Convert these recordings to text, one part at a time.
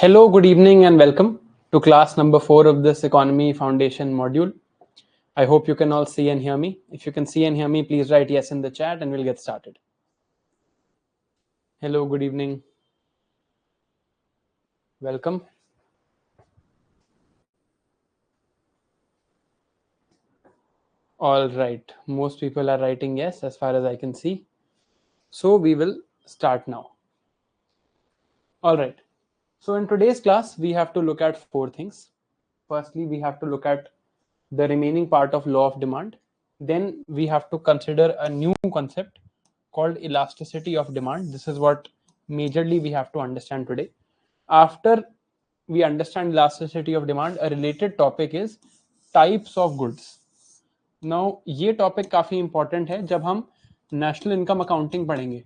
Hello, good evening, and welcome to class number 4 of this Economy Foundation module. I hope you can all see and hear me. If you can see and hear me, please write yes in the chat and we'll get started. Hello, good evening. Welcome. All right, most people are writing yes as far as I can see. So we will start now. All right. So in today's class, we have to look at four things. Firstly, we have to look at the remaining part of law of demand. Then we have to consider a new concept called elasticity of demand. This is what majorly we have to understand today. After we understand elasticity of demand, a related topic is types of goods. Now ये topic काफी important है. जब हम national income accounting पढ़ेंगे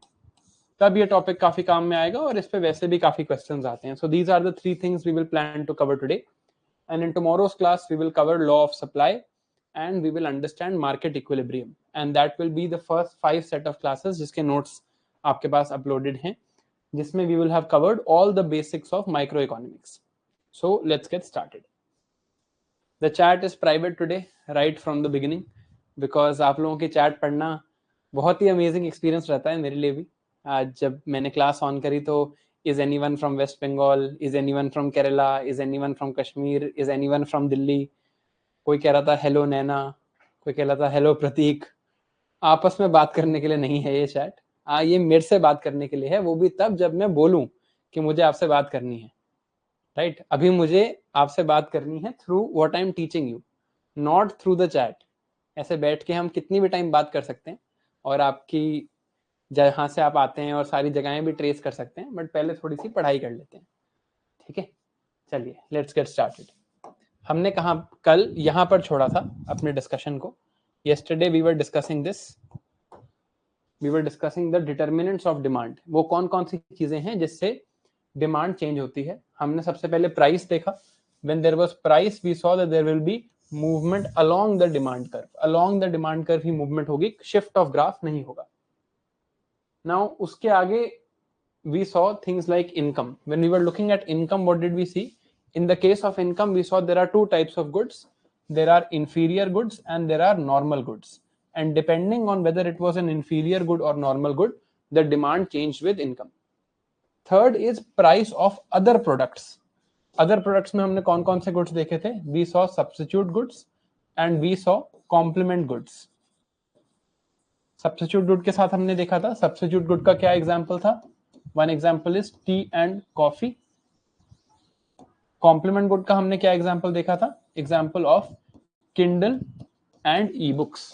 तब ये topic काफी काम में आएगा और इस पे वैसे भी काफी क्वेश्चंस आते हैं. So these are the three things we will plan to cover today. And in tomorrow's class, we will cover law of supply and we will understand market equilibrium. And that will be the first 5 set of classes जिसके notes आपके पास uploaded हैं, जिसमें we will have covered all the basics of microeconomics. So let's get started. The chat is private today, right from the beginning, because आप लोगों की chat पढ़ना बहुत ही amazing experience रहता है मेरे लिए भी. आज जब मैंने क्लास ऑन करी तो is anyone from West Bengal, is anyone from Kerala, is anyone from Kashmir, is anyone from Delhi. कोई कह रहा था हेलो नैना, कोई कह रहा था हेलो प्रतीक. आपस में बात करने के लिए नहीं है ये चैट. ये मेरे से बात करने के लिए है, वो भी तब जब मैं बोलूं कि मुझे आपसे बात करनी है. राइट अभी मुझे आपसे बात करनी है through what I am teaching you, not through the chat. ऐसे बैठ के हम कितनी भी टाइम बात कर सकते हैं और आपकी जहाँ से आप आते हैं और सारी जगहें भी ट्रेस कर सकते हैं, बट पहले थोड़ी सी पढ़ाई कर लेते हैं. ठीक है, चलिए लेट्स गेट स्टार्टेड. हमने कल यहाँ पर छोड़ा था अपने डिस्कशन को. Yesterday we were discussing this, we were discussing the determinants of demand. वो कौन कौन सी चीजें हैं जिससे डिमांड चेंज होती है. हमने सबसे पहले प्राइस देखा. When there was price we saw that there will be movement along the demand curve. Along the demand curve ही मूवमेंट होगी, शिफ्ट ऑफ ग्राफ नहीं होगा. नाउ उसके आगे we saw things like income. When we were looking at income, what did we see? In the case of income, we saw there are two types of goods. There are inferior goods and there are normal goods. And depending on whether it was an inferior good or normal good, the demand changed with income. Third is price of other products. Other products में हमने कौन कौन से goods देखे थे? We saw substitute goods and we saw complement goods. Substitute good के साथ हमने देखा था, substitute good का क्या example था? One example is tea and coffee. Complement good का हमने क्या example देखा था? Example of Kindle and e-books.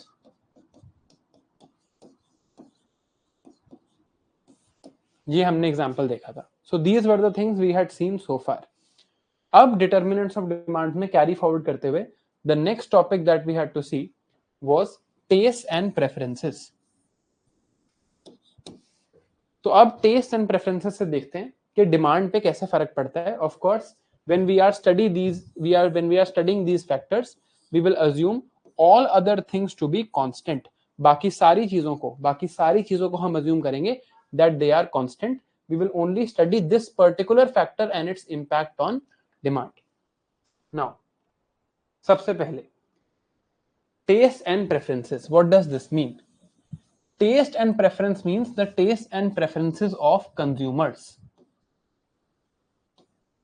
ये हमने example देखा था. So these were the things we had seen so far. अब determinants of demand में carry forward करते हुए, the next topic that we had to see was taste and preferences. तो अब टेस्ट एंड प्रेफरेंसेस से देखते हैं कि डिमांड पे कैसे फर्क पड़ता है. Of course when we are studying these factors, we will assume all other things to be constant. बाकी सारी चीजों को हम assume करेंगे that they are constant. We will only study this particular factor and its impact on demand. Now, सबसे पहले taste and preferences. What does this mean? Taste and preference means the taste and preferences of consumers.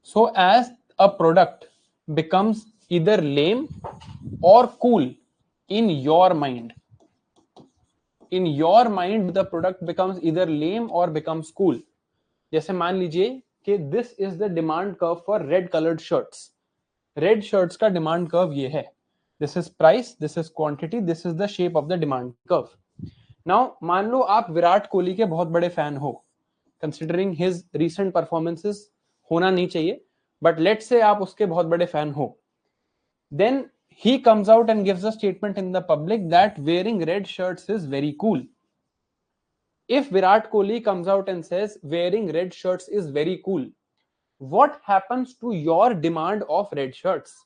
So as a product becomes either lame or cool in your mind, the product becomes either lame or becomes cool. जैसे मान लीजिए कि this is the demand curve for red colored shirts. Red shirts का demand curve ये है. This is price, this is quantity, this is the shape of the demand curve. Now मान लो आप विराट कोहली के बहुत बड़े फैन हो, कंसिडरिंग हिज रीसेंट परफॉर्मेंसेस होना नहीं चाहिए, बट लेट्स से आप उसके बहुत बड़े फैन हो. Then he comes out and gives a statement in the public that wearing red shirts is very cool. If Virat Kohli comes out and says wearing red shirts is very cool, what happens to your demand of red shirts?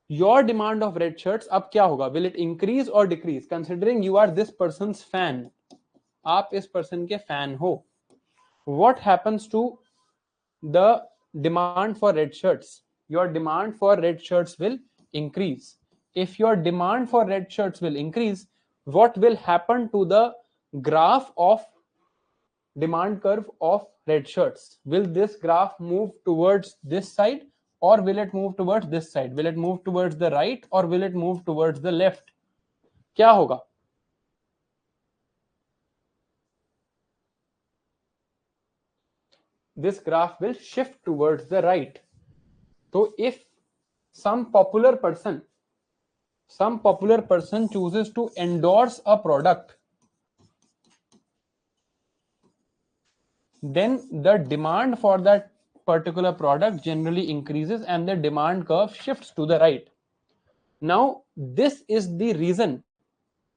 Your demand of red shirts अब क्या होगा? Will it increase or decrease? Considering you are this person's fan, आप इस person के fan हो. What happens to the demand for red shirts. Your demand for red shirts will increase. If your demand for red shirts will increase, what will happen to the graph of demand curve of red shirts? Will this graph move towards this side, or will it move towards this side? Will it move towards the right, or will it move towards the left? क्या होगा? This graph will shift towards the right. So if some popular person chooses to endorse a product, then the demand for that particular product generally increases and the demand curve shifts to the right. Now, this is the reason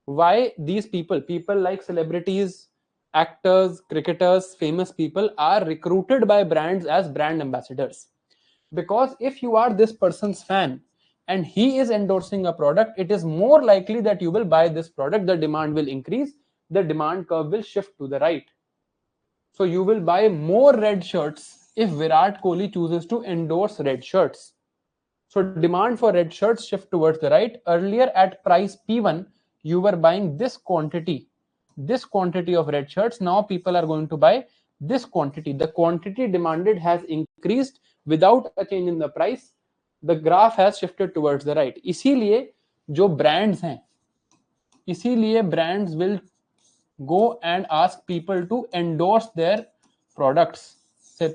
why these people like celebrities, actors, cricketers, famous people are recruited by brands as brand ambassadors. Because if you are this person's fan and he is endorsing a product, it is more likely that you will buy this product. The demand will increase, the demand curve will shift to the right. So you will buy more red shirts if Virat Kohli chooses to endorse red shirts. So demand for red shirts shift towards the right. Earlier at price P1, you were buying this quantity of red shirts. Now people are going to buy this quantity. The quantity demanded has increased without a change in the price. The graph has shifted towards the right. इसीलिए जो brands हैं, इसीलिए brands will go and ask people to endorse their products. So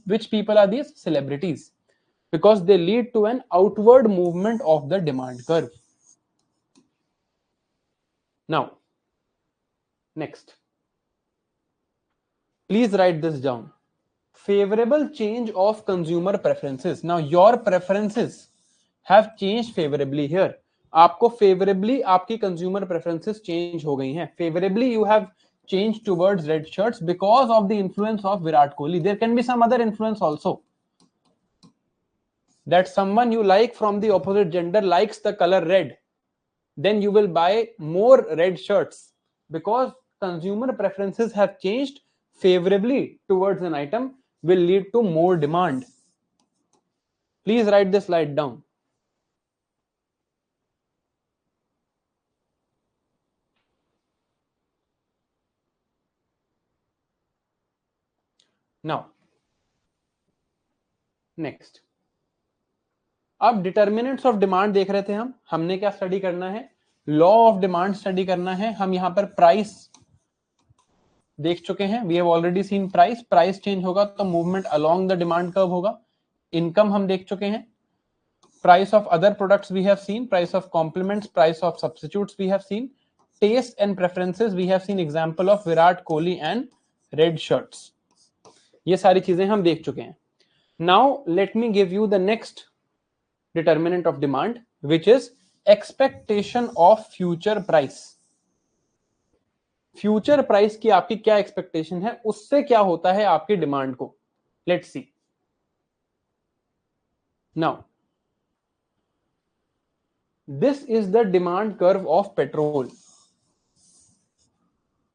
which people are these? Celebrities. Because they lead to an outward movement of the demand curve. Now, next. Please write this down. Favorable change of consumer preferences. Now, your preferences have changed favorably here. आपको favorably आपकी consumer preferences change हो गई हैं. Favorably you have changed towards red shirts because of the influence of Virat Kohli. There can be some other influence also. That someone you like from the opposite gender likes the color red. Then you will buy more red shirts because consumer preferences have changed favorably towards an item will lead to more demand. Please write this slide down. Now, next. अब determinants of demand देख रहे थे हमने क्या study करना है? Law of demand study करना है. हम यहां पर प्राइस देख चुके हैं. We have already seen price change होगा तो movement along the demand curve होगा. इनकम हम देख चुके हैं. Price of other products we have seen, price of complements, price of substitutes we have seen, taste and preferences we have seen example of Virat Kohli and red shirts. ये सारी चीजें हम देख चुके हैं. Now let me give you the next determinant of demand, which is expectation of future price. Future price की आपकी क्या एक्सपेक्टेशन है, उससे क्या होता है आपकी डिमांड को. Let's see. Now this is the demand curve of petrol.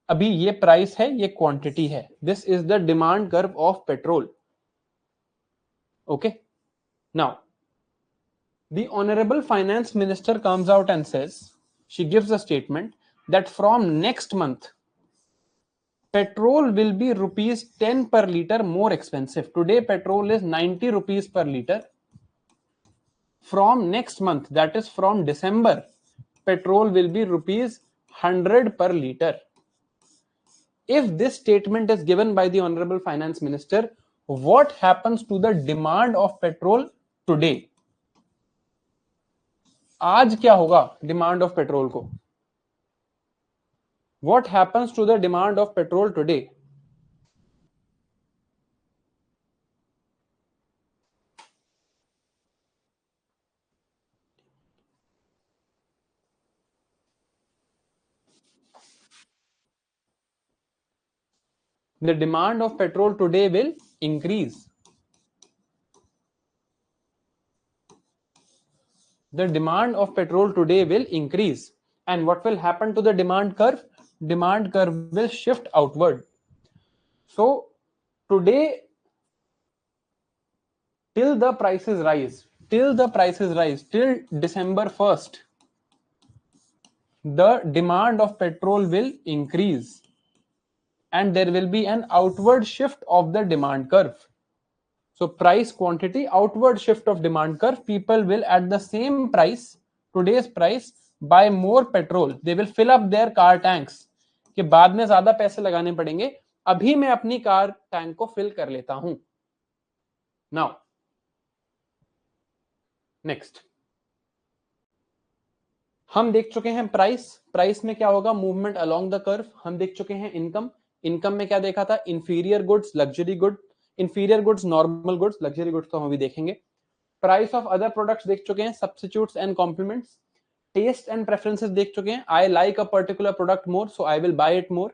अभी ये प्राइस है, ये क्वांटिटी है. This is the demand curve of petrol. Okay. Now the honorable finance minister comes out and says, she gives a statement that from next month petrol will be rupees 10 per liter more expensive. Today petrol is 90 rupees per liter. From next month, that is from December, petrol will be rupees 100 per liter. If this statement is given by the honorable finance minister, what happens to the demand of petrol today? आज क्या होगा demand of petrol को? What happens to the demand of petrol today? The demand of petrol today will increase. The demand of petrol today will increase. And what will happen to the demand curve? Demand curve will shift outward. So today till the prices rise, till December 1st, the demand of petrol will increase and there will be an outward shift of the demand curve. So price quantity, outward shift of demand curve, people will at the same price, today's price, buy more petrol. They will fill up their car tanks. कि बाद में ज्यादा पैसे लगाने पड़ेंगे, अभी मैं अपनी कार टैंक को फिल कर लेता हूं. नाउ नेक्स्ट हम देख चुके हैं प्राइस में क्या होगा, मूवमेंट अलोंग द कर्व. हम देख चुके हैं इनकम में क्या देखा था, inferior goods, luxury good, inferior goods, normal goods, luxury goods तो हम अभी देखेंगे. प्राइस ऑफ अदर प्रोडक्ट्स देख चुके हैं, substitutes and complements. Taste and preferences देख चुके हैं, I like a particular product more so I will buy it more.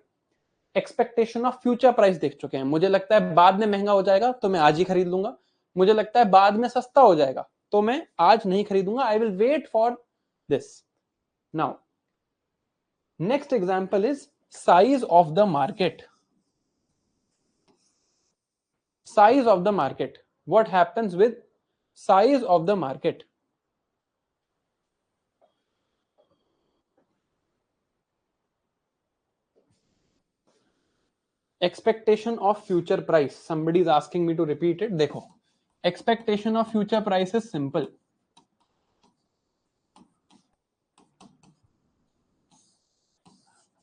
Expectation of future price देख चुके हैं, मुझे लगता है बाद में महंगा हो जाएगा तो मैं आज ही खरीद लूंगा, मुझे लगता है बाद में सस्ता हो जाएगा तो मैं आज नहीं खरीदूंगा, I will wait for this. Now next example is size of the market. Size of the market, what happens with size of the market? Expectation of future price, somebody is asking me to repeat it. देखो, expectation of future price is simple.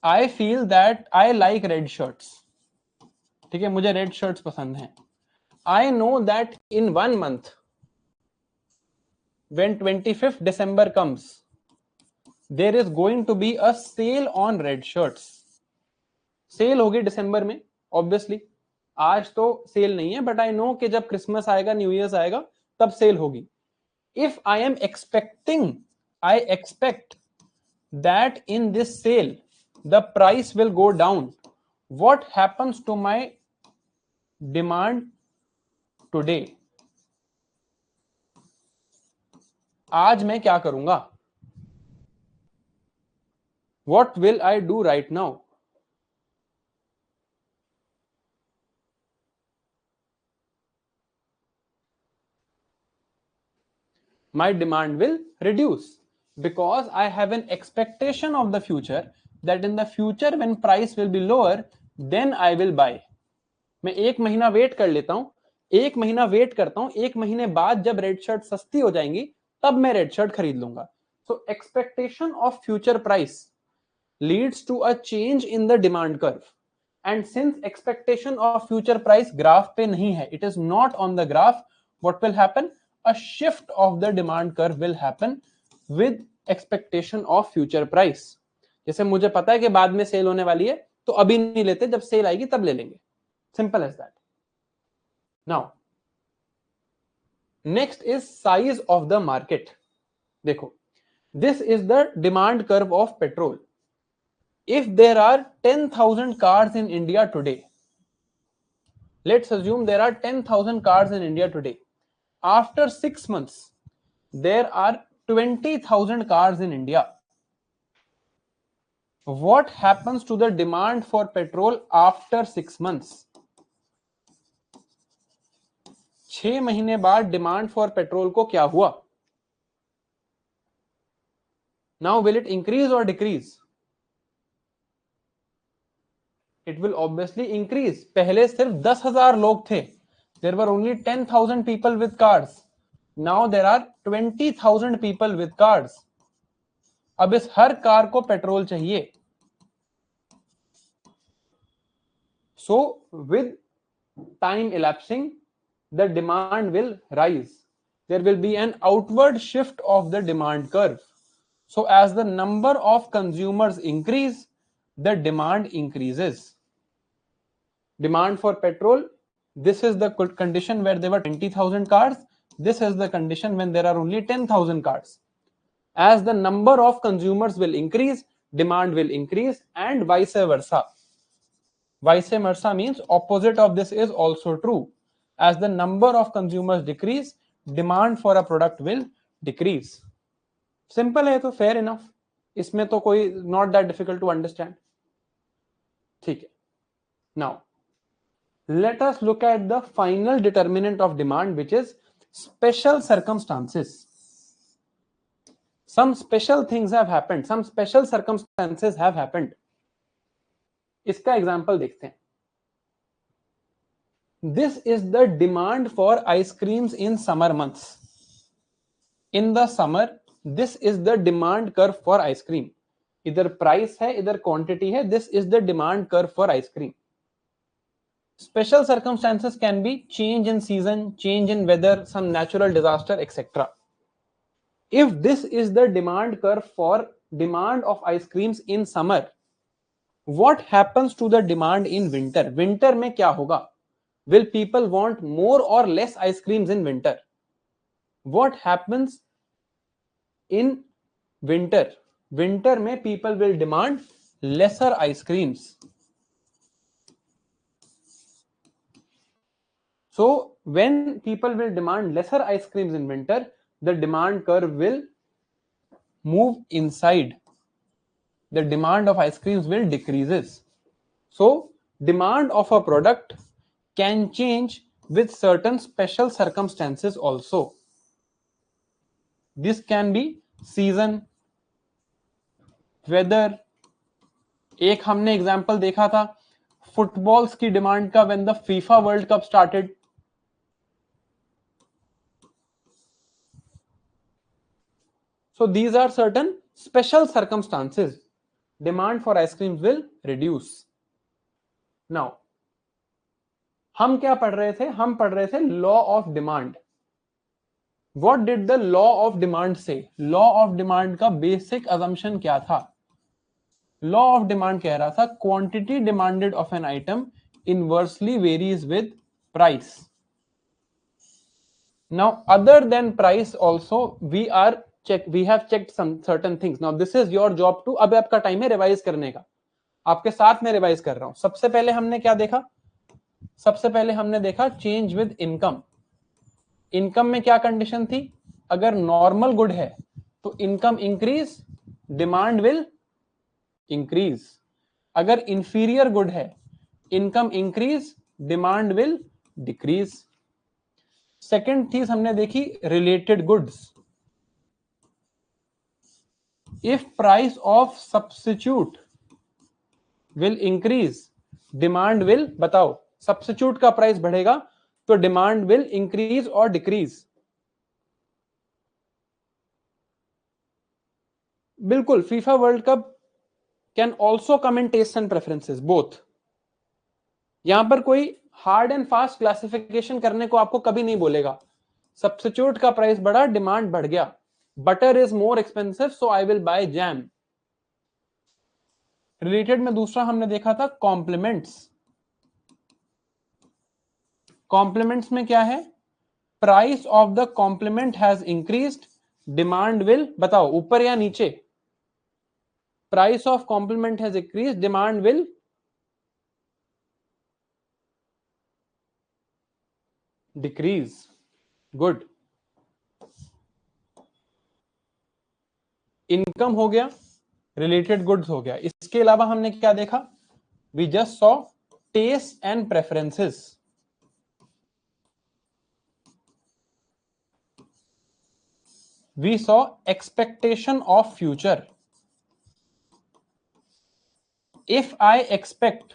I feel that I like red shirts. ठीक है, मुझे red shirts पसंद हैं. I know that in 1 month when 25th December comes there is going to be a sale on red shirts. Sale होगी दिसंबर में obviously, आज तो सेल नहीं है बट आई नो कि जब क्रिसमस आएगा, न्यू ईयर्स आएगा, तब सेल होगी. If I am expecting, I expect that in this sale the price will go down, what happens to my demand today? आज मैं क्या करूंगा? What will I do right now? My demand will reduce because I have an expectation of the future that in the future when price will be lower then I will buy. मैं एक महीना wait कर लेता हूं, एक महीना wait करता हूं, एक महीने बाद जब रेड शर्ट सस्ती हो जाएंगी तब मैं रेड शर्ट खरीद लूंगा. So expectation of future price leads to a change in the demand curve. And since expectation of future price graph पे नहीं है, it is not on the graph, what will happen? A shift of the demand curve will happen with expectation of future price. जैसे मुझे पता है कि बाद में सेल होने वाली है तो अभी नहीं लेते, जब सेल आएगी तब ले लेंगे. Simple as that. Now next is size of the market. देखो, this is the demand curve of petrol. If there are 10,000 cars in India today, let's assume there are 10,000 cars in India today. After 6 months, there are 20,000 cars in India. What happens to the demand for petrol after 6 months? 6 महीने बाद demand for petrol को क्या हुआ? Now will it increase or decrease? It will obviously increase. पहले सिर्फ 10,000 लोग थे. There were only 10,000 people with cars. Now there are 20,000 people with cars. अब इस हर कार को पेट्रोल चाहिए. So with time elapsing, the demand will rise. There will be an outward shift of the demand curve. So as the number of consumers increase, the demand increases. Demand for petrol, this is the condition where there were 20,000 cars. This is the condition when there are only 10,000 cars. As the number of consumers will increase, demand will increase, and vice versa. Vice versa means opposite of this is also true. As the number of consumers decrease, demand for a product will decrease. Simple है तो fair enough. इसमें तो कोई not that difficult to understand. ठीक है. Now let us look at the final determinant of demand, which is special circumstances. Some special things have happened, some special circumstances have happened. इसका example देखते हैं. This is the demand for ice creams in summer months. In the summer, this is the demand curve for ice cream. इधर price है, इधर quantity है. This is the demand curve for ice cream. Special circumstances can be change in season, change in weather, some natural disaster, etc. If this is the demand curve for demand of ice creams in summer, what happens to the demand in winter? Winter में क्या होगा? Will people want more or less ice creams in winter? What happens in winter? Winter में people will demand lesser ice creams. So when people will demand lesser ice creams in winter, the demand curve will move inside. The demand of ice creams will decreases. So demand of a product can change with certain special circumstances also. This can be season, weather. एक हमने example देखा था footballs की demand का when the FIFA world cup started. So these are certain special circumstances. Demand for ice creams will reduce. Now, हम क्या पढ़ रहे थे? हम पढ़ रहे थे law of demand. What did the law of demand say? Law of demand का बेसिक assumption क्या था? Law of demand कह रहा था quantity demanded of an item inversely varies with price. Now, other than price also, we have checked some certain things. Now, this is your job to. अब आपका time है revise करने का. आपके साथ में रिवाइज कर रहा हूं. सबसे पहले हमने क्या देखा? सबसे पहले हमने देखा चेंज विद इनकम. इनकम में क्या कंडीशन थी? अगर नॉर्मल गुड है तो income increase, demand will increase. अगर इंफीरियर गुड है, income increase, demand will decrease. Second चीज हमने देखी related goods. If price of substitute will increase, demand will, बताओ, सब्स्टिट्यूट का प्राइस बढ़ेगा तो डिमांड विल इंक्रीज और डिक्रीज. बिल्कुल. FIFA world cup can also come in taste and preferences both. यहां पर कोई हार्ड एंड फास्ट क्लासिफिकेशन करने को आपको कभी नहीं बोलेगा. सब्स्टिट्यूट का प्राइस बढ़ा, डिमांड बढ़ गया. Butter is more expensive so I will bye jam. Related में दूसरा हमने देखा था कॉम्प्लीमेंट्स. कॉम्प्लीमेंट्स में क्या है? Price of the complement has increased, demand will, बताओ ऊपर या नीचे? Price of complement has increased, demand will decrease. Good. Income हो गया, रिलेटेड गुड्स हो गया. इसके अलावा हमने क्या देखा? We just saw taste and preferences. We saw expectation of future. If I expect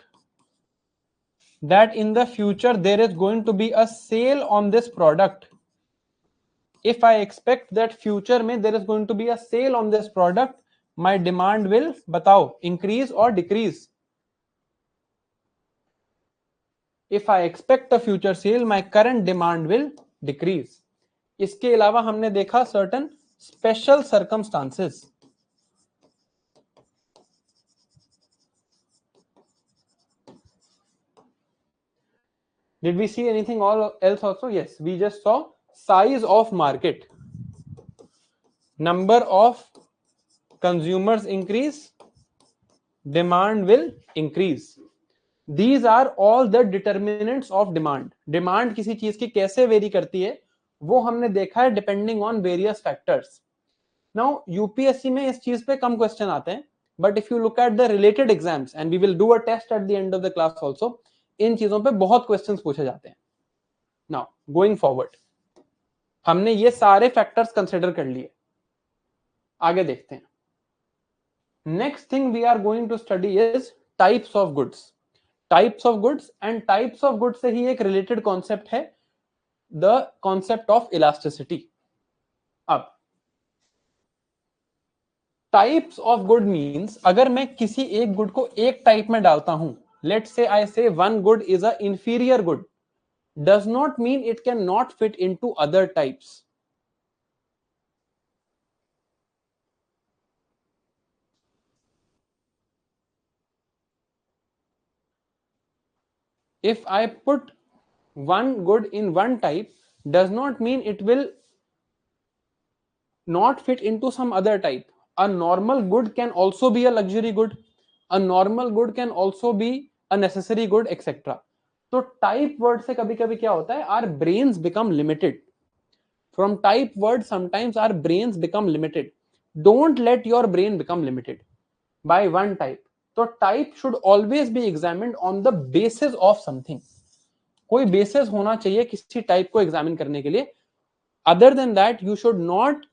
that in the future there is going to be a sale on this product, if I expect that future में there is going to be a sale on this product, my demand will, बताओ, increase or decrease? If I expect a future sale, my current demand will decrease. इसके अलावा हमने देखा certain special circumstances. Did we see anything else also? Yes, we just saw size of market. Number of consumers increase, demand will increase. These are all the determinants of demand. Demand किसी चीज की कैसे very करती है वो हमने देखा है depending on various factors. Now UPSC में इस चीज पे कम क्वेश्चन आते हैं, but if you look at the related exams and we will do a test at the end of the class also, इन चीजों पे बहुत क्वेश्चंस पूछे जाते हैं. नाउ गोइंग फॉरवर्ड, हमने ये सारे फैक्टर्स कंसिडर कर लिए, आगे देखते हैं। Next thing we are going to study is types of goods. Types of goods, and types of goods से ही एक रिलेटेड कॉन्सेप्ट है, द कॉन्सेप्ट ऑफ इलास्टिसिटी। अब टाइप्स ऑफ गुड मींस अगर मैं किसी एक गुड को एक टाइप में डालता हूं, लेट्स से आई से one good is a inferior good, does not mean it can not fit into other types. If I put one good in one type, does not mean it will not fit into some other type. A normal good can also be a luxury good. A normal good can also be a necessary good, etc. तो type word से कभी कभी क्या होता है, our brains become limited. From type word sometimes our brains become limited. Don't let your brain become limited by one type. तो type should always be examined on the basis of something. कोई basis होना चाहिए किसी type को examine करने के लिए. Other than that you should not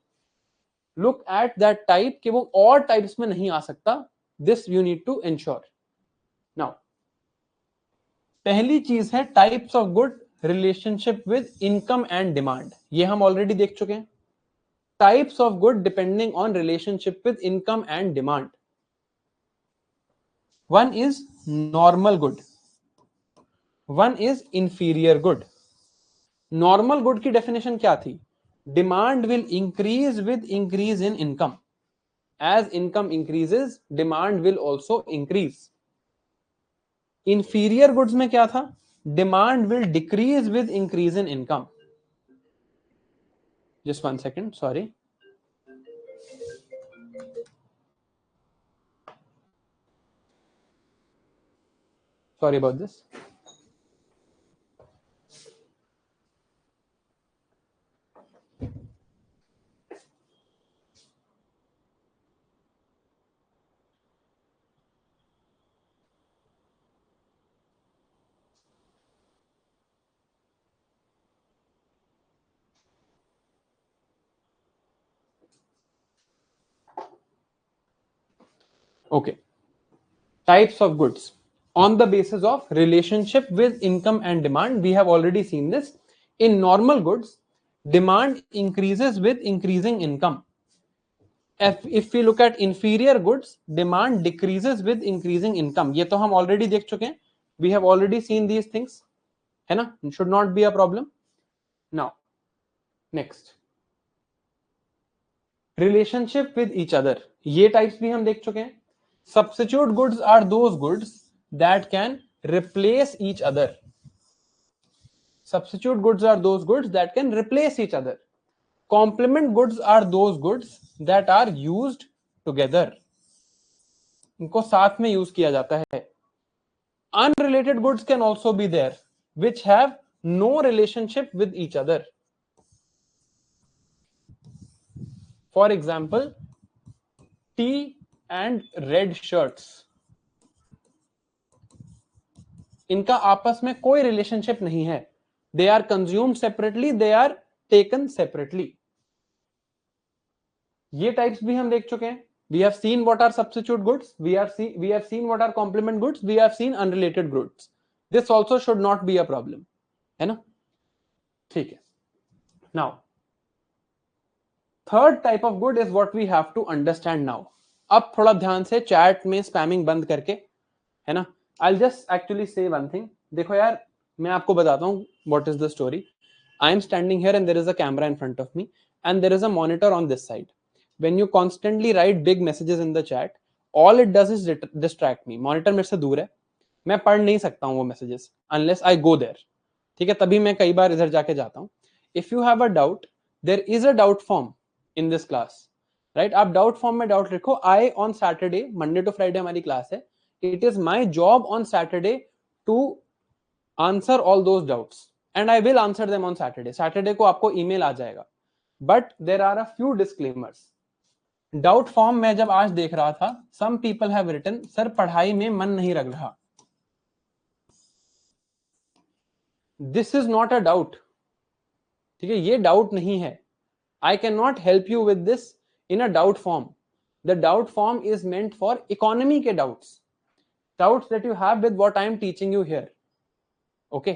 look at that type कि वो और टाइप्स में नहीं आ सकता. This you need to ensure. Now पहली चीज है types of good relationship with income and demand. ये हम ऑलरेडी देख चुके हैं. Types of good depending on relationship with income and demand. One is normal good, one is inferior good. Normal good की definition क्या थी? Demand will increase with increase in income. As income increases demand will also increase. Inferior goods में क्या था? Demand will decrease with increase in income. Just one second, sorry. Sorry about this. Okay. Types of goods on the basis of relationship with income and demand. We have already seen this. In normal goods, demand increases with increasing income. If we look at inferior goods, demand decreases with increasing income. ये तो हम already देख चुके हैं. We have already seen these things. है ना? It should not be a problem. Now, next. Relationship with each other. ये types भी हम देख चुके हैं. Substitute goods are those goods that can replace each other. Substitute goods are those goods that can replace each other. Complement goods are those goods that are used together. इनको साथ में use किया जाता है. Unrelated goods can also be there, which have no relationship with each other. For example, tea and red shirts. इनका आपस में कोई रिलेशनशिप नहीं है. They are consumed separately, they are taken separately. ये टाइप्स भी हम देख चुके हैं. We have seen what are substitute goods. We have seen what are complement goods. We have seen unrelated goods. This also should not be a problem. है ना? ठीक है. Now, third type of good is what we have to understand now. अब थोड़ा ध्यान से chat में spamming बंद करके, है ना? I'll just actually say one thing. देखो यार, मैं आपको बताता हूँ what is the story. I am standing here and there is a camera in front of me and there is a monitor on this side. When you constantly write big messages in the chat, all it does is distract me. Monitor मेरे से दूर है, मैं पढ़ नहीं सकता हूँ वो messages unless I go there. ठीक है, तभी मैं कई बार इधर जाके जाता हूँ. If you have a doubt, there is a doubt form in this class, right? आप doubt form में doubt लिखो. I on Saturday, Monday to Friday हमारी class है. It is my job on Saturday to answer all those doubts and I will answer them on Saturday. Saturday को आपको email आ जाएगा. But there are a few disclaimers. Doubt form में जब आज देख रहा था, some people have written, sir पढ़ाई में मन नहीं लग रहा. This is not a doubt. ठीक है, ये डाउट नहीं है. I cannot help you with this in a doubt form. The doubt form is meant for economy के doubts, doubts that you have with what I am teaching you here. Okay,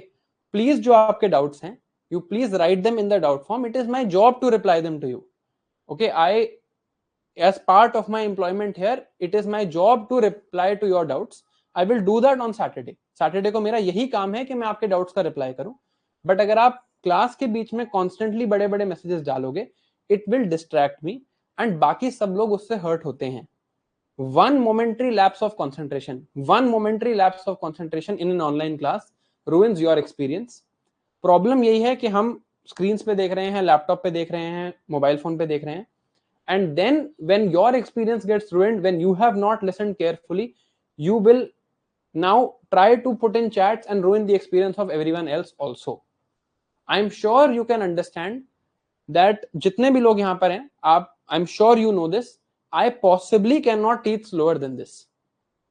please जो आपके doubts हैं, you please write them in the doubt form. It is my job to reply them to you. Okay, as part of my employment here, it is my job to reply to your doubts. I will do that on Saturday. Saturday को मेरा यही काम है कि मैं आपके doubts का reply करूं. But अगर आप क्लास के बीच में constantly बड़े बड़े messages डालोगे, it will distract me and बाकी सब लोग उससे hurt होते हैं. One momentary lapse of concentration in an online class ruins your experience. Problem यही है कि हम screens पे देख रहे हैं, laptop पे देख रहे हैं, mobile phone पे देख रहे हैं. And then when your experience gets ruined, when you have not listened carefully, you will now try to put in chats and ruin the experience of everyone else also. I'm sure you can understand that जितने भी लोग यहाँ पर हैं, आप, I'm sure you know this, I possibly cannot teach slower than this.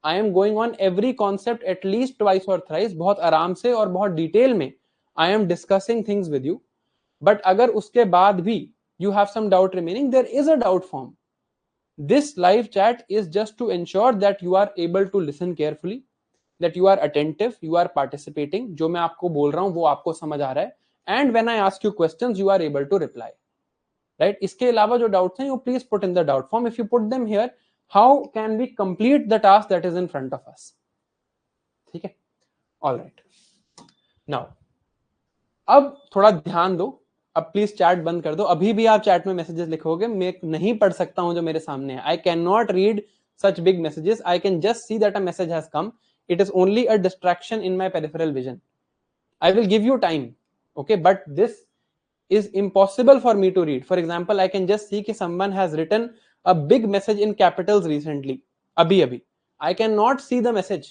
I am going on every concept at least twice or thrice, बहुत आराम से और बहुत डिटेल में I am discussing things with you. But अगर उसके बाद भी you have some doubt remaining, there is a doubt form. This live chat is just to ensure that you are able to listen carefully, that you are attentive, you are participating. जो मैं आपको बोल रहा हूं वो आपको समझ आ रहा है. And when I ask you questions, you are able to reply. Right? इसके अलावा जो doubts हैं, you please put in the doubt form. If you put them here, how can we complete the task that is in front of us? ठीक है? All right. Now, अब थोड़ा ध्यान दो. अब प्लीज चैट बंद कर दो. अभी भी आप चैट में मैसेजेस लिखोगे, मैं नहीं पढ़ सकता हूं जो मेरे सामने है. I can not read such big messages. I can just see that a message has come. It is only a distraction in my peripheral vision. I will give you time, okay, but this is impossible for me to read. For example, I can just see कि someone has written a big message in capitals recently. अभी I cannot see the message.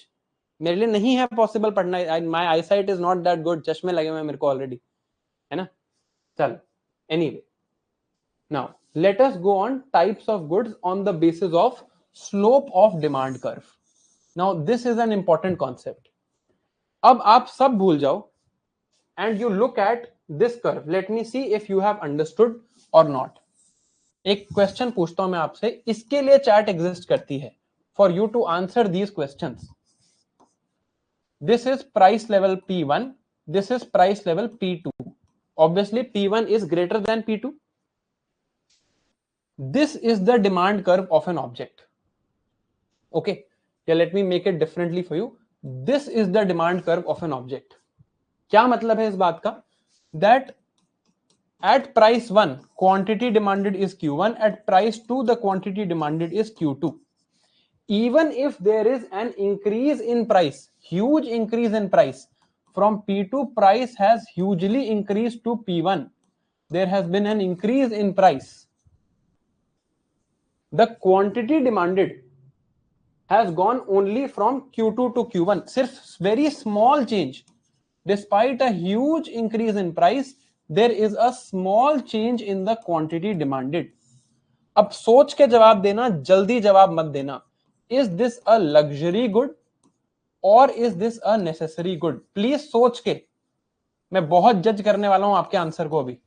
मेरे लिए नहीं है possible पढ़ना. My eyesight is not that good. चश्मे लगे हुए मेरे को already, है ना? चल. Anyway, now let us go on types of goods on the basis of slope of demand curve. Now this is an important concept. अब आप सब भूल जाओ and you look at this curve. Let me see if you have understood or not. एक question पूछता हूं मैं आपसे, इसके लिए चैट एग्जिस्ट करती है. For you to answer these questions. This is price level P1, this is price level P2. Obviously P1 is greater than P2. This is the demand curve of an object. Okay, yeah, let me make it differently for you. This is the demand curve of an object. क्या मतलब है इस बात का? That at price 1 quantity demanded is Q1, at price 2 the quantity demanded is Q2. Even if there is an increase in price, huge increase in price, from P2 price has hugely increased to P1, there has been an increase in price. The quantity demanded has gone only from Q2 to Q1. सिर्फ very small change. Despite a huge increase in price, there is a small change in the quantity demanded. अब सोच के जवाब देना, जल्दी जवाब मत देना. Is this a luxury good or is this a necessary good? Please सोच के. मैं बहुत जज करने वाला हूं आपके आंसर को अभी.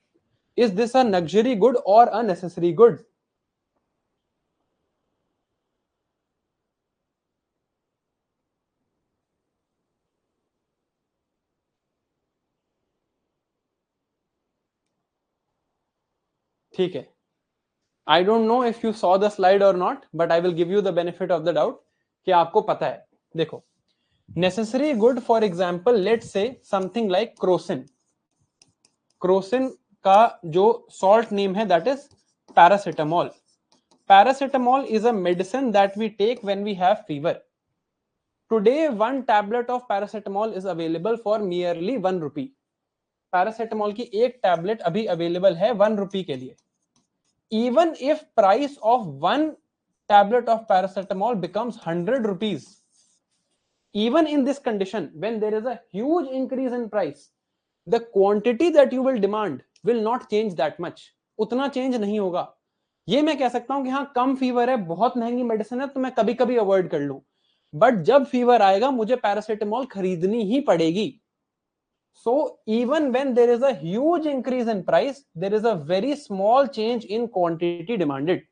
Is this a luxury good or a necessary good? ठीक है. I don't know if you saw the slide or not, but I will give you the benefit of the doubt कि आपको पता है. देखो, necessary good, for example, let's say something like crocin. Crocin का जो salt name है, that is paracetamol. Paracetamol is a medicine that we take when we have fever. Today, one tablet of paracetamol is available for merely 1 rupee. Paracetamol की एक tablet अभी available है 1 rupee के लिए. Even if price of one tablet of paracetamol becomes 100 rupees, even in this condition, when there is a huge increase in price, the quantity that you will demand will not change that much. उतना change नहीं होगा. ये मैं कह सकता हूं कि हाँ, कम फीवर है, बहुत महंगी मेडिसिन है, तो मैं कभी कभी अवॉइड कर लूं. बट जब फीवर आएगा, मुझे पैरासिटामोल खरीदनी ही पड़ेगी. So even when there is a huge increase in price, there is a very small change in quantity demanded.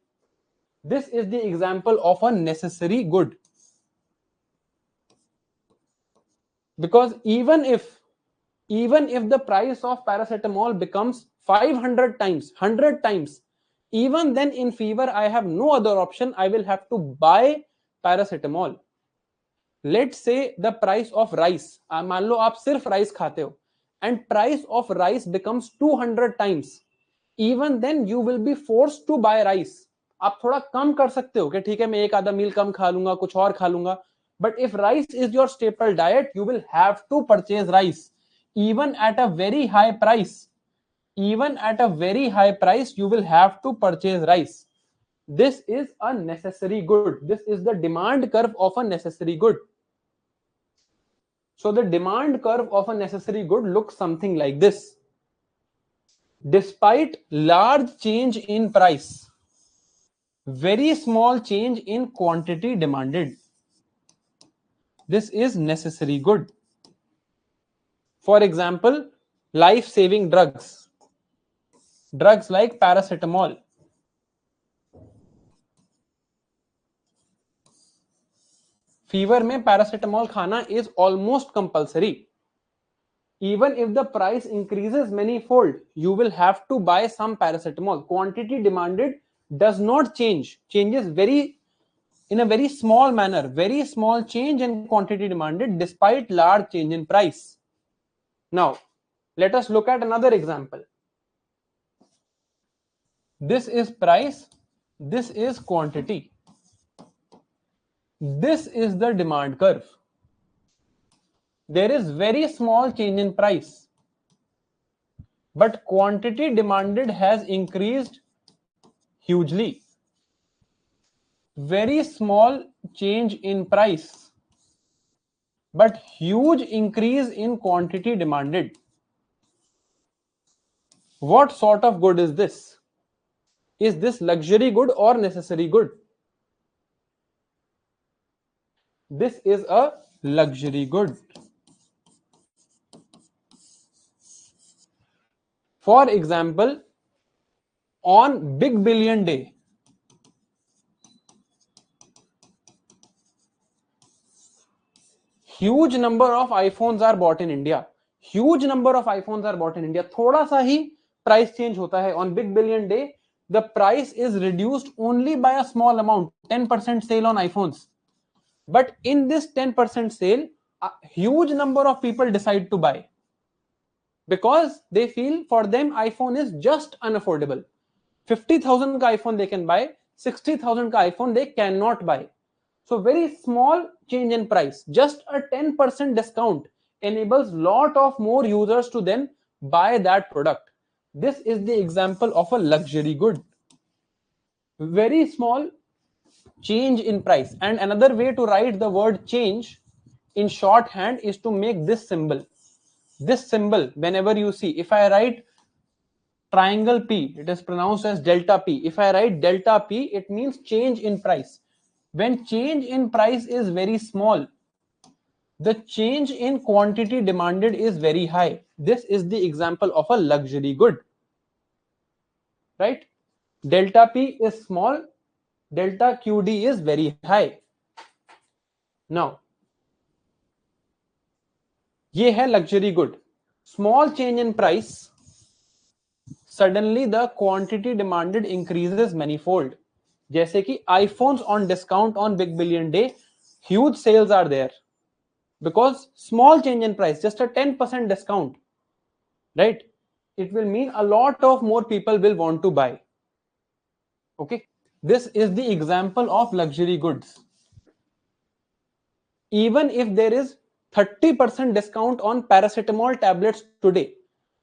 This is the example of a necessary good. Because even if the price of paracetamol becomes 500 times, 100 times, even then in fever I have no other option, I will have to buy paracetamol. Let's say the price of rice, मान लो आप सिर्फ rice खाते हो, and price of rice becomes 200 times, even then you will be forced to buy rice. आप थोड़ा कम कर सकते हो कि ठीक है मैं एक आधा मील कम खा लूंगा, कुछ और खा लूंगा, but if rice is your staple diet, you will have to purchase rice even at a very high price. Even at a very high price you will have to purchase rice. This is a necessary good. This is the demand curve of a necessary good. So the demand curve of a necessary good looks something like this. Despite large change in price, very small change in quantity demanded. This is necessary good. For example, life-saving drugs. Drugs like paracetamol. Fever में paracetamol खाना is almost compulsory. Even if the price increases many-fold, you will have to buy some paracetamol. Quantity demanded does not change. Changes in a very small manner. Very small change in quantity demanded despite large change in price. Now, let us look at another example. This is price. This is quantity. This is the demand curve. There is very small change in price, but quantity demanded has increased hugely. Very small change in price, but huge increase in quantity demanded. What sort of good is this? Is this luxury good or necessary good? This is a luxury good. For example, on Big Billion Day, huge number of iPhones are bought in India. Huge number of iPhones are bought in India. थोड़ा सा ही price change होता है. On Big Billion Day, the price is reduced only by a small amount, 10% sale on iPhones. But in this 10% sale, a huge number of people decide to buy because they feel for them iPhone is just unaffordable. 50,000 का iPhone they can buy, 60,000 का iPhone they cannot buy. So very small change in price, just a 10% discount enables lot of more users to then buy that product. This is the example of a luxury good. Very small change in price. And another way to write the word change in shorthand is to make this symbol. This symbol, whenever you see, if I write triangle P, it is pronounced as delta P. If I write delta P, it means change in price. When change in price is very small, the change in quantity demanded is very high. This is the example of a luxury good. Right? Delta P is small, delta QD is very high. Now, ये है luxury good. Small change in price, suddenly the quantity demanded increases manifold. जैसे कि iPhones on discount on Big Billion Day, huge sales are there because small change in price, just a 10% discount, right? It will mean a lot of more people will want to buy. Okay, this is the example of luxury goods. Even if there is 30% discount on paracetamol tablets today,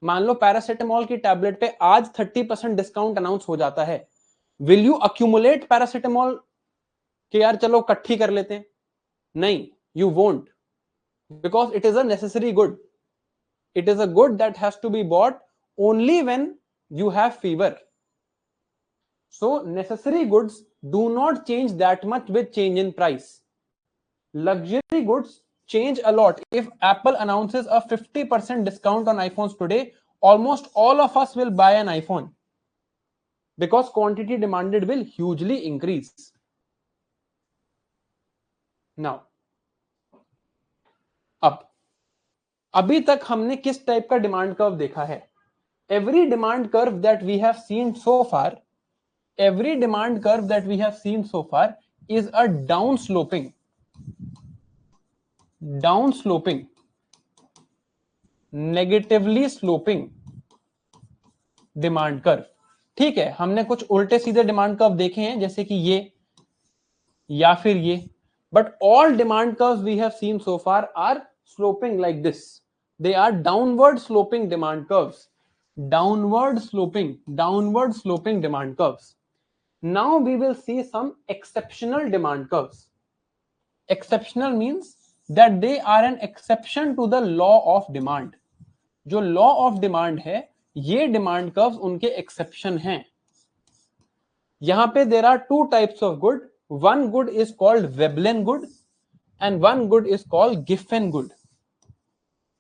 मान लो paracetamol की tablet पे आज 30% discount announce हो जाता है, will you accumulate paracetamol कि यार चलो इकट्ठी कर लेते हैं? नहीं, you won't, because it is a necessary good. It is a good that has to be bought only when you have fever. So necessary goods do not change that much with change in price. Luxury goods change a lot. If Apple announces a 50% discount on iPhones today, almost all of us will buy an iPhone because quantity demanded will hugely increase. Now, अभी तक हमने किस type का demand curve देखा है? Every demand curve that we have seen so far, every demand curve that we have seen so far is a downsloping, negatively sloping demand curve. ठीक है, हमने कुछ उल्टे सीधे डिमांड कर्व देखे हैं, जैसे कि ये या फिर ये, but all demand curves we have seen so far are sloping like this. They are downward sloping demand curves. Downward sloping demand curves. Now we will see some exceptional demand curves. Exceptional means that they are an exception to the law of demand. जो law of demand है, ये demand curves उनके exception हैं. यहां पे there are two types of good. One good is called Veblen good and one good is called Giffen good.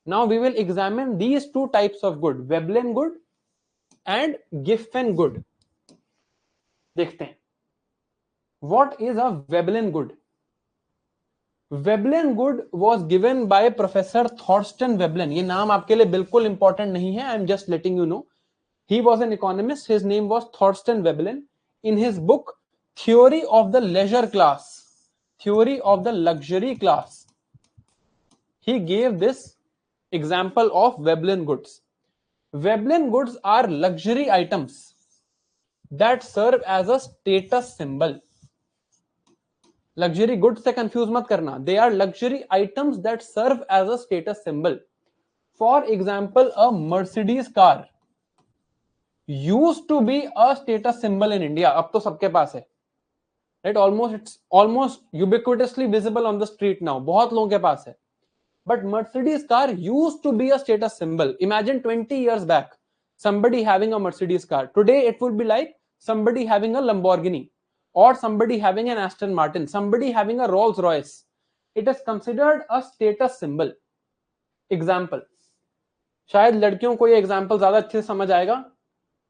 Now we will examine these two types of good, Veblen good and Giffen good. देखते हैं. What is a Veblen good? Veblen good was given by Professor Thorsten Veblen. ये नाम आपके लिए बिल्कुल important नहीं है. I am just letting you know. He was an economist. His name was Thorsten Veblen. In his book Theory of the Leisure Class, Theory of the Luxury Class, he gave this example of Veblen goods. Veblen goods are luxury items that serve as a status symbol. Luxury goods से confuse मत करना. They are luxury items that serve as a status symbol. For example, a Mercedes car used to be a status symbol in India. अब तो सबके पास है, right? It's almost ubiquitously visible on the street now. बहुत लोगों के पास है. But Mercedes car used to be a status symbol. Imagine 20 years back somebody having a Mercedes car. Today it would be like somebody having a Lamborghini, or somebody having an Aston Martin, somebody having a Rolls Royce. It is considered a status symbol. Example, शायद लड़कियों को ये example ज्यादा अच्छे से समझ आएगा,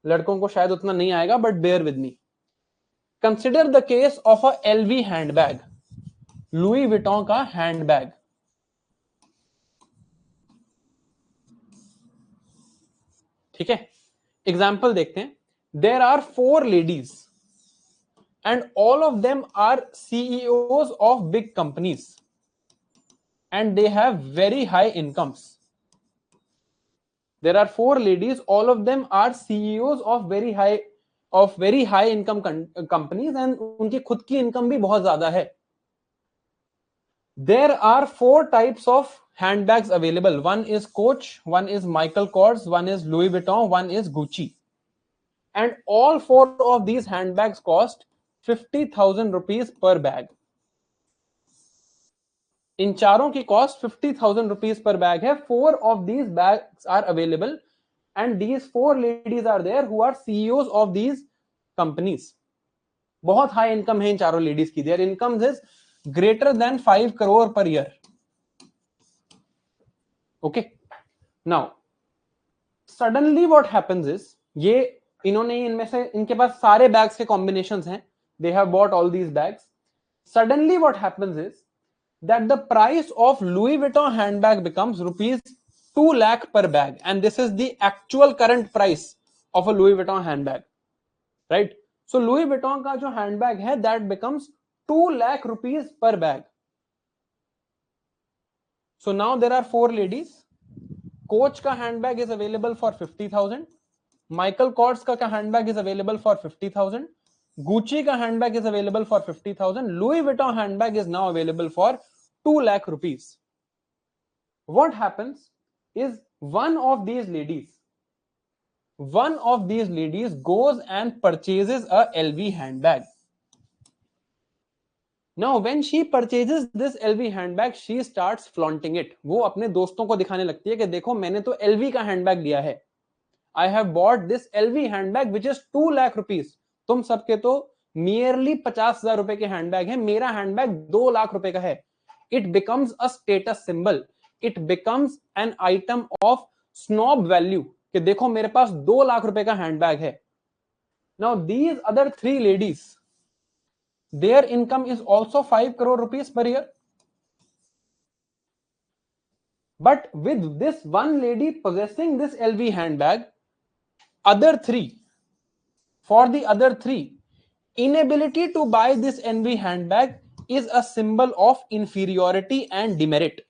लड़कों को शायद उतना नहीं आएगा, but bear with me. Consider the case of a LV handbag, Louis Vuitton का हैंडबैग. ठीक है, एग्जाम्पल देखते हैं. There are 4 ladies and all of them are CEOs of big companies and they have very high incomes. There are 4 ladies, all of them are CEOs of very high income companies and उनकी खुद की income भी बहुत ज्यादा है. There are 4 types of handbags available. One is Coach, one is Michael Kors, one is Louis Vuitton, one is Gucci. And all 4 of these handbags cost 50,000 rupees per bag. इन चारों की cost 50,000 rupees per bag है. 4 of these bags are available and these 4 ladies are there who are CEOs of these companies. बहुत high income है इन चारों ladies की. Their incomes is greater than 5 crore per year. Okay. Now, suddenly what happens is, ये इन्होंने इनमें से इनके पास सारे बैग्स के कॉम्बिनेशंस हैं. They have bought all these bags. Suddenly what happens is that the price of Louis Vuitton handbag becomes rupees 2 lakh per bag, and this is the actual current price of a Louis Vuitton handbag, right? So Louis Vuitton का जो handbag है, that becomes 2 lakh rupees per bag. So now there are 4 ladies. Coach का handbag is available for 50,000. Michael Kors का handbag is available for 50,000. Gucci का handbag is available for 50,000. Louis Vuitton handbag is now available for 2 lakh rupees. What happens is one of these ladies goes and purchases a LV handbag. Now when she purchases this LV handbag, she starts flaunting it. वो अपने दोस्तों को दिखाने लगती है कि देखो मैंने तो LV का handbag लिया है. I have bought this LV handbag which is 2 lakh rupees. तुम सबके तो नियरली 50,000 रुपए के हैंडबैग है, मेरा हैंडबैग 2 लाख रुपए का है. It becomes a status symbol. It becomes an item of snob value कि देखो मेरे पास 2 लाख रुपए का हैंडबैग है. Now these other three ladies, their income is also 5 crore rupees per year. But with this one lady possessing this LV handbag, for the other three, inability to buy this LV handbag is a symbol of inferiority and demerit.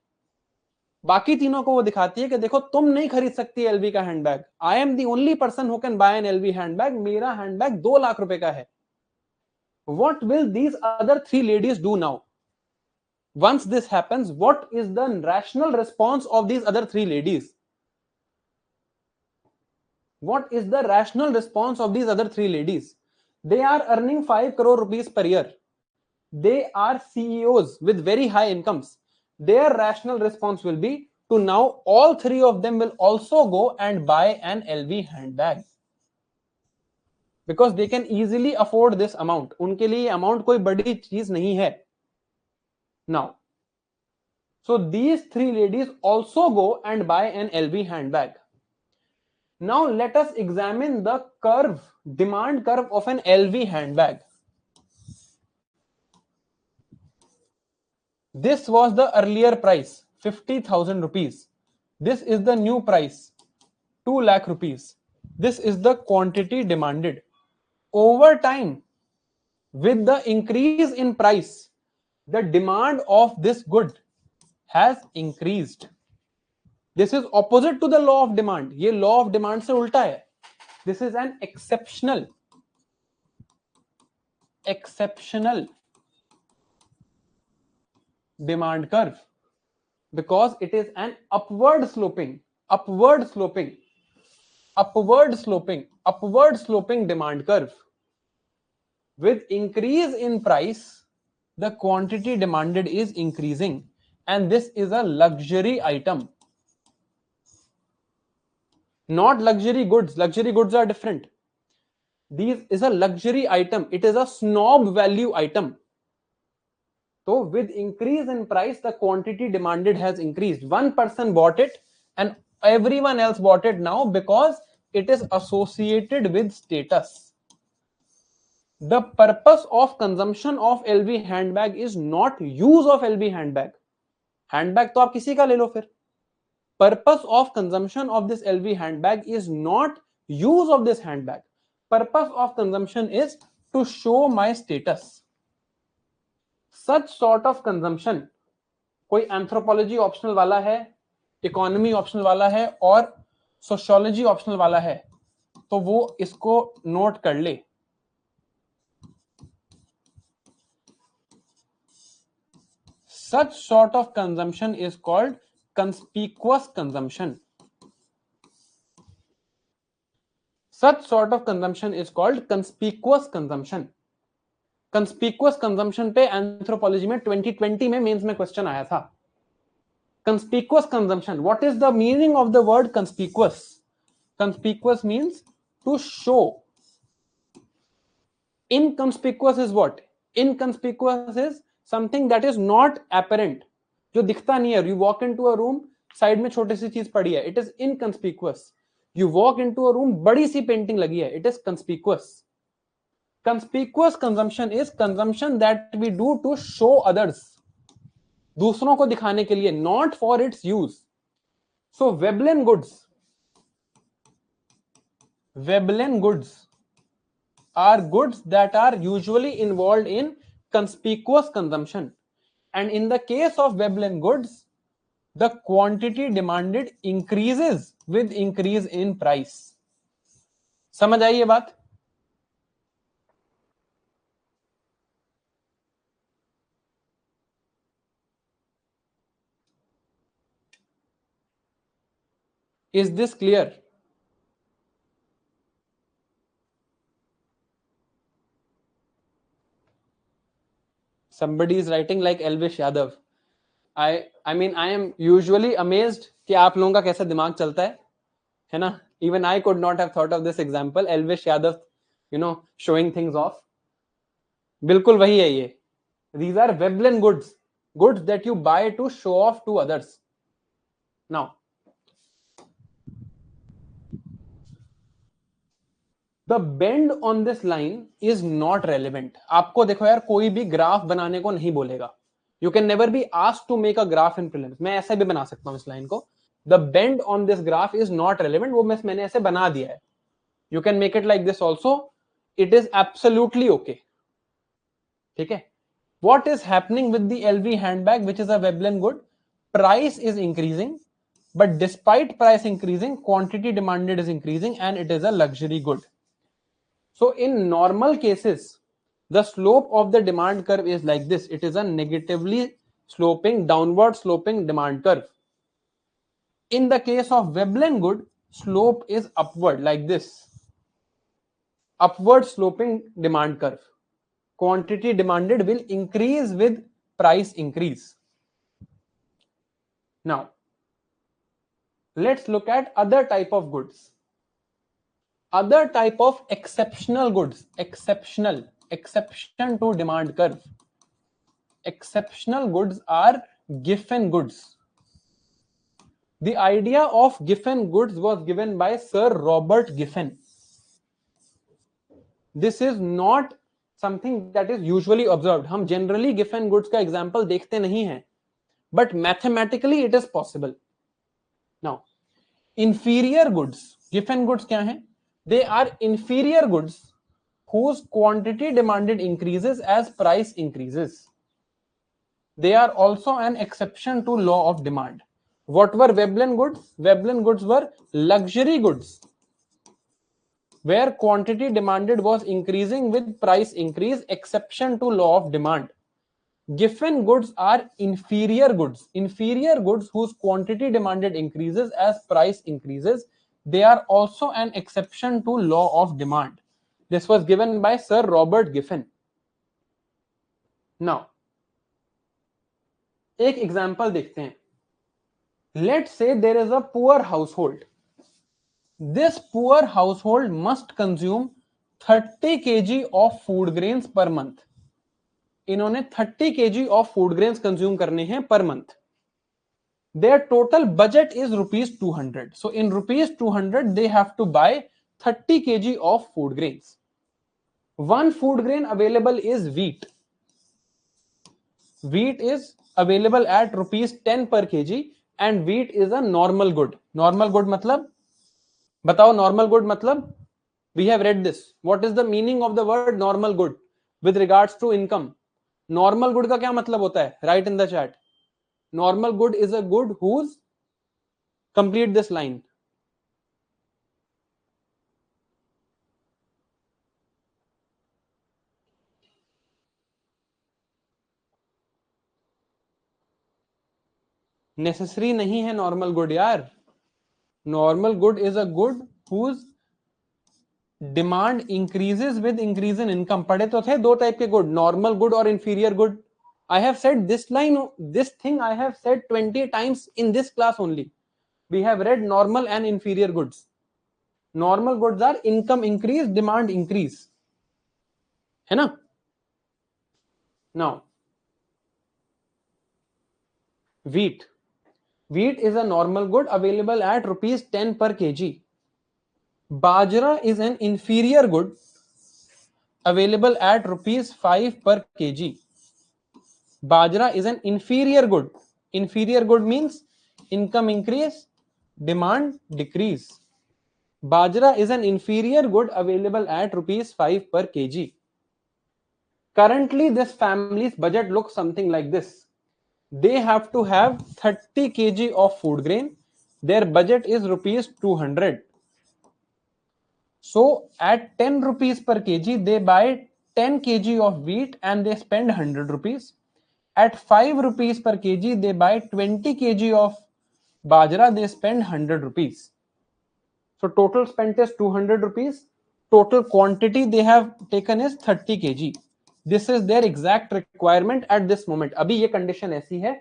बाकी तीनों को वो दिखाती है कि देखो तुम नहीं खरीद सकती एलवी का handbag. I am the only person who can buy an LV handbag. मेरा हैंडबैग 2 लाख रुपए का है. What will these other three ladies do now? Once this happens, what is the rational response of these other three ladies? What is the rational response of these other three ladies? They are earning 5 crore rupees per year. They are CEOs with very high incomes. Their rational response will be to now all three of them will also go and buy an LV handbag. Because they can easily afford this amount. उनके लिए amount कोई बड़ी चीज नहीं है. Now, so these three ladies also go and buy an LV handbag. Now let us examine the curve, demand curve of an LV handbag. This was the earlier price, 50,000 rupees. This is the new price, 2 lakh rupees. This is the quantity demanded. Over time, with the increase in price, the demand of this good has increased. This is opposite to the law of demand. ये law of demand से उल्टा है. This is an exceptional demand curve because it is an upward sloping demand curve. With increase in price, the quantity demanded is increasing, and this is a luxury item. Not luxury goods. Luxury goods are different. This is a luxury item. It is a snob value item. So with increase in price, the quantity demanded has increased. One person bought it and everyone else bought it now because it is associated with status. The purpose of consumption of LV handbag is not use of LV handbag. Handbag तो आप किसी का ले लो फिर. Purpose of consumption of this LV handbag is not use of this handbag. Purpose of consumption is to show my status. Such sort of consumption, कोई anthropology optional वाला है, economy optional वाला है और सोशियोलॉजी ऑप्शनल वाला है, तो वो इसको नोट कर ले. Such sort of consumption is called conspicuous consumption. Such sort of consumption is called conspicuous consumption. Conspicuous consumption पे एंथ्रोपोलॉजी में 2020 में मेंस में क्वेश्चन आया था. Conspicuous consumption. What is the meaning of the word conspicuous? Conspicuous means to show. Inconspicuous is what? Inconspicuous is something that is not apparent. जो दिखता नहीं है. You walk into a room, side में छोटी सी चीज पड़ी है. It is inconspicuous. You walk into a room, बड़ी सी पेंटिंग लगी है. It is conspicuous. Conspicuous consumption is consumption that we do to show others. दूसरों को दिखाने के लिए, not for its use. So Veblen goods are goods that are usually involved in conspicuous consumption. And in the case of Veblen goods, the quantity demanded increases with increase in price. समझ आई ये बात? Is this clear? Somebody is writing like Elvish Yadav. I mean, I am usually amazed कि आप लोगों का कैसा दिमाग चलता है ना? Even I could not have thought of this example. Elvish Yadav, showing things off. बिल्कुल वही है ये. These are Veblen goods. goods that you buy to show off to others. Now, the bend on this line is not relevant. आपको देखो यार, कोई भी graph बनाने को नहीं बोलेगा. You can never be asked to make a graph in prelims. मैं ऐसे भी बना सकता हूं इस लाइन को. The bend on this graph is not relevant. वो मैंने ऐसे बना दिया है. You can make it like this also. It is absolutely okay. ठीक है. What is happening with the LV handbag, which is a Veblen good? Price is increasing, but despite price increasing, quantity demanded is increasing, and it is a luxury good. So in normal cases, the slope of the demand curve is like this. It is a negatively sloping, downward sloping demand curve. In the case of Veblen good, slope is upward like this. Upward sloping demand curve. Quantity demanded will increase with price increase. Now, let's look at other type of goods. Other type of exceptional goods. Exception to demand curve. Exceptional goods are Giffen goods. The idea of Giffen goods was given by Sir Robert Giffen. This is not something that is usually observed. हम generally Giffen goods का example देखते नहीं हैं, but mathematically it is possible. Now, inferior goods. Giffen goods क्या हैं? They are inferior goods whose quantity demanded increases as price increases. They are also an exception to law of demand. What were Veblen goods? Veblen goods were luxury goods where quantity demanded was increasing with price increase, exception to law of demand. Giffen goods are inferior goods whose quantity demanded increases as price increases. They are also an exception to law of demand. This was given by Sir Robert Giffen. Now, एक example देखते हैं. Let's say there is a poor household. This poor household must consume 30 kg of food grains per month. इन्होंने 30 kg of food grains consume करने हैं per month. Their total budget is rupees 200. So in rupees 200, they have to buy 30 kg of food grains. One food grain available is wheat. Wheat is available at rupees 10 per kg and wheat is a normal good. Normal good मतलब? बताओ normal good मतलब? We have read this. What is the meaning of the word normal good with regards to income? Normal good का क्या मतलब होता है? Write in the chat. Normal good is a good whose, complete this line. Necessary नहीं है normal good यार. Normal good is a good whose demand increases with increase in income. पढ़े तो थे दो टाइप के good, normal good और inferior good. I have said this line, this thing I have said 20 times in this class only. We have read normal and inferior goods. Normal goods are income increase, demand increase. है ना? Now, wheat. Wheat is a normal good available at rupees 10 per kg. Bajra is an inferior good available at rupees 5 per kg. Bajra is an inferior good. Inferior good means income increase, demand decrease. Bajra is an inferior good available at rupees 5 per kg. Currently, this family's budget looks something like this. They have to have 30 kg of food grain. Their budget is rupees 200. So at 10 rupees per kg, they buy 10 kg of wheat and they spend 100 rupees. At 5 rupees per kg, they buy 20 kg of bajra, they spend 100 rupees. So total spent is 200 rupees. Total quantity they have taken is 30 kg. This is their exact requirement at this moment. अभी ये condition ऐसी है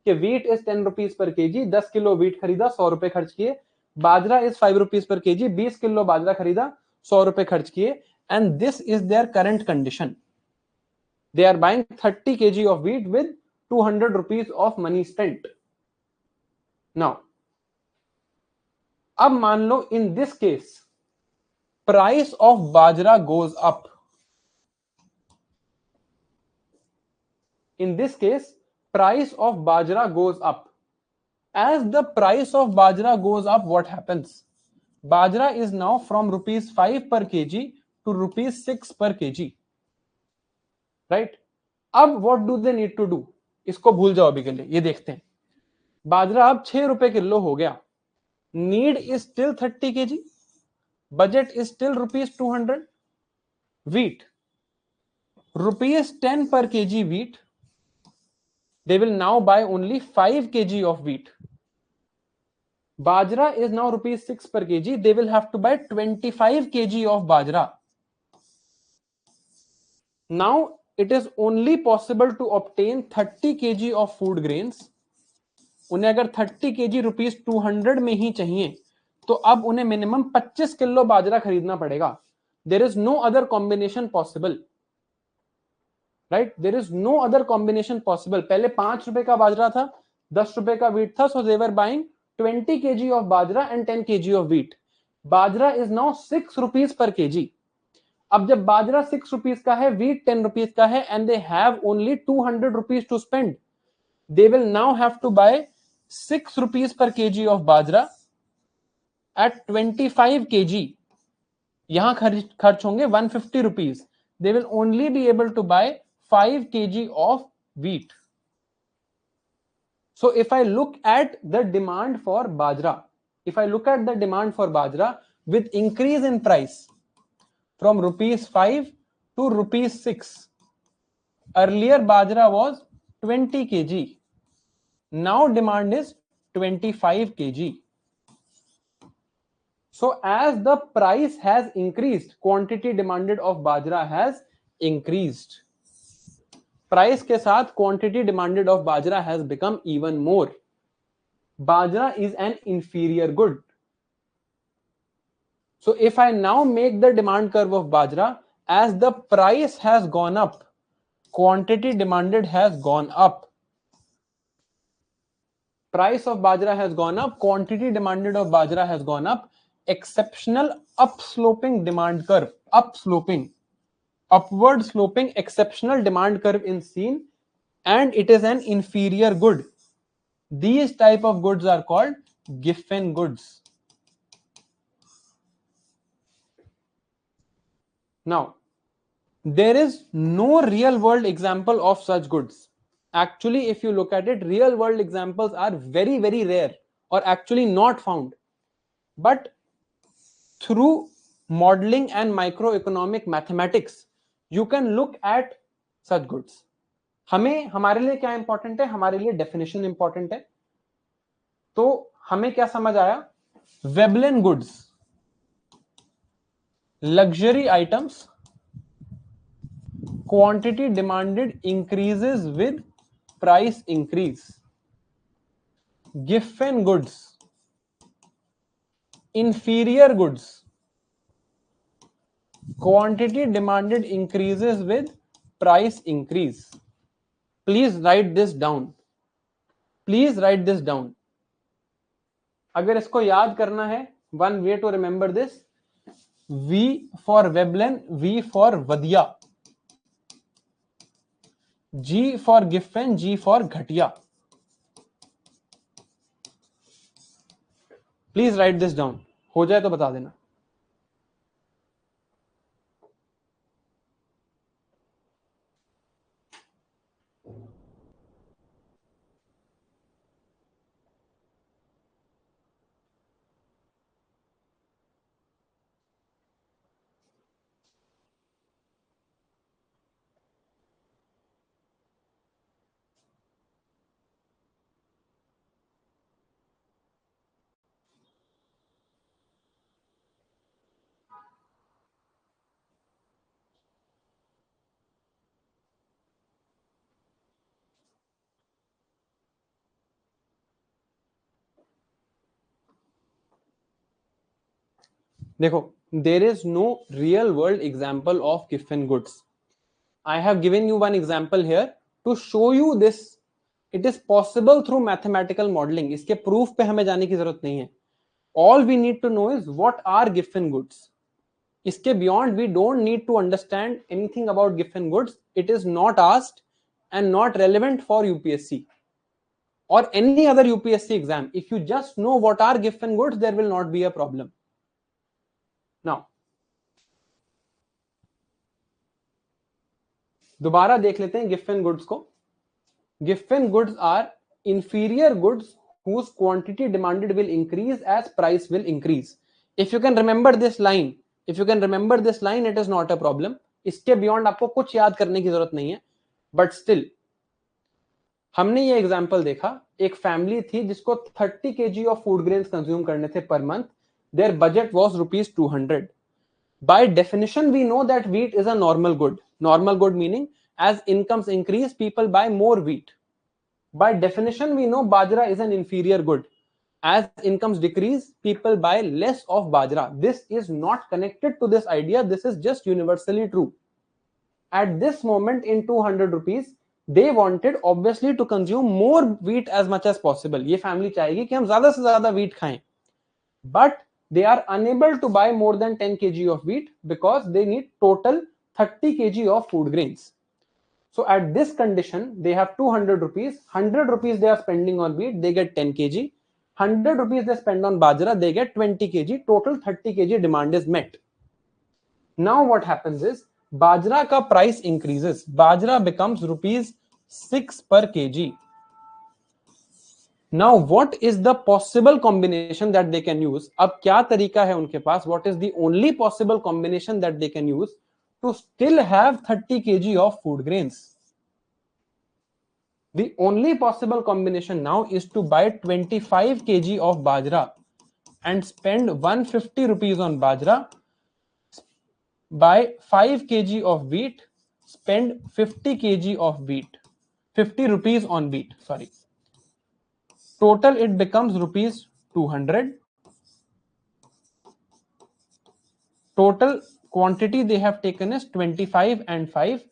कि wheat is 10 rupees per kg, 10 kilo wheat खरीदा, 100 रुपए खर्च किए. Bajra is 5 rupees per kg, 20 kilo bajra खरीदा, 100 रुपए खर्च किए. And this is their current condition. They are buying 30 kg of wheat with 200 rupees of money spent. Now, अब मान लो in this case price of bajra goes up. In this case price of bajra goes up. As the price of bajra goes up, what happens? Bajra is now from rupees 5 per kg to rupees 6 per kg. Right? अब what do they need to do? इसको भूल जाओ अभी के लिए, ये देखते हैं. बाजरा अब 6 रुपए किलो हो गया. Need is still 30 kg. Budget is still rupees 200. Wheat, rupees 10 per kg wheat. They will now buy only 5 kg of wheat. Bajra is now rupees 6 per kg. They will have to buy 25 kg of bajra. Now it is only possible to obtain 30 kg of food grains. उन्हें अगर 30 kg rupees 200 में ही चाहिए तो अब उन्हें minimum 25 kilo बाजरा खरीदना पड़ेगा. There is no other combination possible. Right? There is no other combination possible. पहले 5 रुपए का बाजरा था, 10 रुपए का wheat था, so they were buying 20 kg of bajra and 10 kg of wheat. Bajra is now 6 rupees per kg. अब जब बाजरा 6 rupees का है, wheat 10 रुपीस का है, and they have only 200 rupees to spend, they will now have to buy 6 rupees per kg of bajra at 25 kg. यहां खर्च होंगे 150 rupees. They will only be able to buy 5 kg of wheat. So if I look at the demand for bajra, with increase in price from rupees 5 to rupees 6, earlier bajra was 20 kg. Now demand is 25 kg. So as the price has increased, quantity demanded of bajra has increased. Price के साथ quantity demanded of bajra has become even more. Bajra is an inferior good. So if I now make the demand curve of bajra, as the price has gone up, quantity demanded has gone up. Price of bajra has gone up, quantity demanded of bajra has gone up. Exceptional upsloping demand curve, upward sloping exceptional demand curve is seen, and it is an inferior good. These type of goods are called Giffen goods. Now, there is no real world example of such goods. Actually, if you look at it, real world examples are very, very rare or actually not found. But through modeling and microeconomic mathematics, you can look at such goods. हमें हमारे लिए क्या important है? हमारे लिए definition important है. तो हमें क्या समझ आया? Veblen goods, luxury items, quantity demanded increases with price increase. Giffen goods, inferior goods, quantity demanded increases with price increase. Please write this down. अगर इसको याद करना है, one way to remember this: V for Veblen, V for Vadia, G for Giffen, G for Ghatia. Please write this down. हो जाए तो बता देना. देखो, there is no real world example of Giffen goods. I have given you one example here to show you this it is possible through mathematical modelling. इसके proof पे हमें जाने की जरूरत नहीं है. All we need to know is what are given goods. इसके beyond we don't need to understand anything about given goods. It is not asked and not relevant for UPSC or any other UPSC exam. If you just know what are given goods, there will not be a problem. Now, दोबारा देख लेते हैं given goods को. Given goods are inferior goods whose quantity demanded will increase as price will increase. If you can remember this line, it is not a problem. इसके beyond आपको कुछ याद करने की जरूरत नहीं है. But still, हमने ये एग्जाम्पल देखा. एक फैमिली थी जिसको 30 kg of food grains consume करने थे per month. Their budget was ₹200. By definition we know that wheat is a normal good. Normal good meaning as incomes increase people buy more wheat. By definition we know bajra is an inferior good. As incomes decrease people buy less of bajra. This is not connected to this idea. This is just universally true. At this moment in 200 rupees they wanted obviously to consume more wheat as much as possible. ये family चाहेगी कि हम ज्यादा से ज्यादा wheat खाएं, but they are unable to buy more than 10 kg of wheat because they need total 30 kg of food grains. So at this condition they have 200 rupees. 100 rupees they are spending on wheat, they get 10 kg. 100 rupees they spend on bajra, they get 20 kg. Total 30 kg demand is met. Now what happens is bajra ka price increases. Bajra becomes ₹6 per kg. Now what is the possible combination that they can use? अब क्या तरीका है उनके पास? What is the only possible combination that they can use to still have 30 kg of food grains? The only possible combination now is to buy 25 kg of bajra and spend 150 rupees on bajra. Buy 5 kg of wheat, spend 50 kg of wheat, 50 rupees on wheat, sorry. Total it becomes ₹200. Total quantity they have taken is 25 and 5,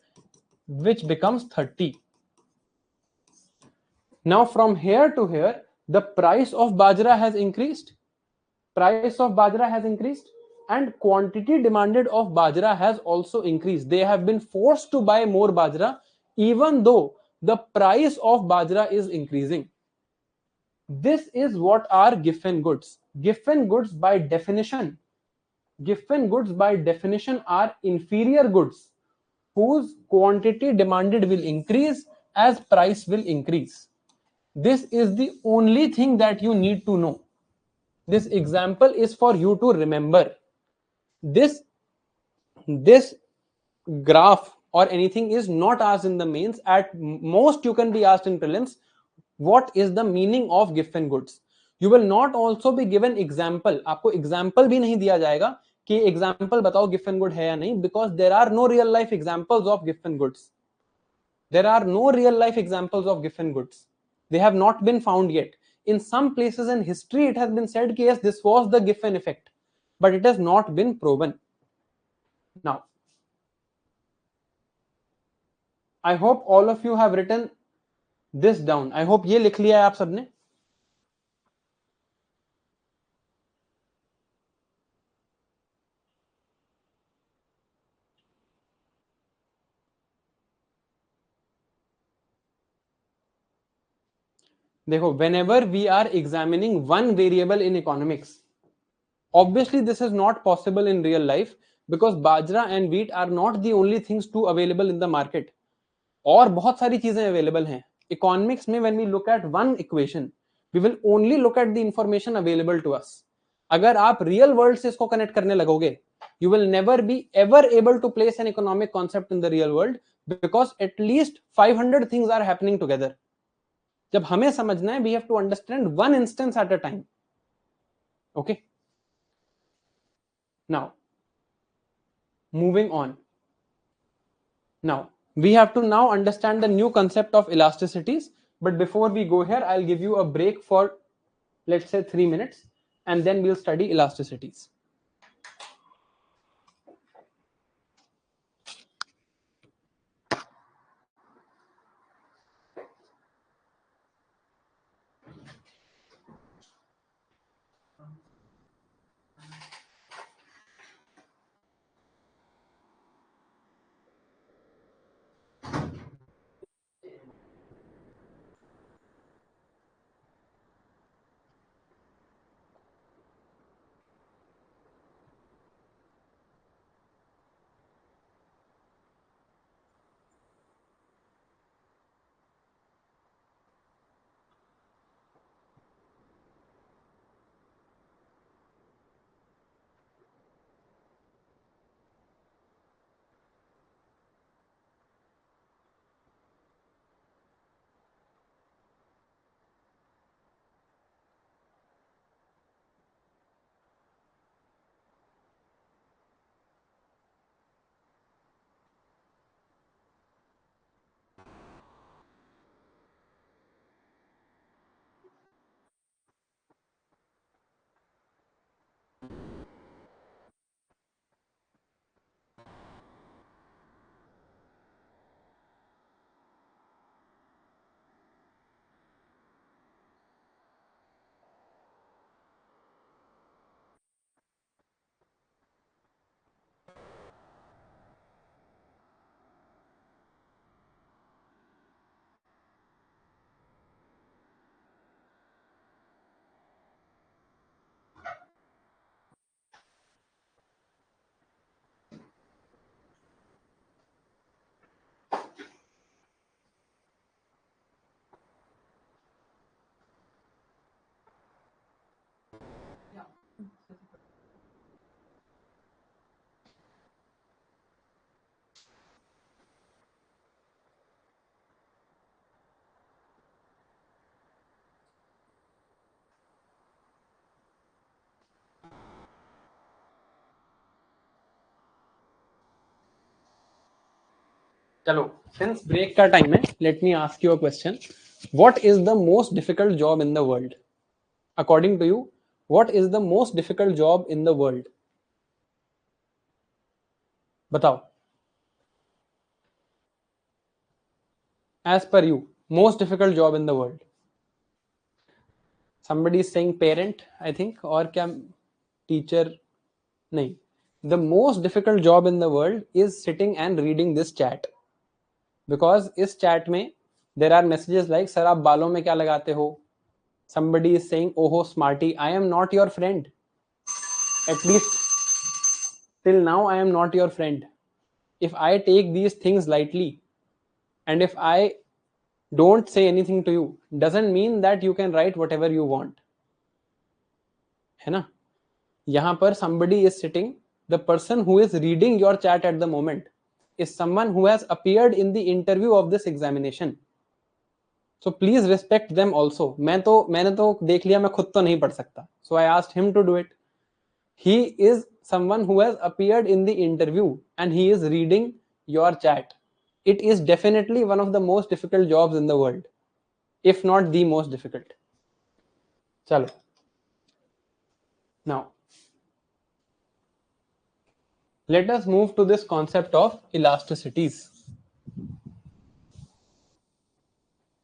which becomes 30. Now from here to here, the price of bajra has increased. And quantity demanded of bajra has also increased. They have been forced to buy more bajra even though the price of bajra is increasing. This is what are given goods. Given goods by definition are inferior goods whose quantity demanded will increase as price will increase. This is the only thing that you need to know. This example is for you to remember. This graph or anything is not asked in the mains. At most you can be asked in prelims, what is the meaning of given goods. You will not also be given example. आपको example भी नहीं दिया जाएगा कि example बताओ given good है या नहीं, because there are no real life examples of given goods. There are no real life examples of given goods. They have not been found yet. In some places in history it has been said कि yes, this was the given effect, but it has not been proven. Now I hope all of you have written this down. I hope ये लिख लिया है आप सबने. देखो, whenever we are examining one variable in economics, obviously this is not possible in real life because bajra and wheat are not the only things to available in the market. और बहुत सारी चीजें available हैं. Economics में when we look at one equation, we will only look at the information available to us. अगर आप real world से इसको connect करने लगोगे, you will never be ever able to place an economic concept in the real world because at least 500 things are happening together. जब हमें समझना है, we have to understand one instance at a time. Okay, now moving on. Now we have to now understand the new concept of elasticities, but before we go here I'll give you a break for let's say 3 minutes and then we'll study elasticities. चलो, since break का time है, let me ask you a question. What is the most difficult job in the world? According to you, what is the most difficult job in the world? बताओ. As per you, most difficult job in the world. Somebody is saying parent, I think, और क्या teacher? नहीं. The most difficult job in the world is sitting and reading this chat. Because इस chat में there are messages like sir आप बालों में क्या लगाते हो? Somebody is saying, oh smarty, I am not your friend. At least till now I am not your friend. If I take these things lightly and if I don't say anything to you, doesn't mean that you can write whatever you want. है ना? यहाँ पर somebody is sitting, the person who is reading your chat at the moment is someone who has appeared in the interview of this examination. So please respect them also. मैंने तो देख लिया, मैं खुद तो नहीं पढ़ सकता. So I asked him to do it. He is someone who has appeared in the interview and he is reading your chat. It is definitely one of the most difficult jobs in the world, if not the most difficult. Chalo. Now, let us move to this concept of elasticities.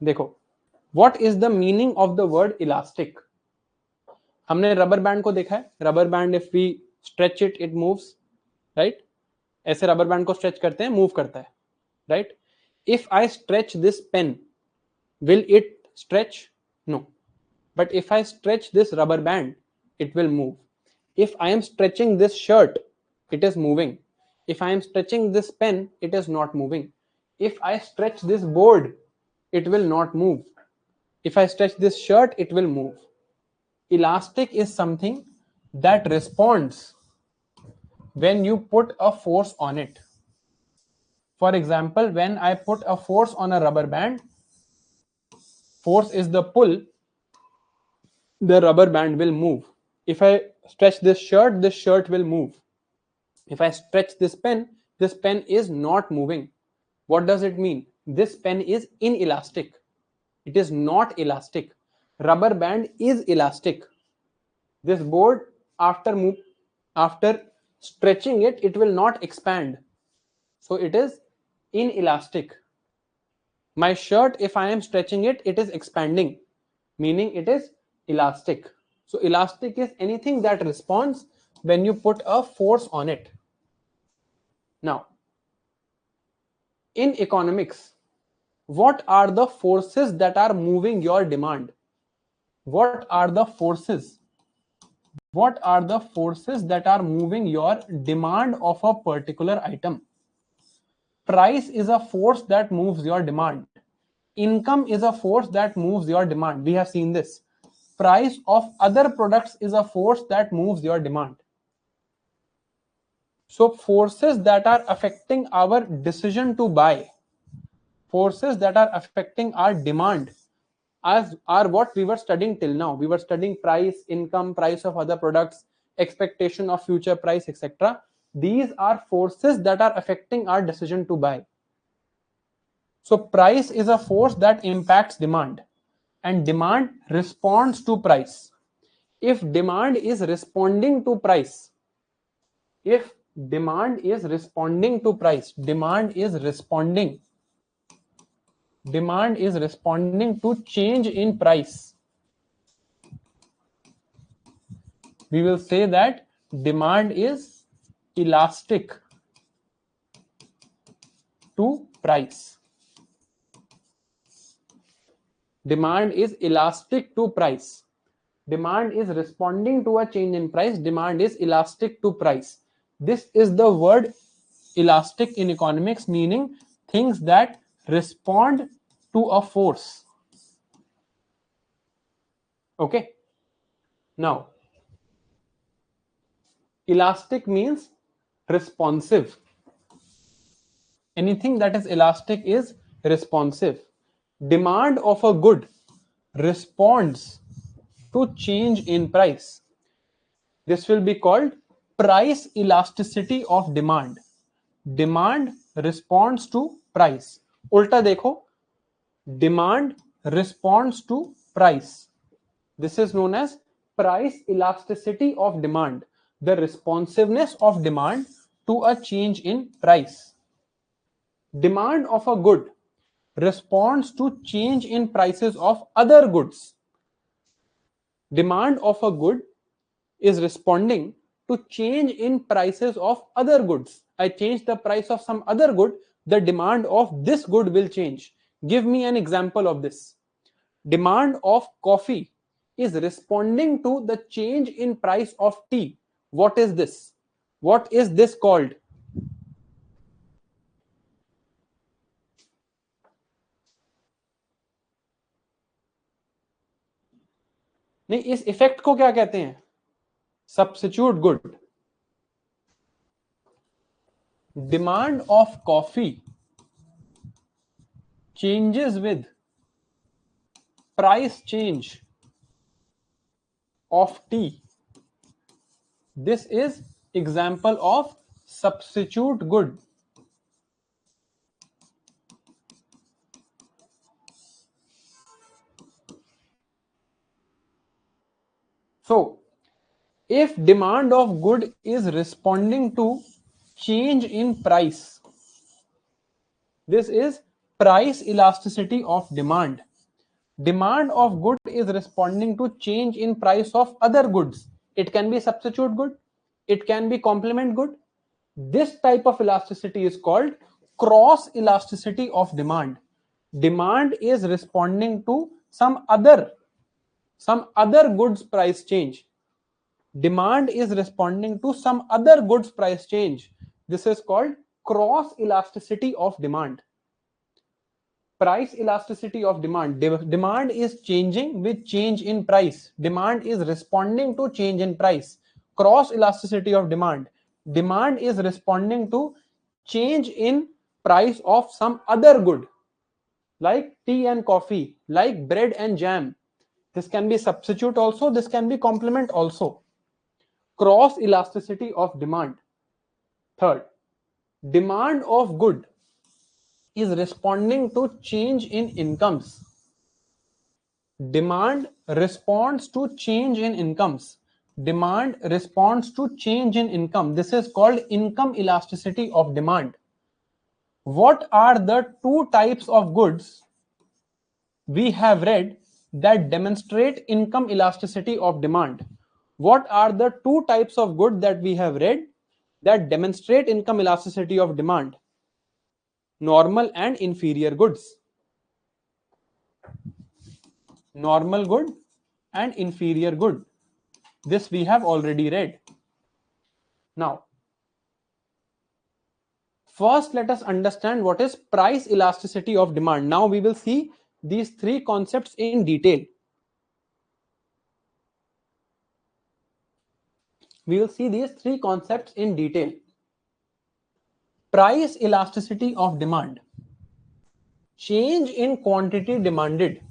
देखो, what is the meaning of the word elastic? हमने rubber band को देखा है. Rubber band, if we stretch it, it moves, right? ऐसे rubber band को stretch करते हैं, move करता है, right? If I stretch this pen, will it stretch? No. But if I stretch this rubber band, it will move. If I am stretching this shirt, it is moving. If I am stretching this pen, it is not moving. If I stretch this board, it will not move. If I stretch this shirt, it will move. Elastic is something that responds when you put a force on it. For example, when I put a force on a rubber band, force is the pull, the rubber band will move. If I stretch this shirt will move. If I stretch this pen is not moving. What does it mean? This pen is inelastic. It is not elastic. Rubber band is elastic. This board, after stretching it, it will not expand. So it is inelastic. My shirt, if I am stretching it, it is expanding, meaning it is elastic. So elastic is anything that responds when you put a force on it. Now, in economics, what are the forces that are moving your demand? What are the forces? What are the forces that are moving your demand of a particular item? Price is a force that moves your demand. Income is a force that moves your demand. We have seen this. Price of other products is a force that moves your demand. So forces that are affecting our decision to buy, forces that are affecting our demand, as are what we were studying till now. We were studying price, income, price of other products, expectation of future price, etc. These are forces that are affecting our decision to buy. So price is a force that impacts demand, and demand responds to price. If demand is responding to price, if demand is responding to price, demand is responding to change in price, we will say that demand is elastic to price. Demand is elastic to price. Demand is responding to a change in price. Demand is elastic to price. This is the word elastic in economics, meaning things that respond to a force. Okay. Now, elastic means responsive. Anything that is elastic is responsive. Demand of a good responds to change in price. This will be called price elasticity of demand. Demand responds to price. उल्टा देखो, demand responds to price. This is known as price elasticity of demand, the responsiveness of demand to a change in price. Demand of a good responds to change in prices of other goods. Demand of a good is responding to change in prices of other goods. I change the price of some other good, the demand of this good will change. Give me an example of this. Demand of coffee is responding to the change in price of tea. What is this? What is this called? नहीं, इस effect को क्या कहते हैं? Substitute good. Demand of coffee changes with price change of tea. This is example of substitute good. So if demand of good is responding to change in price, this is price elasticity of demand. Demand of good is responding to change in price of other goods. It can be substitute good, it can be complement good. This type of elasticity is called cross elasticity of demand. Demand is responding to some other goods price change. Demand is responding to some other goods price change. This is called cross elasticity of demand. Price elasticity of demand. Demand is changing with change in price. Demand is responding to change in price. Cross elasticity of demand. Demand is responding to change in price of some other good, like tea and coffee, like bread and jam. This can be substitute also, this can be complement also. Cross elasticity of demand. Third, demand of good is responding to change in incomes. Demand responds to change in incomes. Demand responds to change in income. This is called income elasticity of demand. What are the two types of goods we have read that demonstrate income elasticity of demand? What are the two types of good that we have read that demonstrate income elasticity of demand? Normal and inferior goods. Normal good and inferior good. This we have already read. Now, first let us understand what is price elasticity of demand. Now we will see these three concepts in detail. We will see these three concepts in detail. Price elasticity of demand. Change in quantity demanded.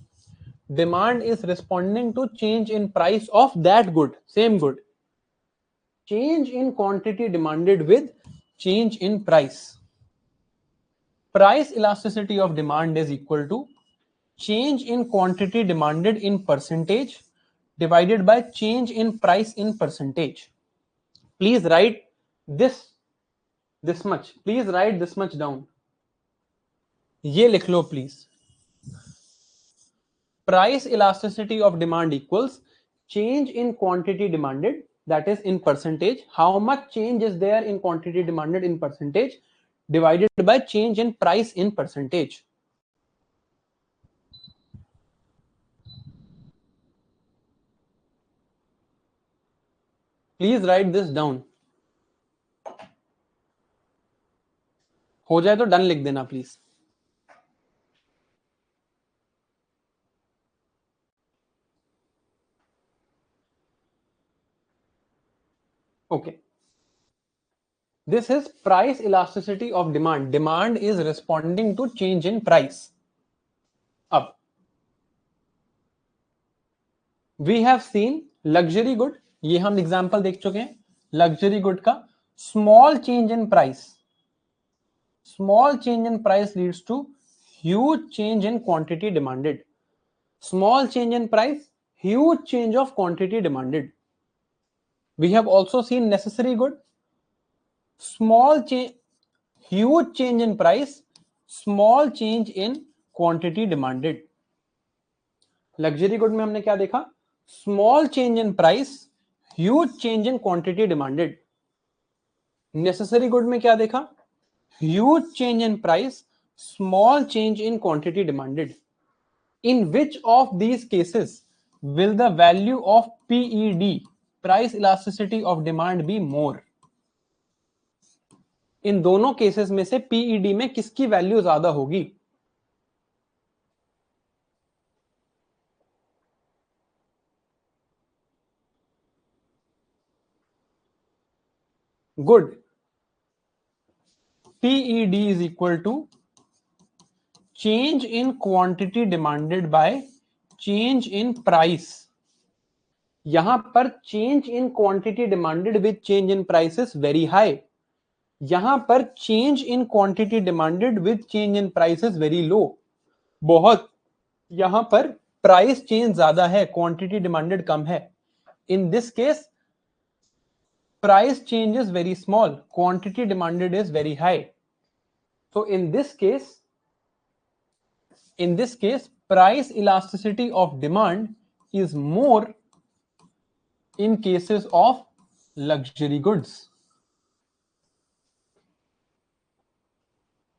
Demand is responding to change in price of that good, same good. Change in quantity demanded with change in price. Price elasticity of demand is equal to change in quantity demanded in percentage divided by change in price in percentage. Please write this much. Please write this much down. ये लिख लो please. Price elasticity of demand equals change in quantity demanded, that is in percentage. How much change is there in quantity demanded in percentage divided by change in price in percentage. Please write this down. हो जाए तो done लिख देना please. Okay. This is price elasticity of demand. Demand is responding to change in price. अब we have seen luxury good. ये हम example देख चुके हैं. Luxury good का small change in price Small change in price leads to huge change in quantity demanded. Small change in price, huge change of quantity demanded. We have also seen necessary good. Small change, huge change in price, small change in quantity demanded. Luxury good में हमने क्या देखा? Small change in price, huge change in quantity demanded. Necessary good में क्या देखा? Huge change in price, small change in quantity demanded. In which of these cases will the value of PED, price elasticity of demand, be more? इन दोनों cases में से PED में किसकी value ज्यादा होगी? Good. PED is equal to change in quantity demanded by change in price. यहां पर change in quantity demanded with change in price is very high. यहां पर change in quantity demanded with change in price is very low. बहुत. यहां पर price change ज्यादा है, quantity demanded कम है. In this case price change is very small, quantity demanded is very high. So in this case, price elasticity of demand is more in cases of luxury goods.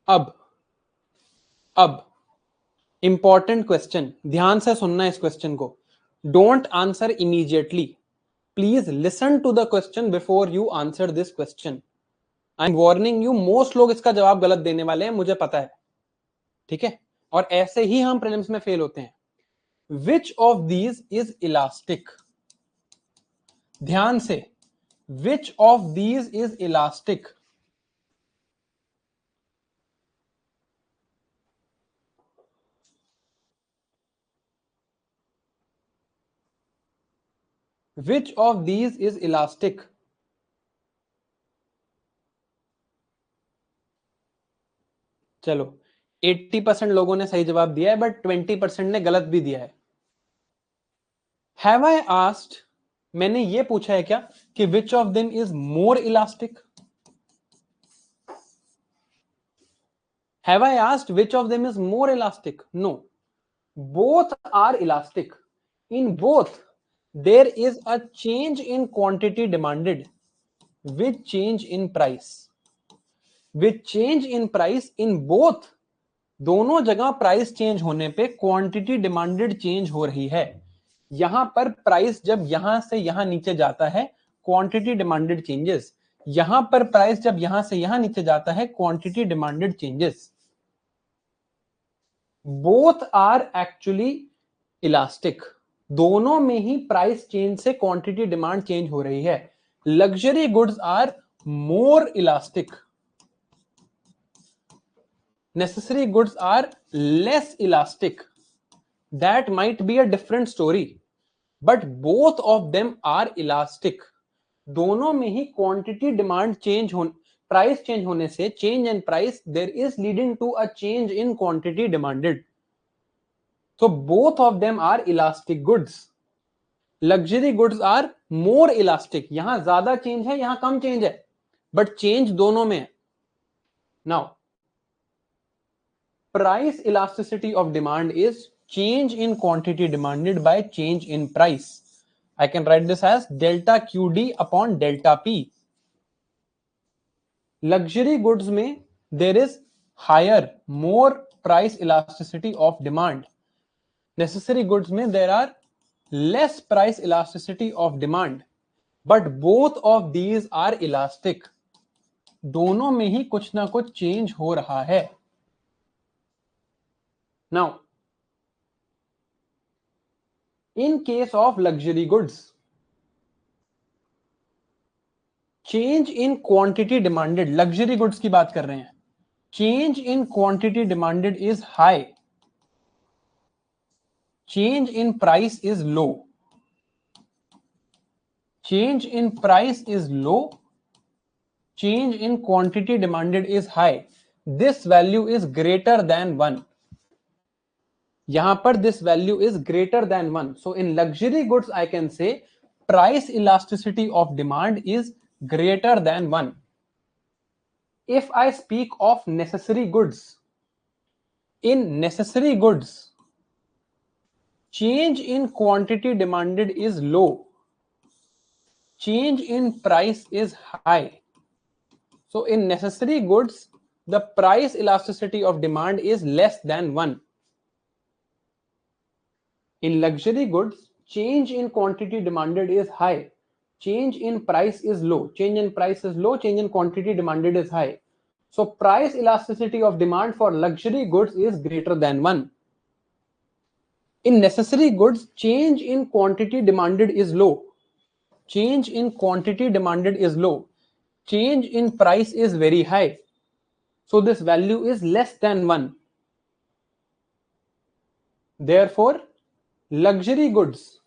अब important question, ध्यान से सुनना इस question को. Don't answer immediately. Please listen to the question before you answer this question. I am warning you, most लोग इसका जवाब गलत देने वाले हैं, मुझे पता है. ठीक है, और ऐसे ही हम प्रीलिम्स में फेल होते हैं. Which of these is elastic? ध्यान से, which of these is elastic? Which of these is elastic? चलो, 80% लोगों ने सही जवाब दिया है, बट 20% ने गलत भी दिया है. हैव आई आस्क्ड, मैंने ये पूछा है क्या कि which of them is more elastic? Have I asked which of them is more elastic? No, both are elastic. In both there is a change in quantity demanded with change in price. With change in price in both, दोनों जगह price change होने पे quantity demanded change हो रही है. यहां पर price जब यहां से यहां नीचे जाता है, क्वांटिटी डिमांडेड चेंजेस. यहां पर प्राइस जब यहां से यहां नीचे जाता है, quantity demanded changes. Both are actually elastic. दोनों में ही प्राइस चेंज से क्वांटिटी डिमांड चेंज हो रही है. Luxury goods are more elastic, necessary goods are less elastic. That might be a different story, but both of them are elastic. दोनों में ही क्वांटिटी डिमांड चेंज हो, प्राइस चेंज होने से change in price there is leading to a change in quantity demanded. So both of them are elastic goods. Luxury goods are more elastic. यहां ज्यादा change है, यहां कम चेंज है, but change दोनों में है. Now, price elasticity of demand is change in quantity demanded by change in price. I can write this as delta QD upon delta P. Luxury goods में there is higher, more price elasticity of demand. Necessary goods में there are less price elasticity of demand. But both of these are elastic. दोनों में ही कुछ ना कुछ change हो रहा है. Now, in case of luxury goods, change in quantity demanded, luxury goods की बात कर रहे हैं, change in quantity demanded is high, change in price is low. Change in price is low, change in quantity demanded is high. This value is greater than 1। यहां पर this value is greater than 1। So in luxury goods I can say price elasticity of demand is greater than 1। If I speak of necessary goods, in necessary goods, change in quantity demanded is low, change in price is high. So in necessary goods, the price elasticity of demand is less than 1. In luxury goods, change in quantity demanded is high, change in price is low, change in price is low, change in quantity demanded is high. So price elasticity of demand for luxury goods is greater than 1. In necessary goods, change in quantity demanded is low, change in quantity demanded is low, change in price is very high. So this value is less than 1. Therefore, luxury goods,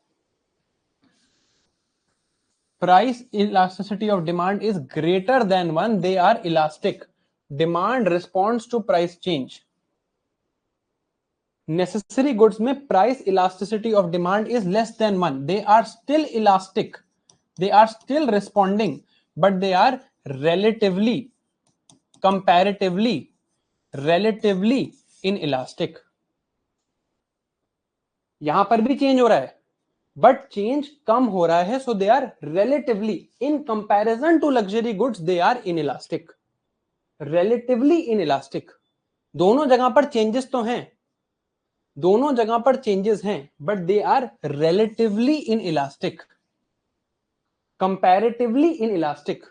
price elasticity of demand is greater than 1. They are elastic. Demand responds to price change. Necessary goods में price elasticity of demand is less than 1. They are still elastic. They are still responding, but they are relatively, relatively inelastic. यहां पर भी change हो रहा है, but change कम हो रहा है. So they are relatively, in comparison to luxury goods, they are inelastic. Relatively inelastic. दोनों जगह पर चेंजेस तो हैं, दोनों जगह पर चेंजेस हैं, but they are relatively inelastic, comparatively inelastic.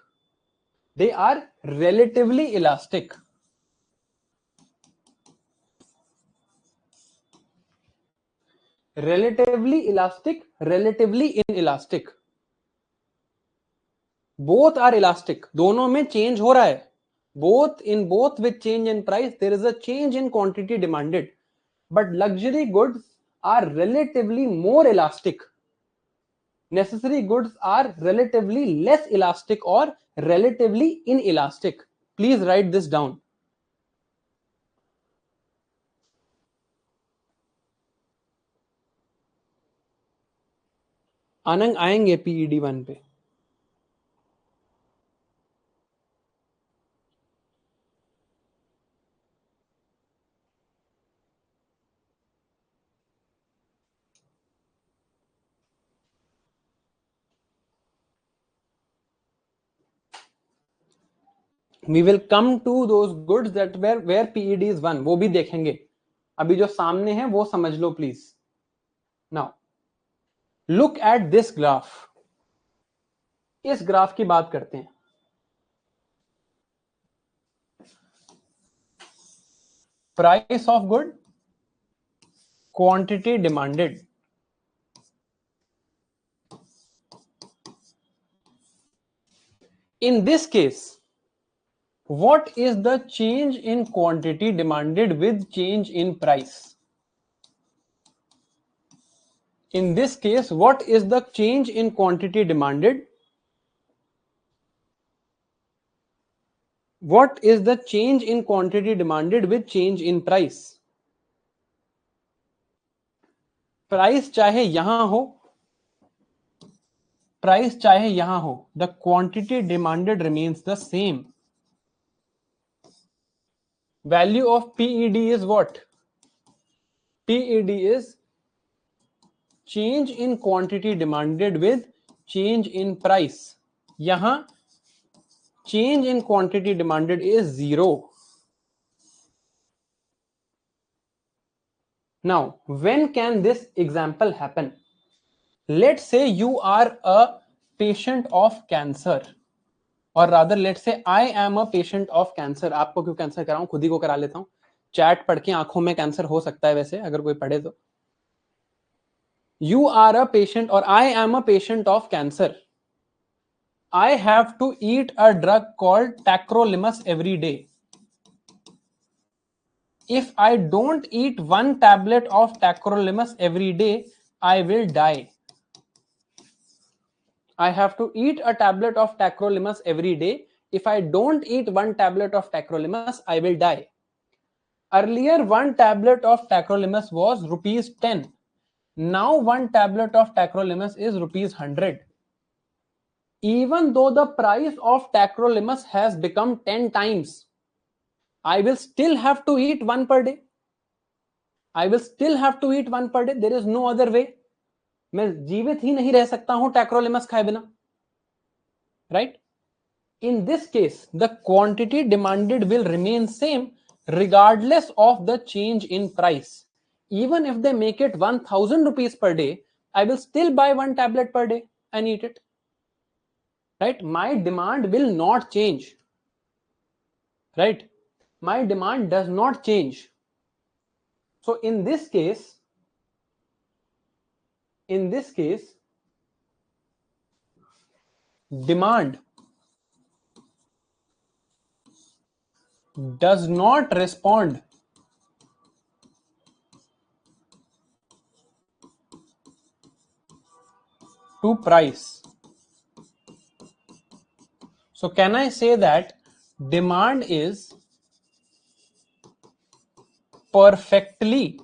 They are relatively elastic. relatively elastic, relatively inelastic. Both are elastic. दोनों में change हो रहा है. Both with change in price, there is a change in quantity demanded. But luxury goods are relatively more elastic. Necessary goods are relatively less elastic or relatively inelastic. Please write this down. आनंद आएंगे PED 1 पे. We will come to those goods that where PED is 1. वो भी देखेंगे. अभी जो सामने है वो समझ लो please. Now, look at this graph. इस ग्राफ की बात करते हैं. Price of good, quantity demanded. In this case, what is the change in quantity demanded with change in price? In this case, what is the change in quantity demanded? What is the change in quantity demanded with change in price? Price चाहे यहां हो, price चाहे यहां हो, the quantity demanded remains the same. Value of PED is what? PED is change in quantity demanded with change in price. यहां change in quantity demanded is 0. Now, when can this example happen? Let's say you are a patient of cancer, or rather let's say I am a patient of cancer. आपको क्यों cancer कराऊं, खुद ही को करा लेता हूं. Chat पढ़ के आंखों में कैंसर हो सकता है वैसे, अगर कोई पढ़े तो. You are a patient, or I am a patient of cancer. I have to eat a drug called tacrolimus every day. If I don't eat one tablet of tacrolimus every day, I will die. I have to eat a tablet of tacrolimus every day. if I don't eat one tablet of tacrolimus, I will die. Earlier, one tablet of tacrolimus was rupees 10. Now, one tablet of tacrolimus is rupees 100. Even though the price of tacrolimus has become 10 times, I will still have to eat one per day. I will still have to eat one per day. There is no other way. मैं जीवित ही नहीं रह सकता हूं tacrolimus खाए बिना, right? In this case, the quantity demanded will remain same regardless of the change in price. Even if they make it 1000 rupees per day, I will still buy one tablet per day and eat it, right? My demand will not change, right? My demand does not change. So in this case, demand does not respond to price. So can I say that demand is perfectly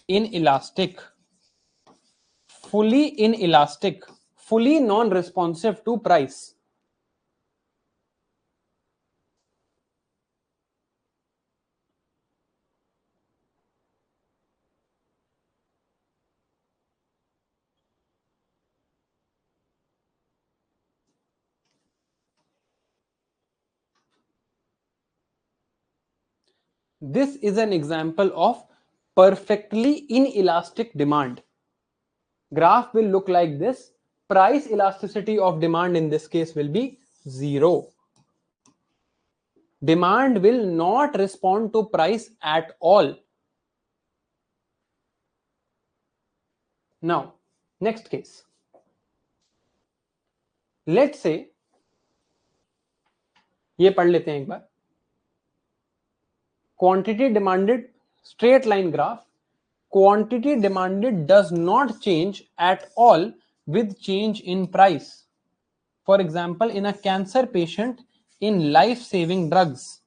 inelastic, fully inelastic, fully non-responsive to price? This is an example of perfectly inelastic demand. Graph will look like this. Price elasticity of demand in this case will be 0. Demand will not respond to price at all. Now, next case. Let's say, ये पढ़ लेते हैं एक बार. Quantity demanded, straight line graph. Quantity demanded does not change at all with change in price. For example, in a cancer patient in life-saving drugs.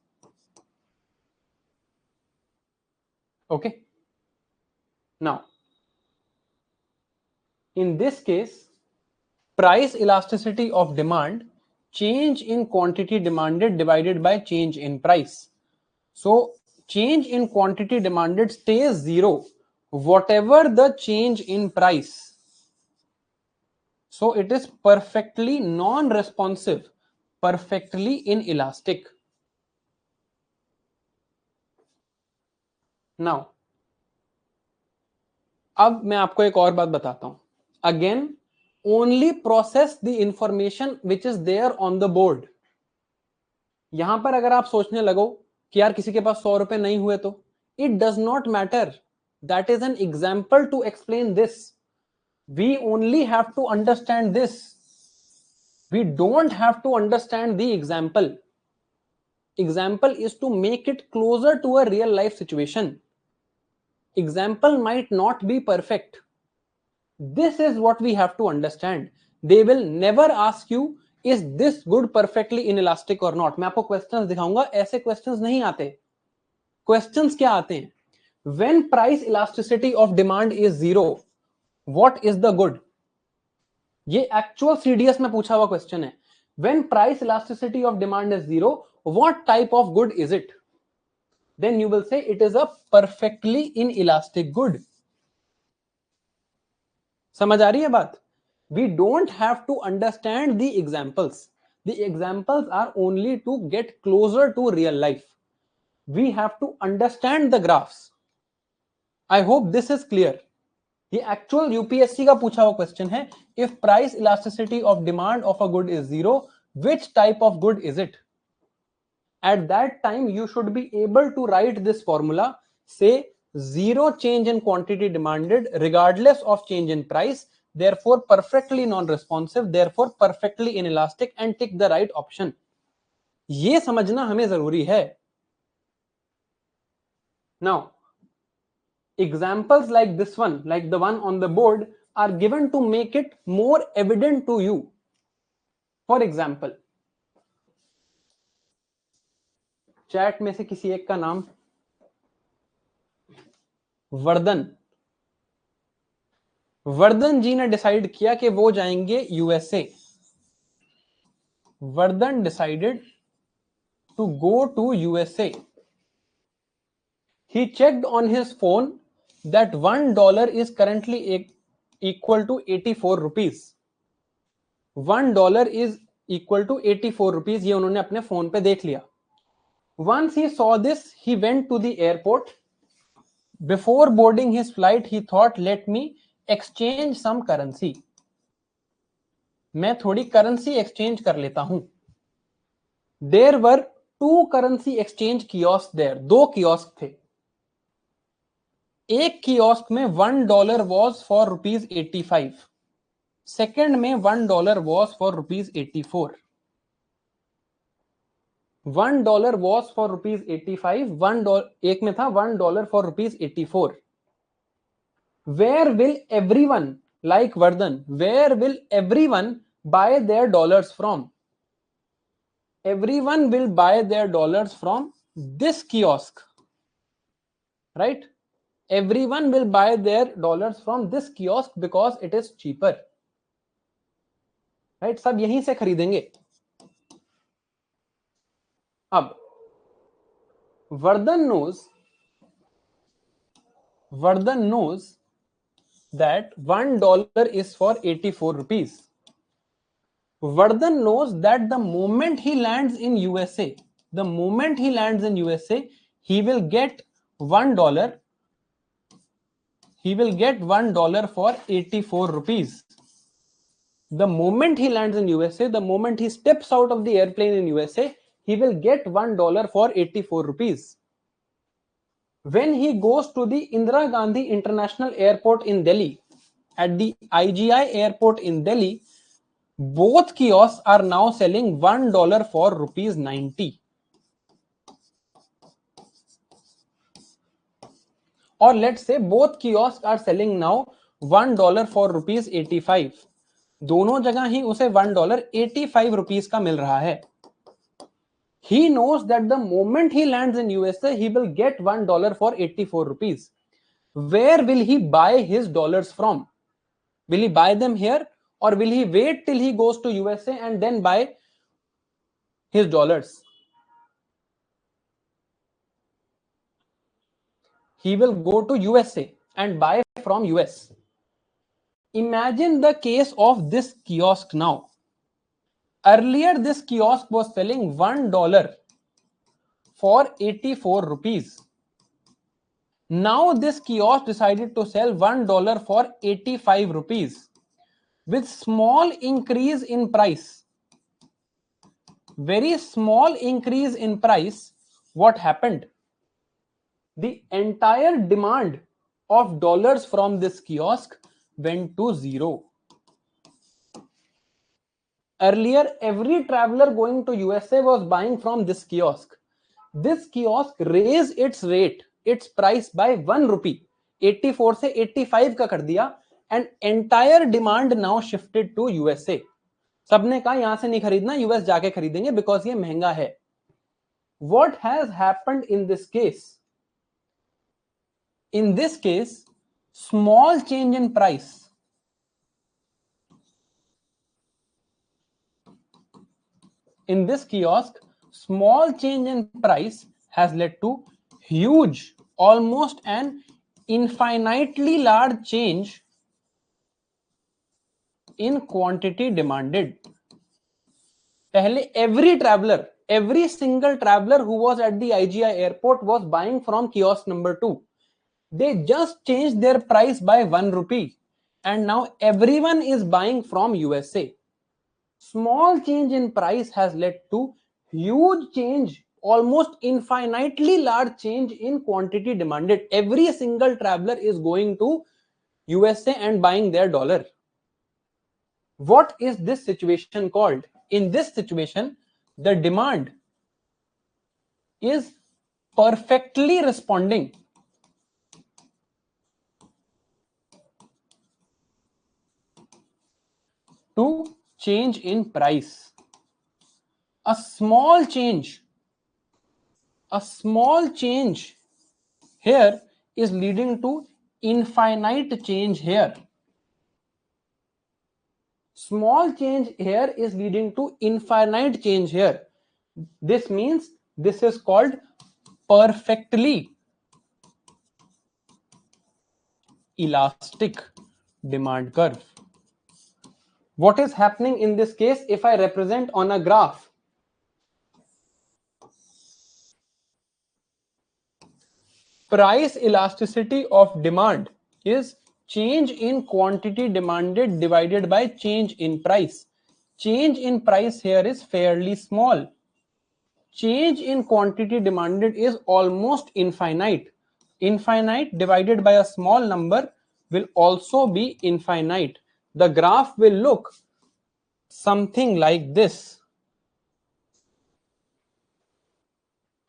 Okay. Now, in this case, price elasticity of demand, change in quantity demanded divided by change in price. So, change in quantity demanded stays 0, whatever the change in price. So, it is perfectly non-responsive, perfectly inelastic. Now, अब मैं आपको एक और बात बताता हूं. Again, only process the information which is there on the board. यहां पर अगर आप सोचने लगो कि यार किसी के पास 100 रुपए नहीं हुए तो it does not matter. That is an example to explain this. We only have to understand this. We don't have to understand the example. Example is to make it closer to a real life situation. Example might not be perfect. This is what we have to understand. They will never ask you, is this good perfectly inelastic or not? मैं आपको questions दिखाऊंगा. ऐसे questions नहीं आते. Questions क्या आते हैं? When price elasticity of demand is 0, what is the good? ये actual CDS में पूछा हुआ question है. When price elasticity of demand is 0, what type of good is it? Then you will say it is a perfectly inelastic good. समझ आ रही है बात? We don't have to understand the examples. The examples are only to get closer to real life. We have to understand the graphs. I hope this is clear. ये actual UPSC का पूछा हुआ question है. If price elasticity of demand of a good is 0, which type of good is it? At that time, you should be able to write this formula. Say 0 change in quantity demanded regardless of change in price, therefore perfectly non-responsive, therefore perfectly inelastic, and tick the right option. ये समझना हमें जरूरी है. Now, examples like this one, like the one on the board, are given to make it more evident to you. For example, chat में से किसी एक का नाम। वर्धन। वर्धन जी ने डिसाइड किया कि वो जाएंगे USA. Vardhan decided to go to USA. He checked on his phone that $1 is currently equal to 84 rupees. $1 is equal to 84 rupees. ये उन्होंने अपने फोन पे देख लिया. Once he saw this, he went to the airport. Before boarding his flight, he thought, let me exchange some currency. मैं थोड़ी currency exchange कर लेता हूं. There were two currency exchange kiosks there. दो कियोस्क थे. एक कियोस्क में $1 was for ₹85. Second में $1 was for ₹84. $1 was for ₹85. एक में था $1 for ₹84. Where will everyone, like Vardhan, where will everyone buy their dollars from? Everyone will buy their dollars from this kiosk, right? Everyone will buy their dollars from this kiosk because it is cheaper, right? सब यहीं से खरीदेंगे. अब Vardhan knows that $1 is for 84 rupees. Vardhan knows that the moment he lands in USA, he will get $1. He will get $1 for 84 rupees. The moment he lands in USA, the moment he steps out of the airplane in USA, he will get $1 for 84 rupees. When he goes to the Indira Gandhi International Airport in Delhi, at the IGI airport in Delhi, both kiosks are now selling $1 for ₹90. Or let's say both kiosks are selling now $1 for ₹85. दोनों जगह ही उसे $1 ₹85 का मिल रहा है. He knows that the moment he lands in USA, he will get $1 for 84 rupees. Where will he buy his dollars from? Will he buy them here, or will he wait till he goes to USA and then buy his dollars? He will go to USA and buy from US. Imagine the case of this kiosk now. Earlier, this kiosk was selling $1 for 84 rupees. Now this kiosk decided to sell $1 for 85 rupees. With small increase in price, very small increase in price, what happened? The entire demand of dollars from this kiosk went to zero. Earlier, every traveler going to USA was buying from this kiosk. This kiosk raised its price by 1 rupee. 84 से 85 का कर दिया, and entire demand now shifted to USA. सबने कहा यहां से नहीं खरीदना, यूएस जाके खरीदेंगे बिकॉज ये महंगा है. What has happened in this case? In this case, small change in price in this kiosk, small change in price has led to huge, almost an infinitely large change in quantity demanded. पहले every single traveler who was at the IGI airport was buying from kiosk number 2. They just changed their price by 1 rupee, and now everyone is buying from USA. Small change in price has led to huge change, almost infinitely large change in quantity demanded. Every single traveler is going to USA and buying their dollar. What is this situation called? In this situation, the demand is perfectly responding to change in price. A small change A small change here is leading to infinite change here. Small change here is leading to infinite change here. This means this is called perfectly elastic demand curve. What is happening in this case if I represent on a graph? Price elasticity of demand is change in quantity demanded divided by change in price. Change in price here is fairly small. Change in quantity demanded is almost infinite. Infinite divided by a small number will also be infinite. The graph will look something like this.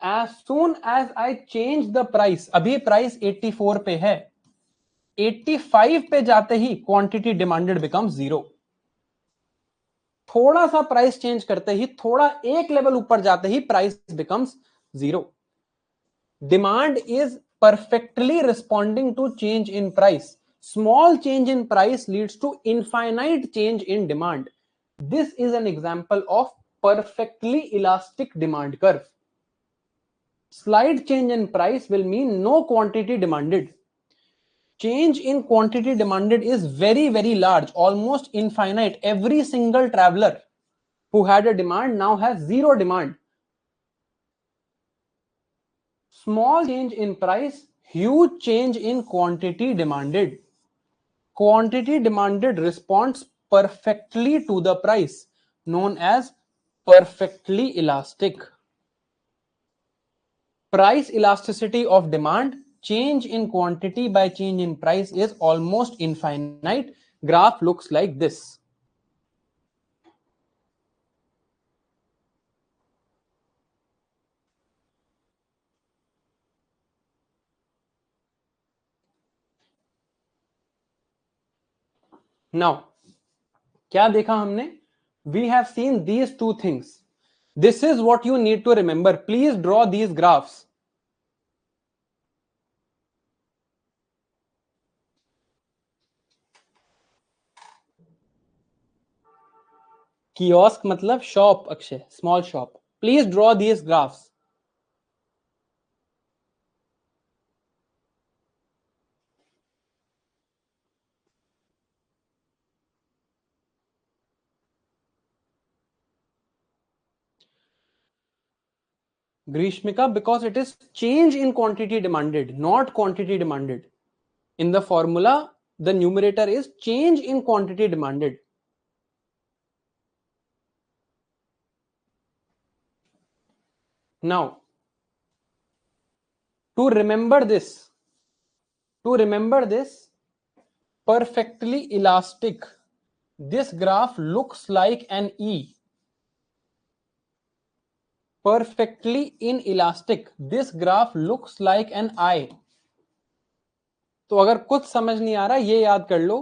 As soon as I change the price, अभी price 84 पे है, 85 पे जाते ही quantity demanded become 0. थोड़ा सा price change करते ही, थोड़ा एक लेवल ऊपर जाते ही price becomes 0. Demand is perfectly responding to change in price. Small change in price leads to infinite change in demand. This is an example of perfectly elastic demand curve. Slight change in price will mean no quantity demanded. Change in quantity demanded is very, very large, almost infinite. Every single traveler who had a demand now has zero demand. Small change in price, huge change in quantity demanded. Quantity demanded responds perfectly to the price, known as perfectly elastic. Price elasticity of demand, change in quantity by change in price is almost infinite. Graph looks like this. Now, क्या देखा हमने? We have seen these two things. This is what you need to remember. Please draw these graphs. Kiosk मतलब shop, Akshay, small shop. Please draw these graphs. Grishmika, because it is change in quantity demanded, not quantity demanded. In the formula, the numerator is change in quantity demanded. Now, to remember this, perfectly elastic, this graph looks like an E. Perfectly inelastic, this graph looks like an I. तो अगर कुछ समझ नहीं आ रहा, ये याद कर लो.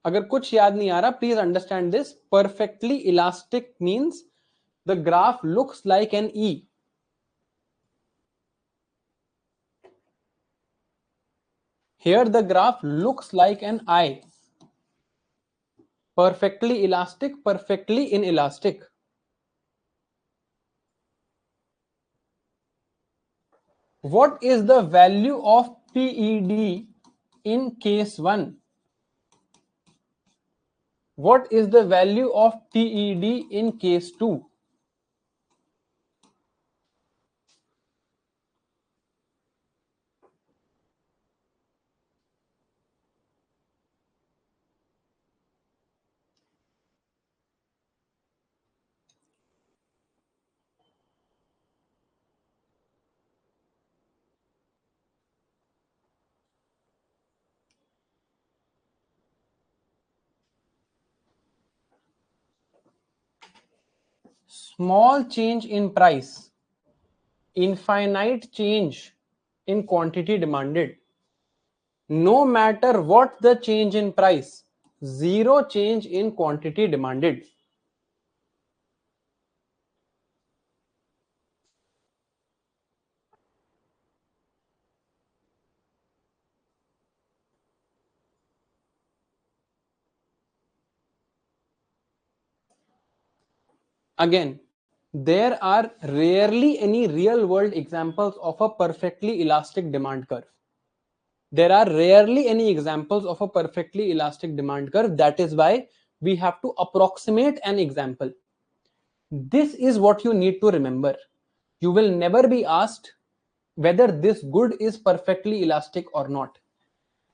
अगर कुछ याद नहीं आ रहा, please understand this. Perfectly elastic means the graph looks like an E. Here the graph looks like an I. Perfectly elastic, perfectly inelastic. What is the value of PED in case 1? What is the value of PED in case 2? Small change in price, infinite change in quantity demanded. No matter what the change in price, zero change in quantity demanded. Again, there are rarely any real world examples of a perfectly elastic demand curve. There are rarely any examples of a perfectly elastic demand curve. That is why we have to approximate an example. This is what you need to remember. You will never be asked whether this good is perfectly elastic or not.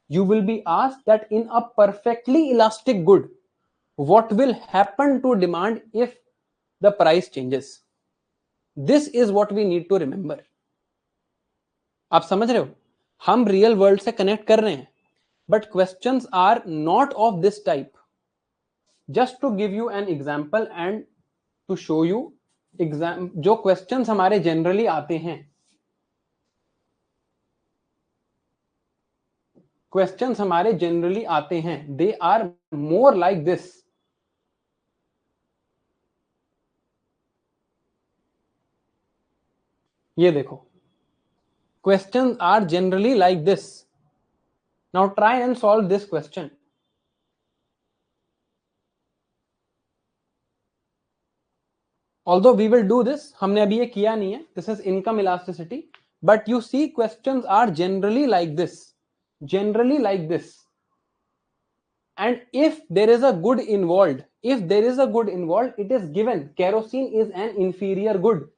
You will be asked that in a perfectly elastic good, what will happen to demand if the price changes. This is what we need to remember. आप समझ रहे हो, हम real world से connect कर रहे हैं, but questions are not of this type. Just to give you an example and to show you जो क्वेश्चंस हमारे जनरली आते हैं, क्वेश्चंस हमारे जनरली आते हैं, they are more like this. ये देखो, questions are generally like this. Now try and solve this question. Although we will do this, हमने अभी ये किया नहीं है. This is income elasticity, but you see questions are generally like this, generally like this. And if there is a good involved, it is given kerosene is an inferior good.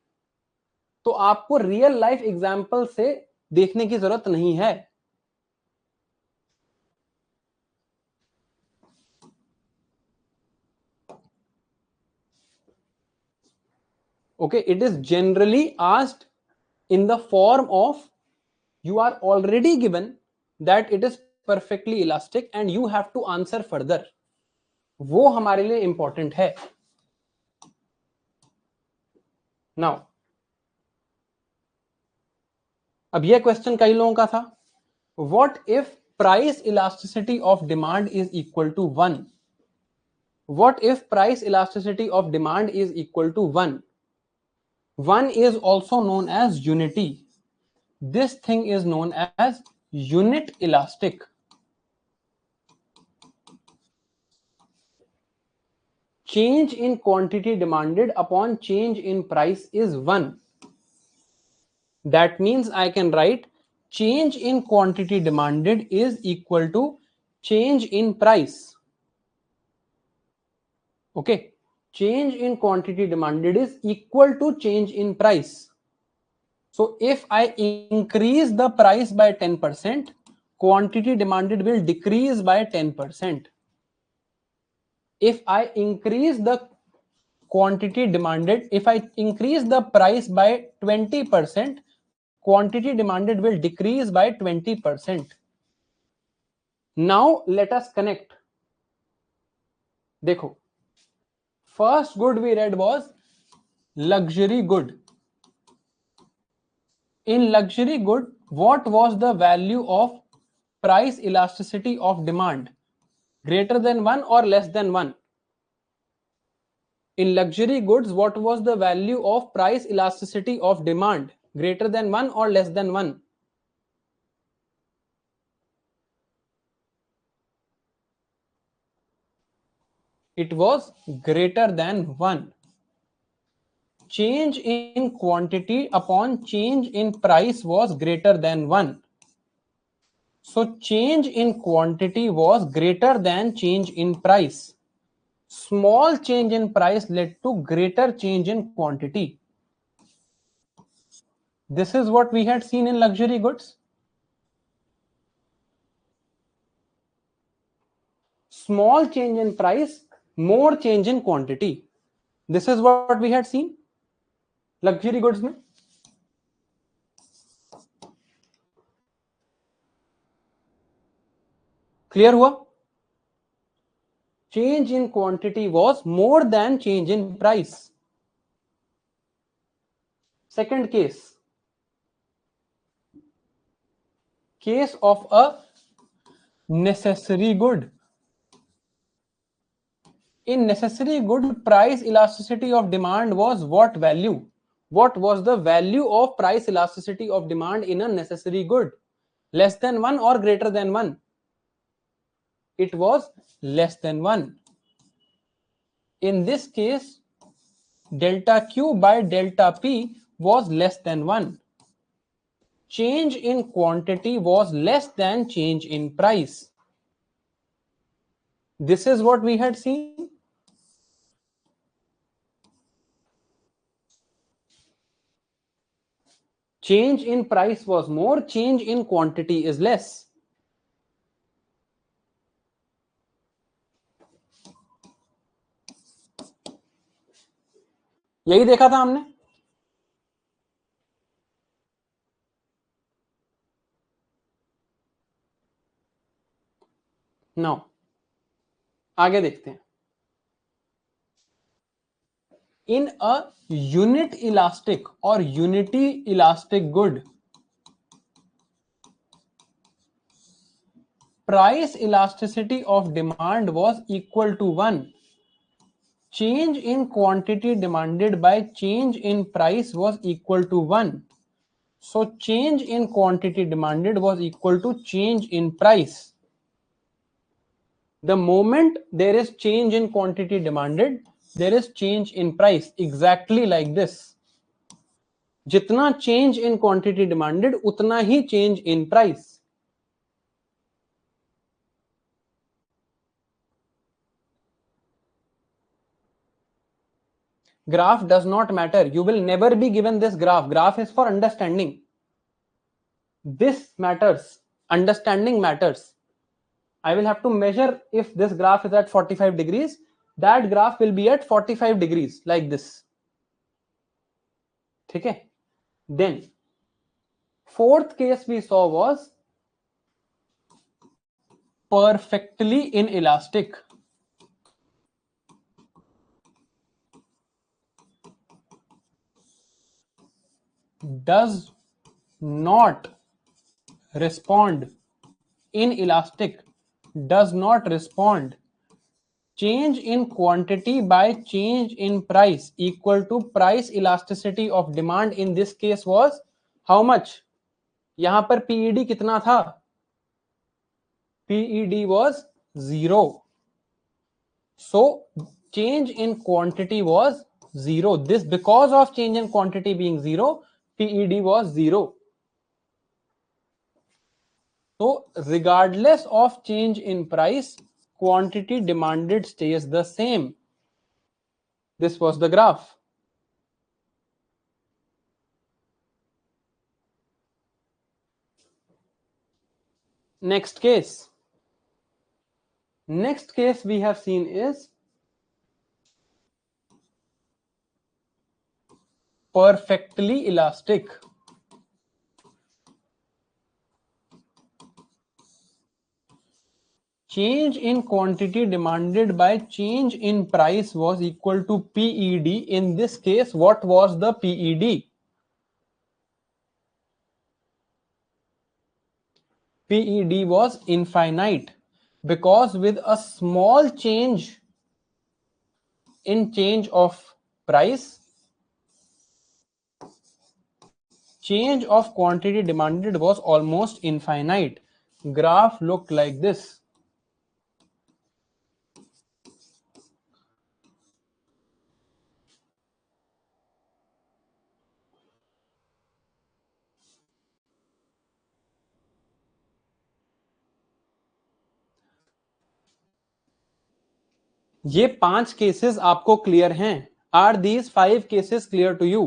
तो आपको real life example से देखने की जरूरत नहीं है. Okay, it is generally asked in the form of you are already given that it is perfectly elastic and you have to answer further. वो हमारे लिए इंपॉर्टेंट है. नाउ अब यह क्वेश्चन कई लोगों का था. What if price elasticity of demand is equal to 1? What if price elasticity of demand is equal to 1? 1 is also known as unity. This thing is known as unit elastic. Change in quantity demanded upon change in price is 1. That means I can write change in quantity demanded is equal to change in price. Okay, change in quantity demanded is equal to change in price. So if I increase the price by 10%, quantity demanded will decrease by 10%. If I increase the quantity demanded, if I increase the price by 20%, quantity demanded will decrease by 20%. Now let us connect. देखो, first good we read was luxury good. In luxury good, what was the value of price elasticity of demand? Greater than 1 or less than 1? In luxury goods, what was the value of price elasticity of demand? Greater than 1 or less than 1? It was greater than 1. Change in quantity upon change in price was greater than 1. So change in quantity was greater than change in price. Small change in price led to greater change in quantity. This is what we had seen in luxury goods. Small change in price, more change in quantity. This is what we had seen luxury goods में. Clear हुआ? Change in quantity was more than change in price. Second case of a necessary good. In necessary good, price elasticity of demand was what value? What was the value of price elasticity of demand in a necessary good? Less than 1 or greater than 1? It was less than 1. In this case, delta Q by delta P was less than 1. Change in quantity was less than change in price. This is what we had seen. Change in price was more, change in quantity is less. यही देखा था हमने. Now आगे देखते हैं. In a unit elastic or unity elastic good, price elasticity of demand was equal to 1. Change in quantity demanded by change in price was equal to 1. So change in quantity demanded was equal to change in price. The moment there is change in quantity demanded, there is change in price. Exactly like this. जितना change in quantity demanded, उतना ही change in price. Graph does not matter. You will never be given this graph. Graph is for understanding. This matters. Understanding matters. I will have to measure if this graph is at 45 degrees. That graph will be at 45 degrees like this. Okay. Then fourth case we saw was perfectly inelastic. Does not respond. Inelastic does not respond. Change in quantity by change in price equal to price elasticity of demand. In this case was how much? यहां पर PED कितना था? PED was 0. So change in quantity was 0. This because of change in quantity being 0, PED was 0. So regardless of change in price, quantity demanded stays the same. This was the graph. Next case. Next case we have seen is perfectly elastic. Change in quantity demanded by change in price was equal to PED. In this case, what was the PED? PED was infinite because with a small change in change of price, change of quantity demanded was almost infinite. Graph looked like this. ये 5 cases आपको clear हैं. Are these 5 cases clear to you?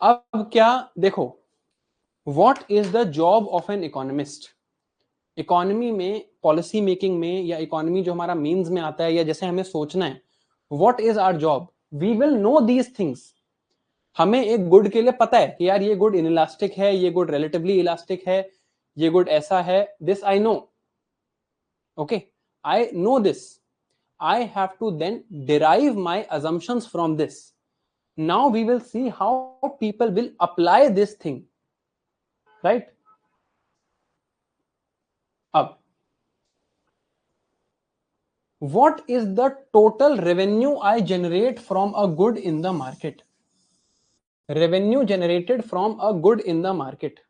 अब क्या देखो, what is the job of an economist? Economy में, policy making में, या economy जो हमारा मीन्स में आता है, या जैसे हमें सोचना है, what is our job? We will know these things. हमें एक गुड के लिए पता है कि यार ये गुड इनइलास्टिक है, ये गुड रिलेटिवली इलास्टिक है, ये गुड ऐसा है. This I know. Okay, I know this. I have to then derive my assumptions from this. Now we will see how people will apply this thing, right? अब What is the total revenue I generate from a good in the market? Revenue generated from a good in the market.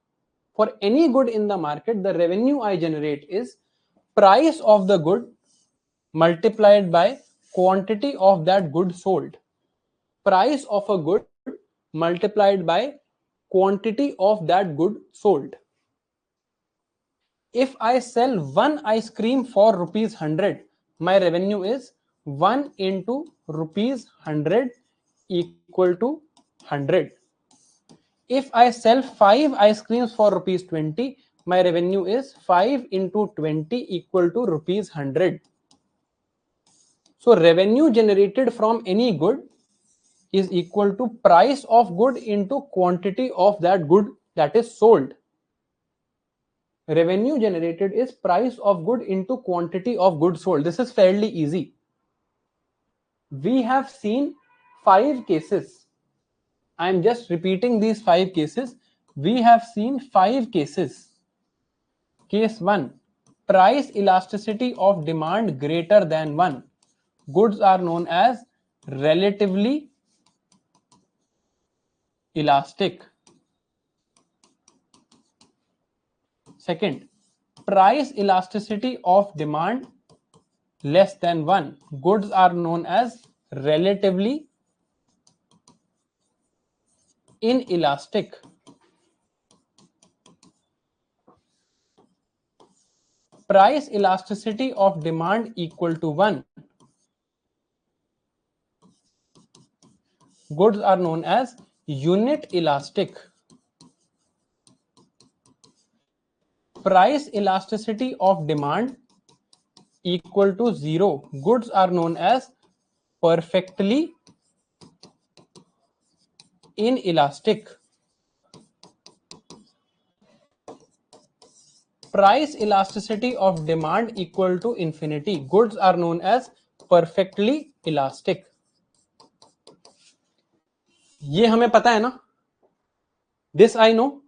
For any good in the market, the revenue I generate is price of the good multiplied by quantity of that good sold. Price of a good multiplied by quantity of that good sold. If I sell one ice cream for rupees 100, my revenue is 1 into rupees 100 equal to 100. If I sell 5 ice creams for rupees 20, my revenue is 5 into 20 equal to rupees 100. So revenue generated from any good is equal to price of good into quantity of that good that is sold. Revenue generated is price of good into quantity of good sold. This is fairly easy. We have seen 5 cases. I am just repeating these 5 cases. We have seen 5 cases. Case 1, price elasticity of demand greater than 1. Goods are known as relatively elastic. Second, price elasticity of demand less than 1. Goods are known as relatively inelastic. Price elasticity of demand equal to 1. Goods are known as unit elastic. Price elasticity of demand equal to 0. Goods are known as perfectly inelastic. Price elasticity of demand equal to infinity. Goods are known as perfectly elastic. ये हमें पता है ना? This I know.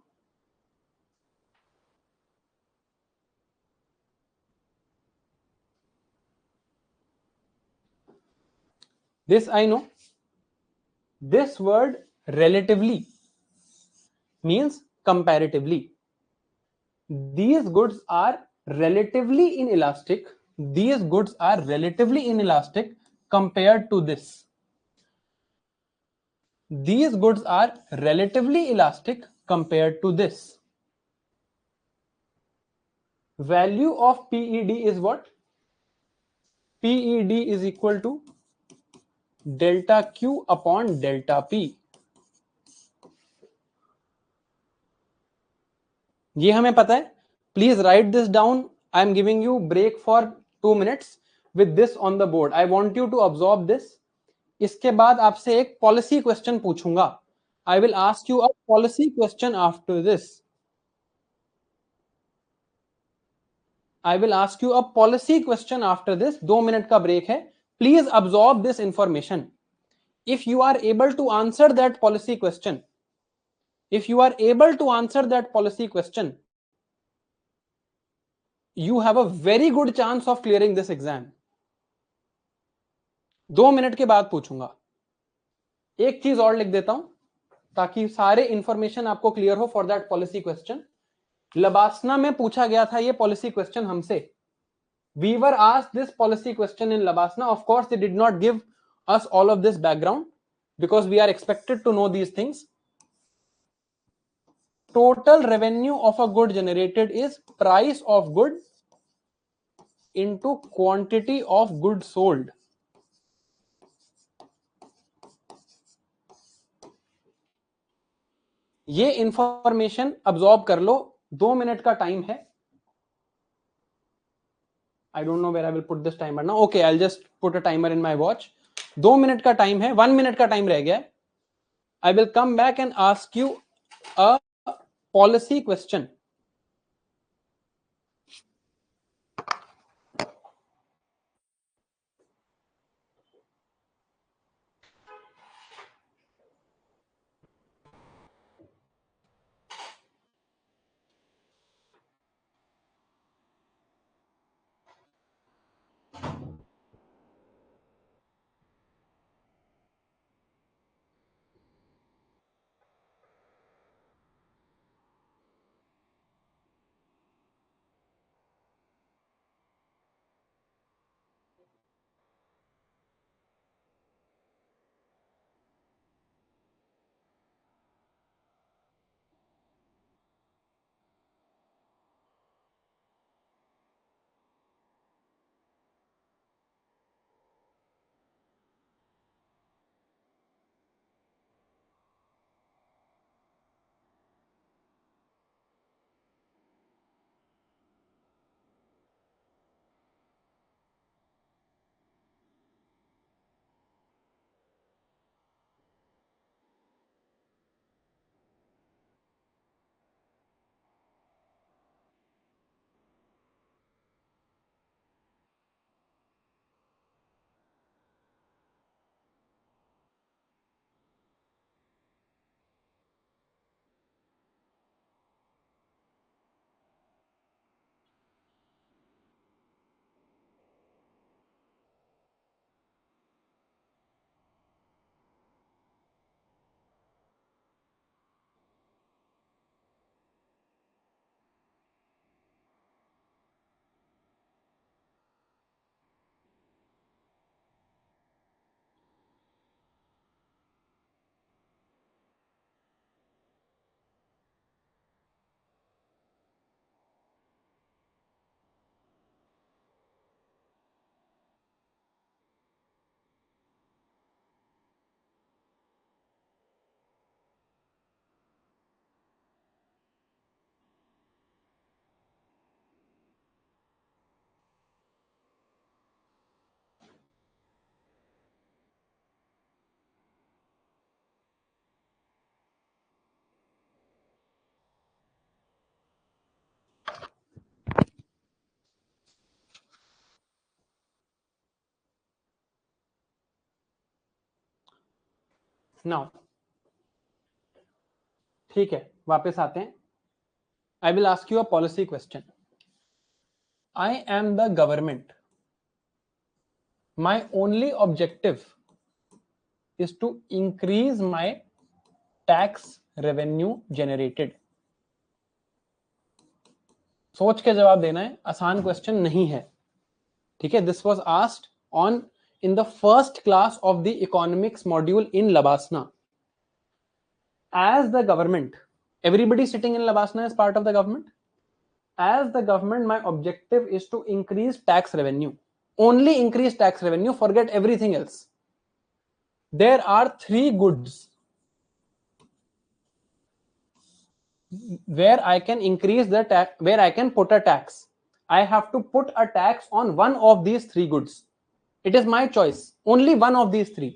This I know. This word relatively means comparatively. These goods are relatively inelastic. These goods are relatively inelastic compared to this. These goods are relatively elastic compared to this. Value of PED is what? PED is equal to delta Q upon delta P. ये हमें पता है. Please write this down. I am giving you break for 2 minutes with this on the board. I want you to absorb this. इसके बाद आपसे एक policy question पूछूंगा. I will ask you a policy question after this. I will ask you a policy question after this. 2 minute का break है. Please absorb this information. If you are able to answer that policy question, you have a very good chance of clearing this exam. 2 minute के बाद पूछूंगा. एक चीज और लिख देता हूं ताकि सारे इंफॉर्मेशन आपको क्लियर हो for that policy question. LBSNAA में पूछा गया था ये पॉलिसी क्वेश्चन हमसे. We were asked this policy question in LBSNAA. Of course they did not give us all of this background because we are expected to know these things. Total revenue of a good generated is price of good into quantity of good sold. ये information absorb कर लो. 2 minute का time है. I don't know where I will put this timer now. Okay, I'll just put a timer in my watch. 2 minute का time है. 1 minute का time रह गया है. I will come back and ask you a policy question. Now ठीक है, वापस आते हैं. I will ask you a policy question. I am the government. My only objective is to increase my tax revenue generated. सोच के जवाब देना है, आसान क्वेश्चन नहीं है. ठीक है, this was asked on in the first class of the economics module in Labasna. As the government, everybody sitting in Labasna is part of the government. As the government, my objective is to increase tax revenue. Only increase tax revenue, forget everything else. There are three goods where I can increase the tax, where I can put a tax. I have to put a tax on one of these three goods. It is my choice. Only one of these three.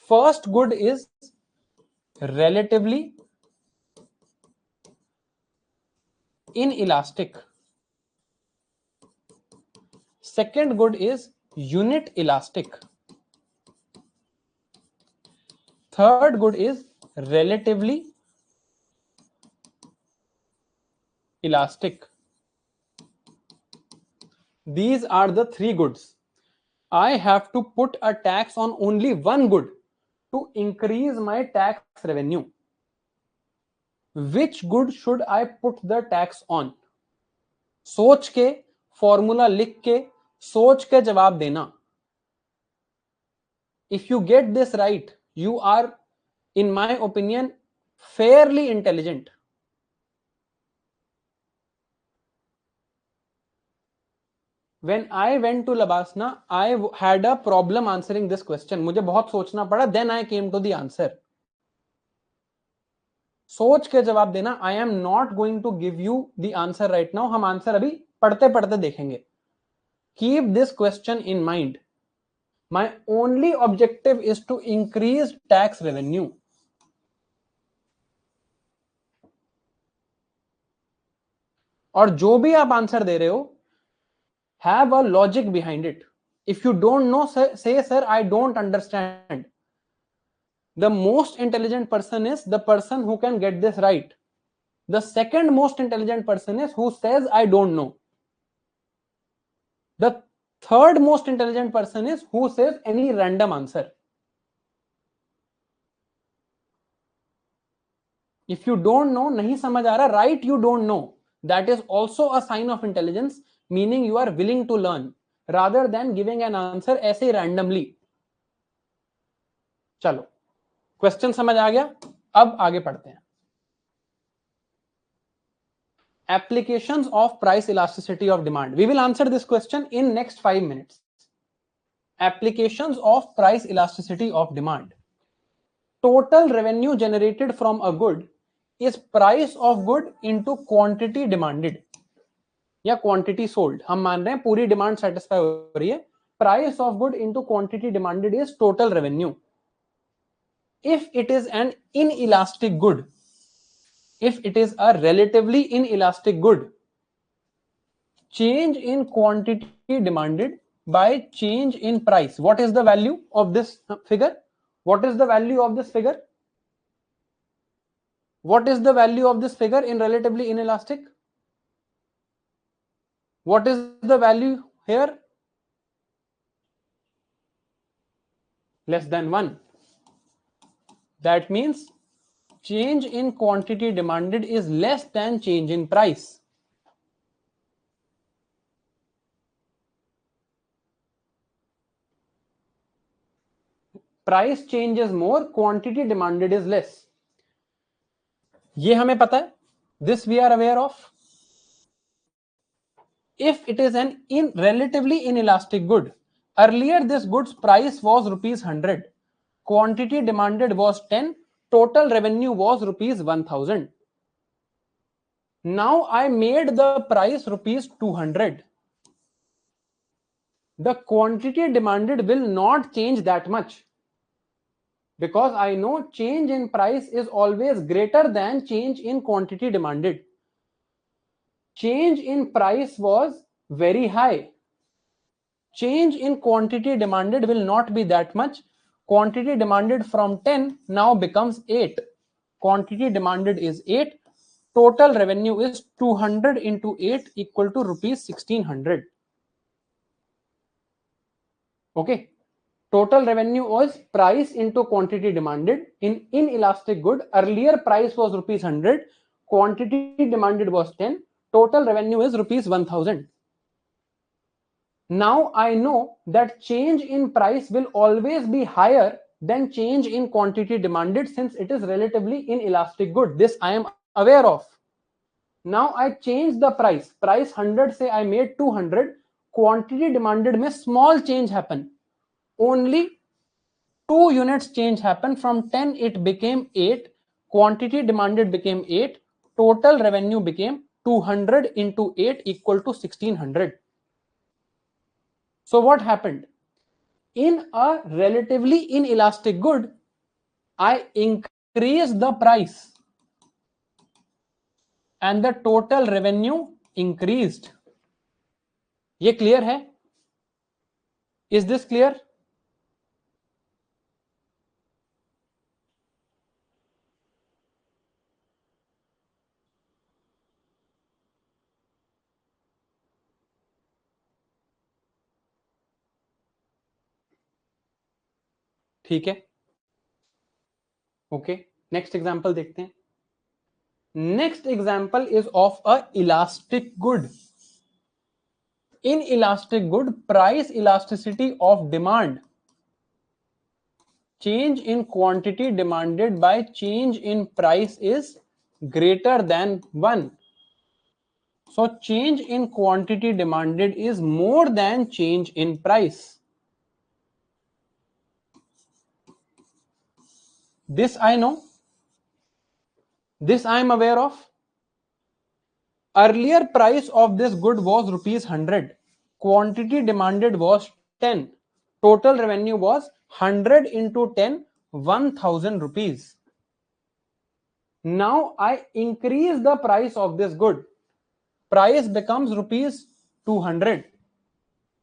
First good is relatively inelastic. Second good is unit elastic. Third good is relatively elastic. These are the three goods. I have to put a tax on only one good to increase my tax revenue. Which good should I put the tax on? सोच के, formula लिख के, सोच के जवाब देना. If you get this right, you are, in my opinion, fairly intelligent. When I went to Labasna, I had a problem answering this question. मुझे बहुत सोचना पड़ा. Then I came to the answer. सोच के जवाब देना. I am not going to give you the answer right now. हम answer अभी पढ़ते पढ़ते देखेंगे. Keep this question in mind. My only objective is to increase tax revenue. और जो भी आप आंसर दे रहे हो, have a logic behind it. If you don't know, say sir, I don't understand. The most intelligent person is the person who can get this right. The second most intelligent person is who says I don't know. The third most intelligent person is who says any random answer. If you don't know, nahi samajh aa raha, right, you don't know. That is also a sign of intelligence, meaning you are willing to learn rather than giving an answer ऐसे randomly. चलो, question समझ आ गया. अब आगे पढ़ते हैं. Applications of price elasticity of demand. We will answer this question in next 5 minutes. Applications of price elasticity of demand. Total revenue generated from a good is price of good into quantity demanded या quantity sold. हम मान रहे हैं पूरी demand satisfy हो रही है. Price of good into quantity demanded is total revenue. If it is an inelastic good, if it is a relatively inelastic good, change in quantity demanded by change in price. What is the value of this figure? What is the value of this figure? What is the value of this figure in relatively inelastic? What is the value here? Less than 1. That means change in quantity demanded is less than change in price. Price change is more, quantity demanded is less. ये हमें पता है. This we are aware of. If it is an relatively inelastic good, earlier this good's price was rupees 100, quantity demanded was 10, total revenue was rupees 1000. Now I made the price rupees 200. The quantity demanded will not change that much because I know change in price is always greater than change in quantity demanded. Change in price was very high. Change in quantity demanded will not be that much. Quantity demanded from 10 now becomes 8. Quantity demanded is 8. Total revenue is 200 into 8 equal to rupees 1600. Okay. Total revenue was price into quantity demanded. In inelastic good, earlier price was rupees 100, quantity demanded was 10, total revenue is rupees 1000. Now I know that change in price will always be higher than change in quantity demanded since it is relatively inelastic good. This I am aware of. Now I change the price 100 say I made 200, quantity demanded में small change happen, only 2 units change happen. From 10 it became 8, quantity demanded became 8, total revenue became 200 into 8 equal to 1600. So what happened? In a relatively inelastic good, I increased the price and the total revenue increased. ये clear है? Is this clear? ठीक है. Okay. Next example देखते हैं. Next example is of a elastic good. In elastic good, price elasticity of demand, change in quantity demanded by change in price is greater than 1. So change in quantity demanded is more than change in price. This I know. This I am aware of. Earlier price of this good was rupees 100. Quantity demanded was 10. Total revenue was 100 into 10, 1000 rupees. Now I increase the price of this good. Price becomes rupees 200.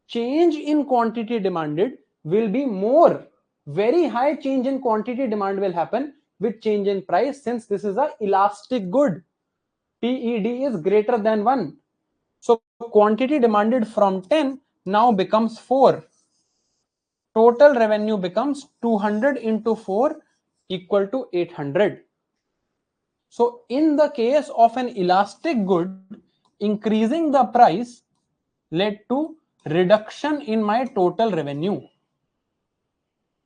Change in quantity demanded will be more. Very high change in quantity demand will happen with change in price since this is a elastic good. PED is greater than 1. So quantity demanded from 10 now becomes 4. Total revenue becomes 200 into 4 equal to 800. So in the case of an elastic good, increasing the price led to reduction in my total revenue.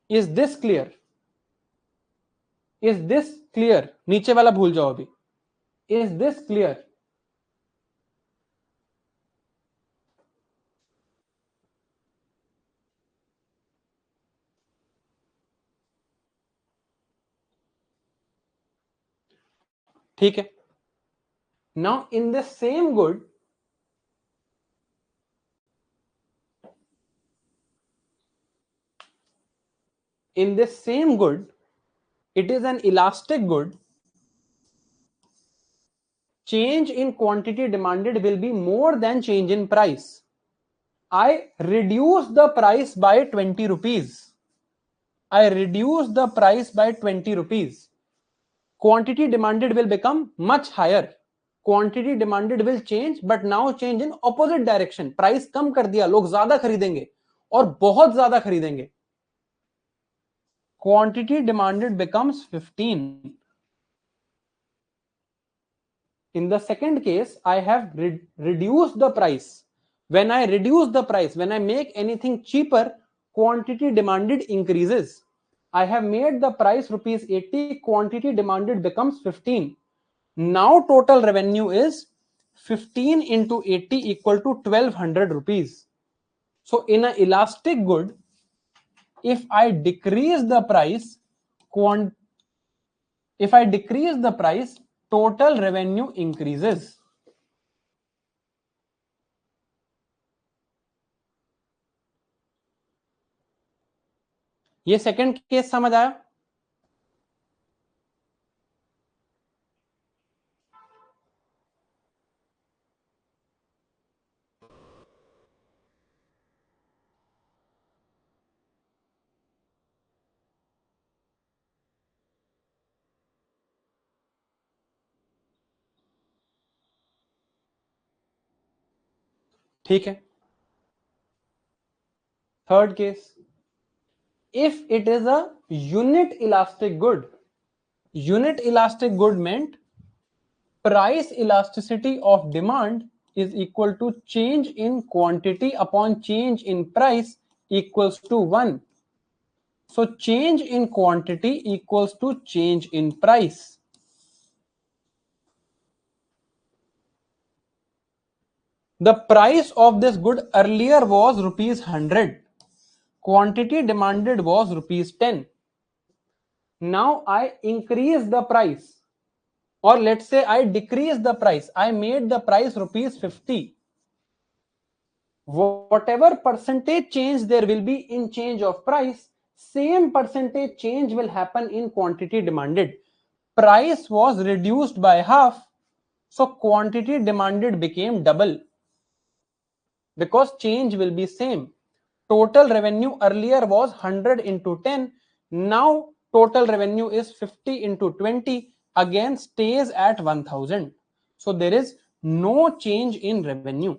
Is this clear? Is this clear? नीचे वाला भूल जाओ अभी. Is this clear? ठीक है. Now in the same good, in this same good, it is an elastic good. Change in quantity demanded will be more than change in price. I reduce the price by 20 rupees. I reduce the price by 20 rupees. Quantity demanded will become much higher. Quantity demanded will change, but now change in opposite direction. Price कम कर दिया, लोग ज्यादा खरीदेंगे और बहुत ज्यादा खरीदेंगे. Quantity demanded becomes 15. In the second case, I have reduced the price. When I reduce the price, when I make anything cheaper, quantity demanded increases. I have made the price rupees 80, quantity demanded becomes 15. Now total revenue is 15 into 80 equal to 1200 rupees. So in an elastic good, if I decrease the price, total revenue increases. ये second case समझ आया? ठीक है. Third case, if it is a unit elastic good. Unit elastic good meant price elasticity of demand is equal to change in quantity upon change in price equals to 1. So change in quantity equals to change in price. The price of this good earlier was rupees 100. Quantity demanded was rupees 10. Now I increase the price, or let's say I decrease the price. I made the price rupees 50. Whatever percentage change there will be in change of price, same percentage change will happen in quantity demanded. Price was reduced by half, so quantity demanded became double because change will be same. Total revenue earlier was 100 into 10. Now total revenue is 50 into 20, again stays at 1000. So there is no change in revenue.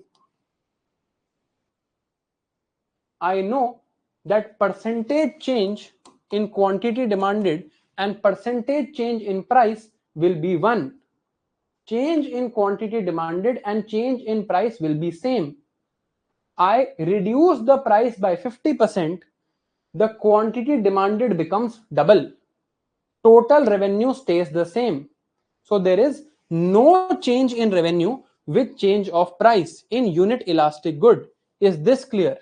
I know that percentage change in quantity demanded and percentage change in price will be 1. Change in quantity demanded and change in price will be same. I reduce the price by 50%, the quantity demanded becomes double. Total revenue stays the same. So there is no change in revenue with change of price in unit elastic good. Is this clear?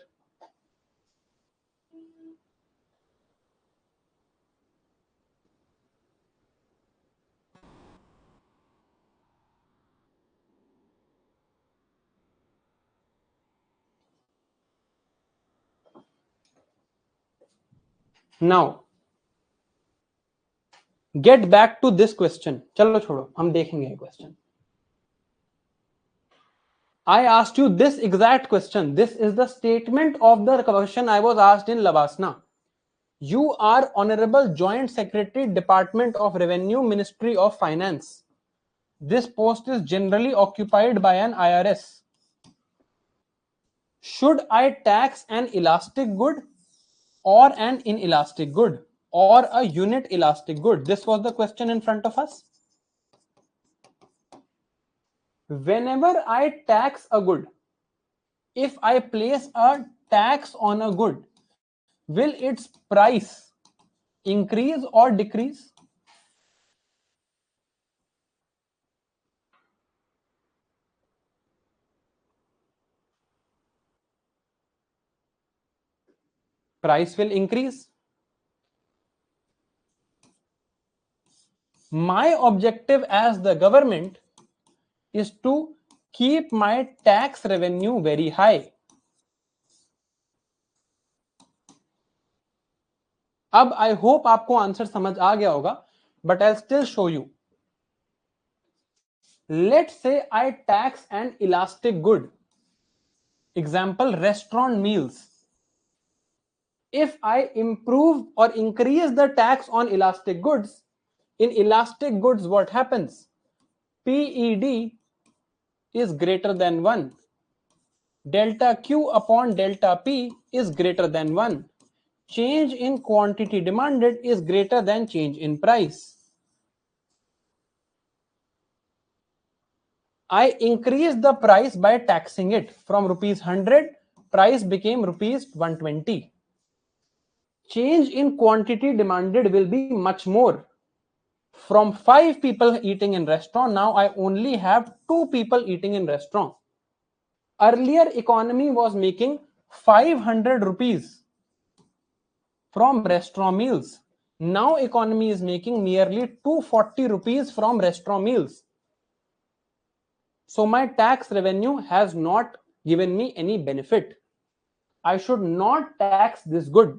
Now get back to this question. चलो छोड़ो, हम देखेंगे ये question. I asked you this exact question. This is the statement of the question I was asked in Lavasna. You are Honorable Joint Secretary, Department of Revenue, Ministry of Finance. This post is generally occupied by an IRS. Should I tax an elastic good or an inelastic good or a unit elastic good? This was the question in front of us. Whenever I tax a good, if I place a tax on a good, will its price increase or decrease? Price will increase. My objective as the government is to keep my tax revenue very high. अब I hope आपको answer समझ आ गया होगा, but I'll still show you. Let's say I tax an elastic good. Example, restaurant meals. If I improve or increase the tax on elastic goods, in elastic goods what happens? PED is greater than 1. Delta Q upon delta P is greater than 1. Change in quantity demanded is greater than change in price. I increased the price by taxing it. From rupees 100, price became rupees 120. Change in quantity demanded will be much more. From 5 people eating in restaurant, now I only have 2 people eating in restaurant. Earlier economy was making 500 rupees from restaurant meals. Now economy is making merely 240 rupees from restaurant meals. So my tax revenue has not given me any benefit. I should not tax this good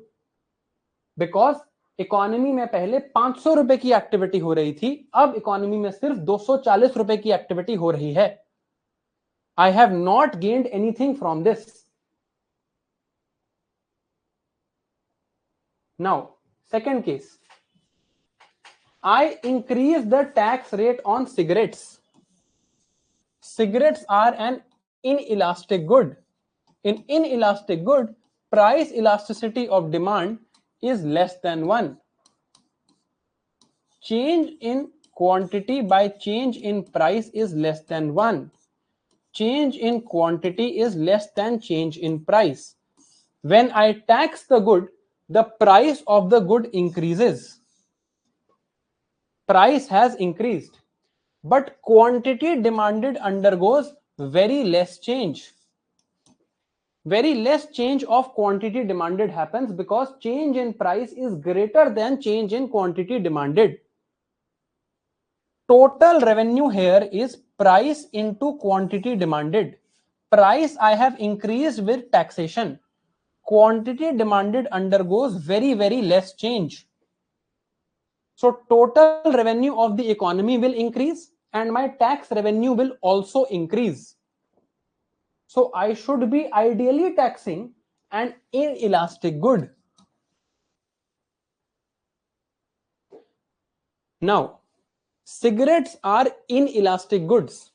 because economy में पहले 500 रुपए की activity हो रही थी, अब economy में सिर्फ 240 रुपए की एक्टिविटी हो रही है. I have not gained anything from this. Now, second case. I increase the tax rate on cigarettes. Cigarettes are an inelastic good. In inelastic good, price elasticity of demand is less than 1. Change in quantity by change in price is less than 1. Change in quantity is less than change in price. When I tax the good, the price of the good increases. Price has increased, but quantity demanded undergoes very less change. Very less change of quantity demanded happens because change in price is greater than change in quantity demanded. Total revenue here is price into quantity demanded. Price I have increased with taxation. Quantity demanded undergoes very, very less change. So total revenue of the economy will increase and my tax revenue will also increase. So I should be ideally taxing an inelastic good. Now, cigarettes are inelastic goods.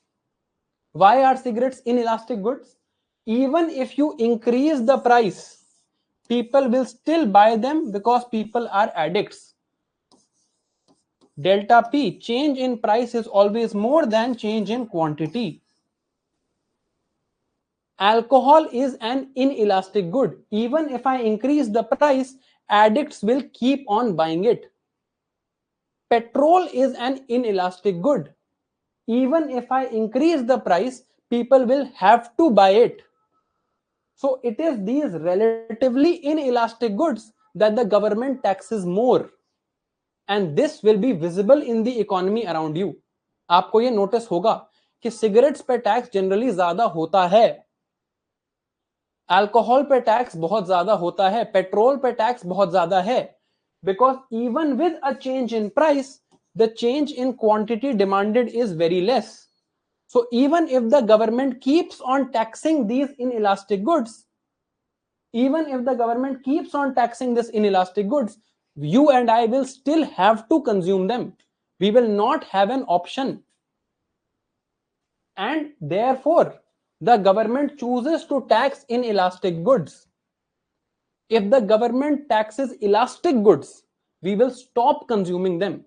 Why are cigarettes inelastic goods? Even if you increase the price, people will still buy them because people are addicts. Delta P, change in price is always more than change in quantity. Alcohol is an inelastic good. Even if I increase the price, addicts will keep on buying it. Petrol is an inelastic good. Even if I increase the price, people will have to buy it. So it is these relatively inelastic goods that the government taxes more. And this will be visible in the economy around you. आपको ये notice होगा कि cigarettes पे tax generally ज्यादा होता है, alcohol पे tax बहुत ज्यादा होता है, पेट्रोल पे टैक्स बहुत ज्यादा है, because even with a change in price, the change in quantity demanded is very less. So even if the government keeps on taxing these inelastic goods, even if the government keeps on taxing this inelastic goods, you and I will still have to consume them. We will not have an option. And therefore, the government chooses to tax inelastic goods. If the government taxes elastic goods, we will stop consuming them.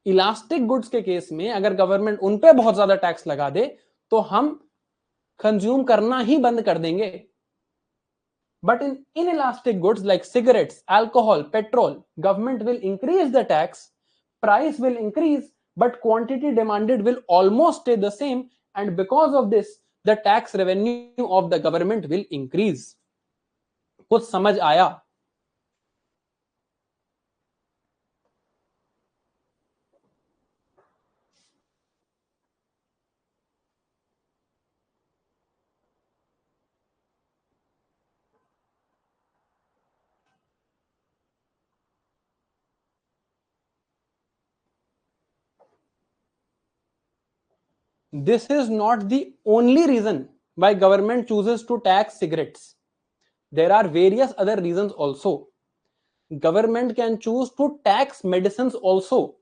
Elastic goods के case में अगर government उन पे बहुत ज्यादा tax लगा दे तो हम कंज्यूम करना ही बंद कर देंगे. But in inelastic goods like cigarettes, alcohol, petrol, government will increase the tax, price will increase, but quantity demanded will almost stay the same, and because of this, the tax revenue of the government will increase. कुछ समझ आया? This is not the only reason why government chooses to tax cigarettes. There are various other reasons also. Government can choose to tax medicines also.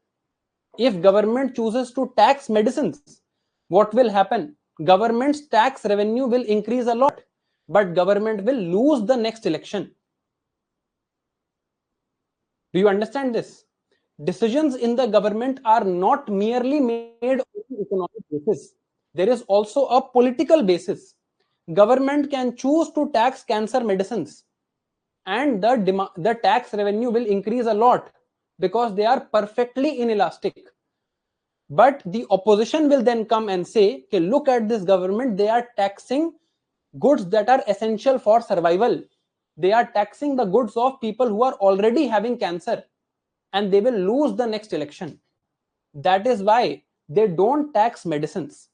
If government chooses to tax medicines, what will happen? Government's tax revenue will increase a lot, but government will lose the next election. Do you understand this? Decisions in the government are not merely made on economic basis. There is also a political basis. Government can choose to tax cancer medicines, and the tax revenue will increase a lot because they are perfectly inelastic. But the opposition will then come and say, okay, look at this government, they are taxing goods that are essential for survival. They are taxing the goods of people who are already having cancer, and they will lose the next election. That is why they don't tax medicines.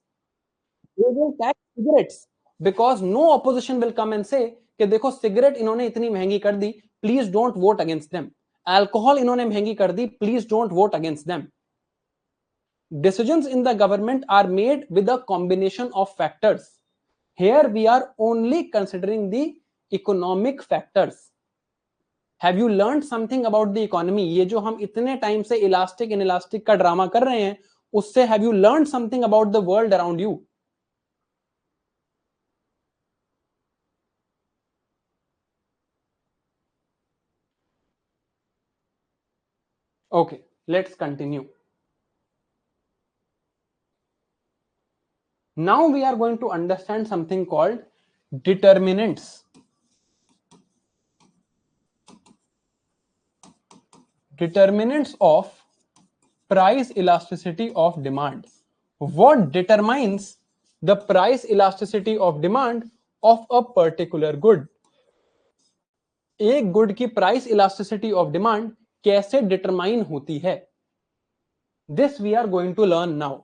They will tax cigarettes because no opposition will come and say कि देखो cigarette इन्होंने इतनी महंगी कर दी, please don't vote against them. Alcohol इन्होंने महंगी कर दी, please don't vote against them. Decisions in the government are made with a combination of factors. Here we are only considering the economic factors. Have you learned something about the economy? ये जो हम इतने time से elastic inelastic का drama कर रहे हैं, उससे have you learned something about the world around you? Okay, let's continue. Now we are going to understand something called determinants. Determinants of price elasticity of demand. What determines the price elasticity of demand of a particular good? एक good की price elasticity of demand कैसे determine होती है? This we are going to learn now.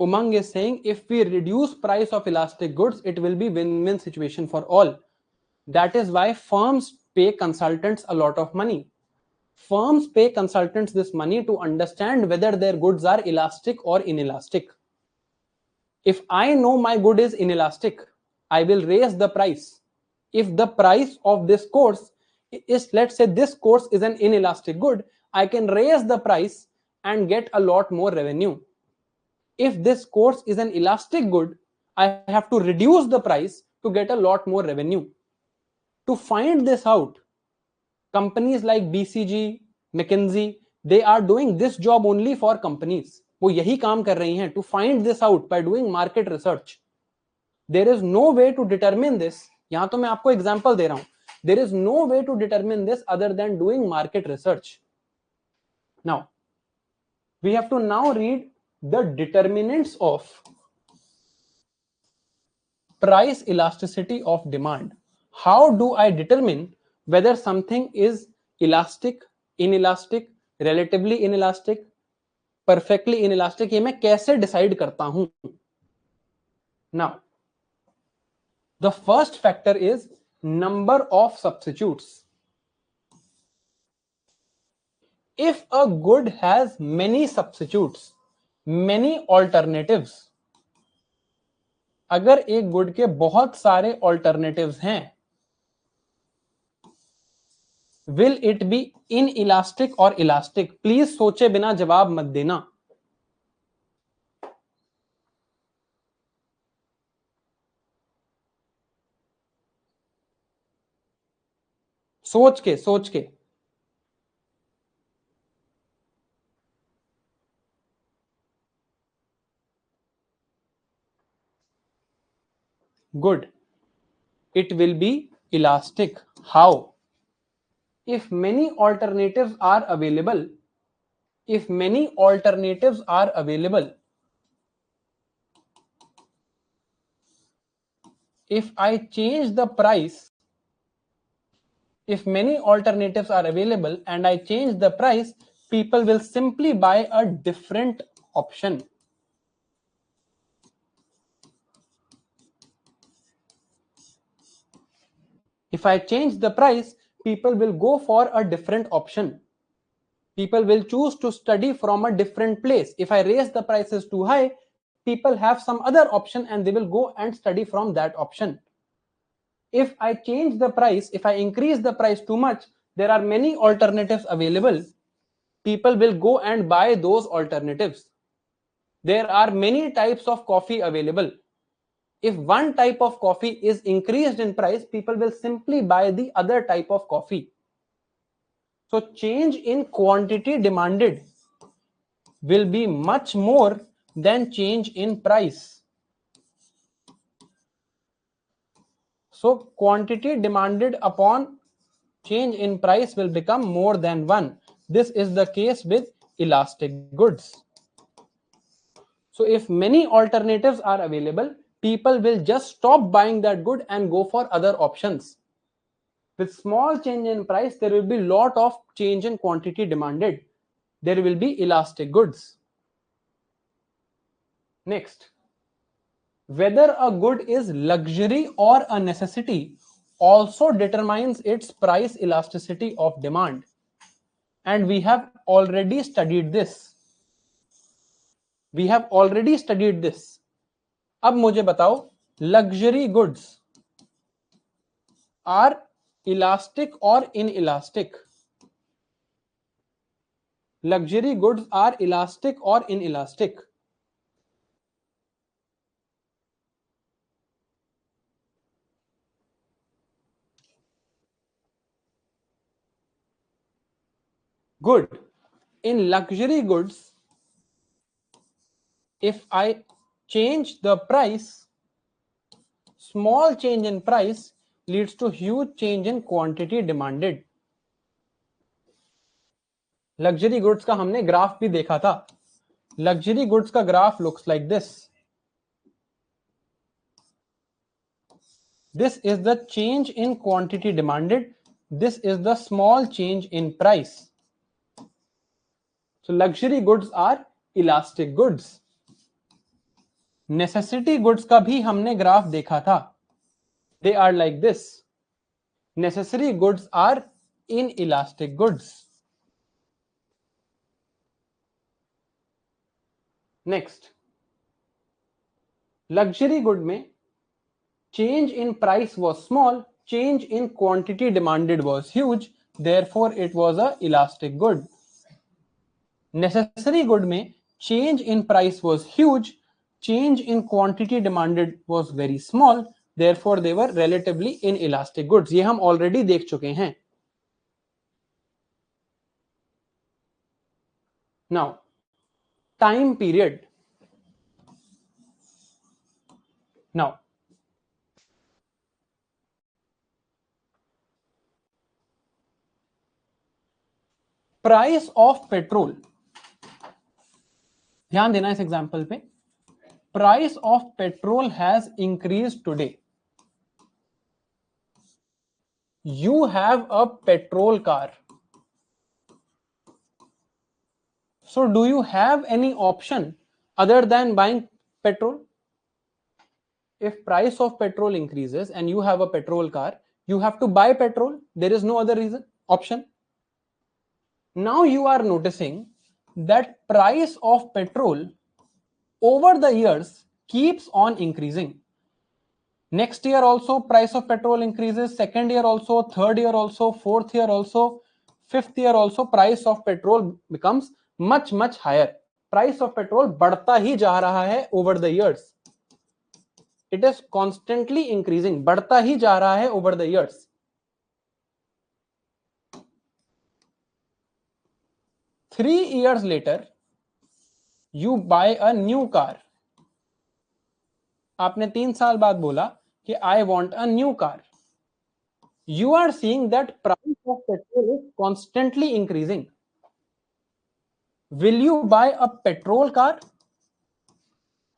Umang is saying if we reduce price of elastic goods, it will be win-win situation for all. That is why firms pay consultants a lot of money. Firms pay consultants this money to understand whether their goods are elastic or inelastic. If I know my good is inelastic, I will raise the price. If the price of this course is, let's say this course is an inelastic good, I can raise the price and get a lot more revenue. If this course is an elastic good, I have to reduce the price to get a lot more revenue. To find this out, companies like BCG, McKinsey, they are doing this job only for companies. वो यही काम कर रही हैं to find this out by doing market research. There is no way to determine this. यहां तो मैं आपको एग्जांपल दे रहा हूं. There is no way to determine this other than doing market research. Now, we have to now read the determinants of price elasticity of demand. How do I determine whether something is elastic, inelastic, relatively inelastic, perfectly inelastic? ये मैं कैसे decide करता हूं? Now, the first factor is number of substitutes. If a good has many substitutes, many alternatives, अगर एक good के बहुत सारे alternatives हैं, will it be inelastic or elastic? Please सोचे बिना जवाब मत देना. सोच के good, it will be elastic. How? If many alternatives are available, if many alternatives are available, if I change the price, if many alternatives are available and I change the price, people will simply buy a different option. If I change the price, people will go for a different option. People will choose to study from a different place. If I raise the prices too high, people have some other option and they will go and study from that option. If I change the price, if I increase the price too much, there are many alternatives available. People will go and buy those alternatives. There are many types of coffee available. If one type of coffee is increased in price, people will simply buy the other type of coffee. So change in quantity demanded will be much more than change in price. So quantity demanded upon change in price will become more than one. This is the case with elastic goods. So if many alternatives are available, people will just stop buying that good and go for other options. With small change in price, there will be lot of change in quantity demanded. There will be elastic goods. Next, whether a good is luxury or a necessity also determines its price elasticity of demand. And we have already studied this. We have already studied this. अब मुझे बताओ, luxury goods are elastic or inelastic? luxury goods are elastic or inelastic? Good. In luxury goods, if I change the price, small change in price leads to huge change in quantity demanded. Luxury goods का हमने graph भी देखा था. Luxury goods का graph looks like this. This is the change in quantity demanded. This is the small change in price. So luxury goods are elastic goods. Necessity goods का भी हमने graph देखा था. They are like this. Necessary goods are inelastic goods. Next, luxury good में change in price was small, change in quantity demanded was huge, therefore it was a elastic good. Necessary good में change in price was huge, change in quantity demanded was very small, therefore they were relatively inelastic goods. ये हम already देख चुके हैं. Now, time period. Now, price of petrol. ध्यान देना इस example पे. Price of petrol has increased today. You have a petrol car. So do you have any option other than buying petrol? If price of petrol increases and you have a petrol car, you have to buy petrol. There is no other reason option. Now you are noticing that price of petrol over the years keeps on increasing. Next year also price of petrol increases, second year also, third year also, fourth year also, fifth year also price of petrol becomes much higher. Price of petrol बढ़ता ही जा रहा है over the years. It is constantly increasing, बढ़ता ही जा रहा है over the years. Three years later, you buy a new car. आपने 3 साल बाद बोला कि I want a new car. You are seeing that price of petrol is constantly increasing. Will you buy a petrol car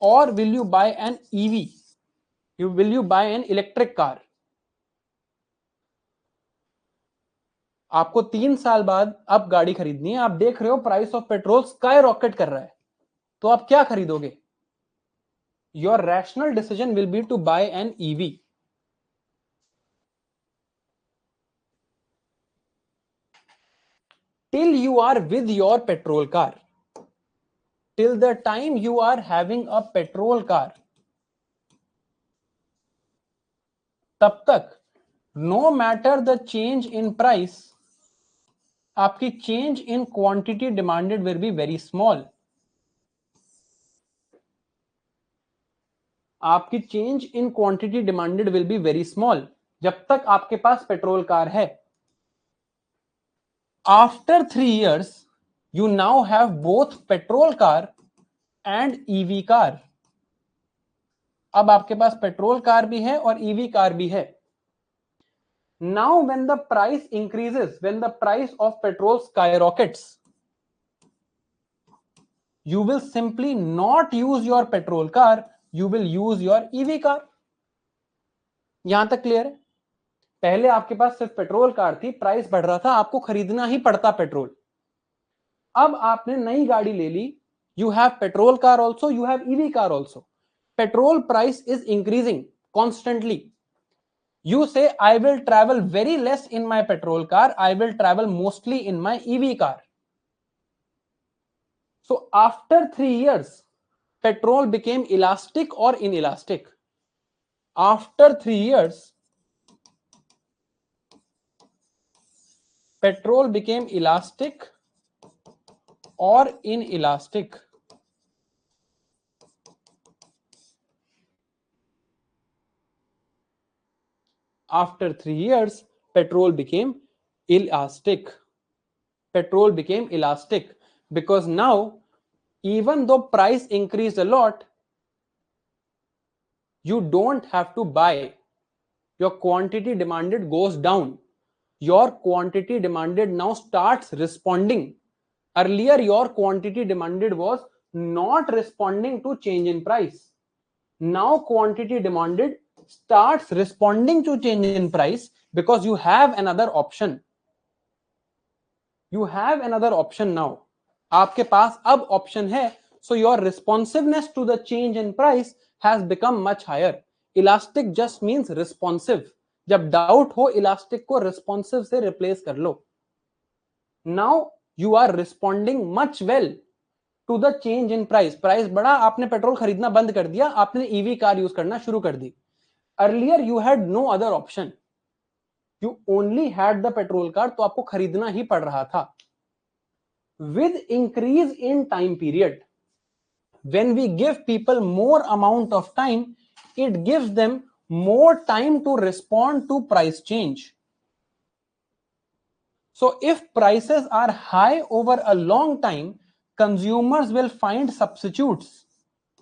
or will you buy an EV? Will you buy an electric car? आपको 3 साल बाद अब गाड़ी खरीदनी है. आप देख रहे हो price of petrol sky rocket कर रहा है, तो आप क्या खरीदोगे? Your rational decision will be to buy an EV. Till you are with your petrol car, till the time you are having a petrol car, तब तक no matter the change in price, आपकी change in quantity demanded will be very small. आपकी change in quantity demanded will be very small जब तक आपके पास petrol car है. After 3 years, you now have both petrol car and EV car. अब आपके पास petrol car भी है और ईवी कार भी है. Now when the price increases, when the price of petrol skyrockets, you will simply not use your petrol car, you will use your EV car. यहां तक clear है? पहले आपके पास सिर्फ पेट्रोल कार थी, प्राइस बढ़ रहा था, आपको खरीदना ही पड़ता पेट्रोल. अब आपने नई गाड़ी ले ली, you have petrol car also, you have EV car also. Petrol price is increasing constantly. You say, I will travel very less in my petrol car, I will travel mostly in my EV car. So after 3 years, petrol became elastic or inelastic? After 3 years, petrol became elastic or inelastic. After 3 years, petrol became elastic. Petrol became elastic because now, even though price increased a lot, you don't have to buy. Your quantity demanded goes down. Your quantity demanded now starts responding. Earlier, your quantity demanded was not responding to change in price. Now, quantity demanded starts responding to change in price because you have another option. You have another option now. आपके पास अब option है. So your responsiveness to the change in price has become much higher. Elastic just means responsive. जब doubt हो, elastic को responsive से replace कर लो. Now you are responding much well to the change in price. Price बढ़ा, आपने petrol खरीदना बंद कर दिया, आपने ईवी कार यूज करना शुरू कर दी. Earlier you had no other option. You only had the petrol car, तो आपको खरीदना ही पड़ रहा था. With increase in time period, when we give people more amount of time, it gives them more time to respond to price change. So if prices are high over a long time, consumers will find substitutes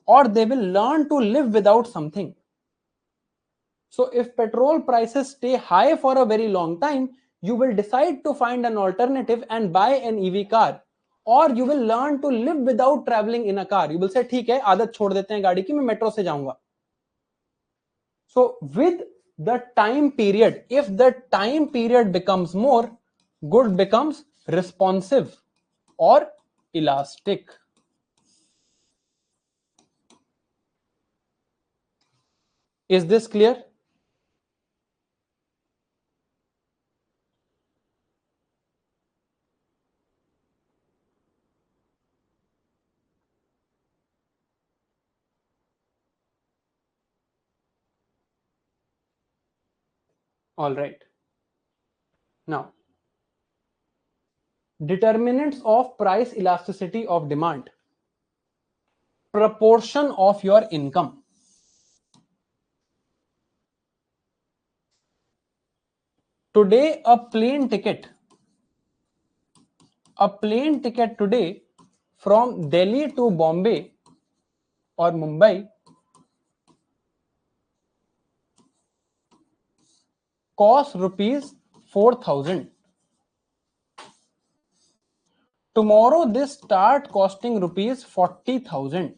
or they will learn to live without something. So if petrol prices stay high for a very long time, you will decide to find an alternative and buy an EV car. Or you will learn to live without traveling in a car. You will say, ठीक है, आदत छोड़ देते हैं गाड़ी की, मैं metro से जाऊंगा. So with the time period, if the time period becomes more, good becomes responsive or elastic. Is this clear? All right. Now, determinants of price elasticity of demand. Proportion of your income. Today, a plane ticket today from Delhi to Bombay or Mumbai costs rupees 4,000. Tomorrow this start costing rupees 40,000.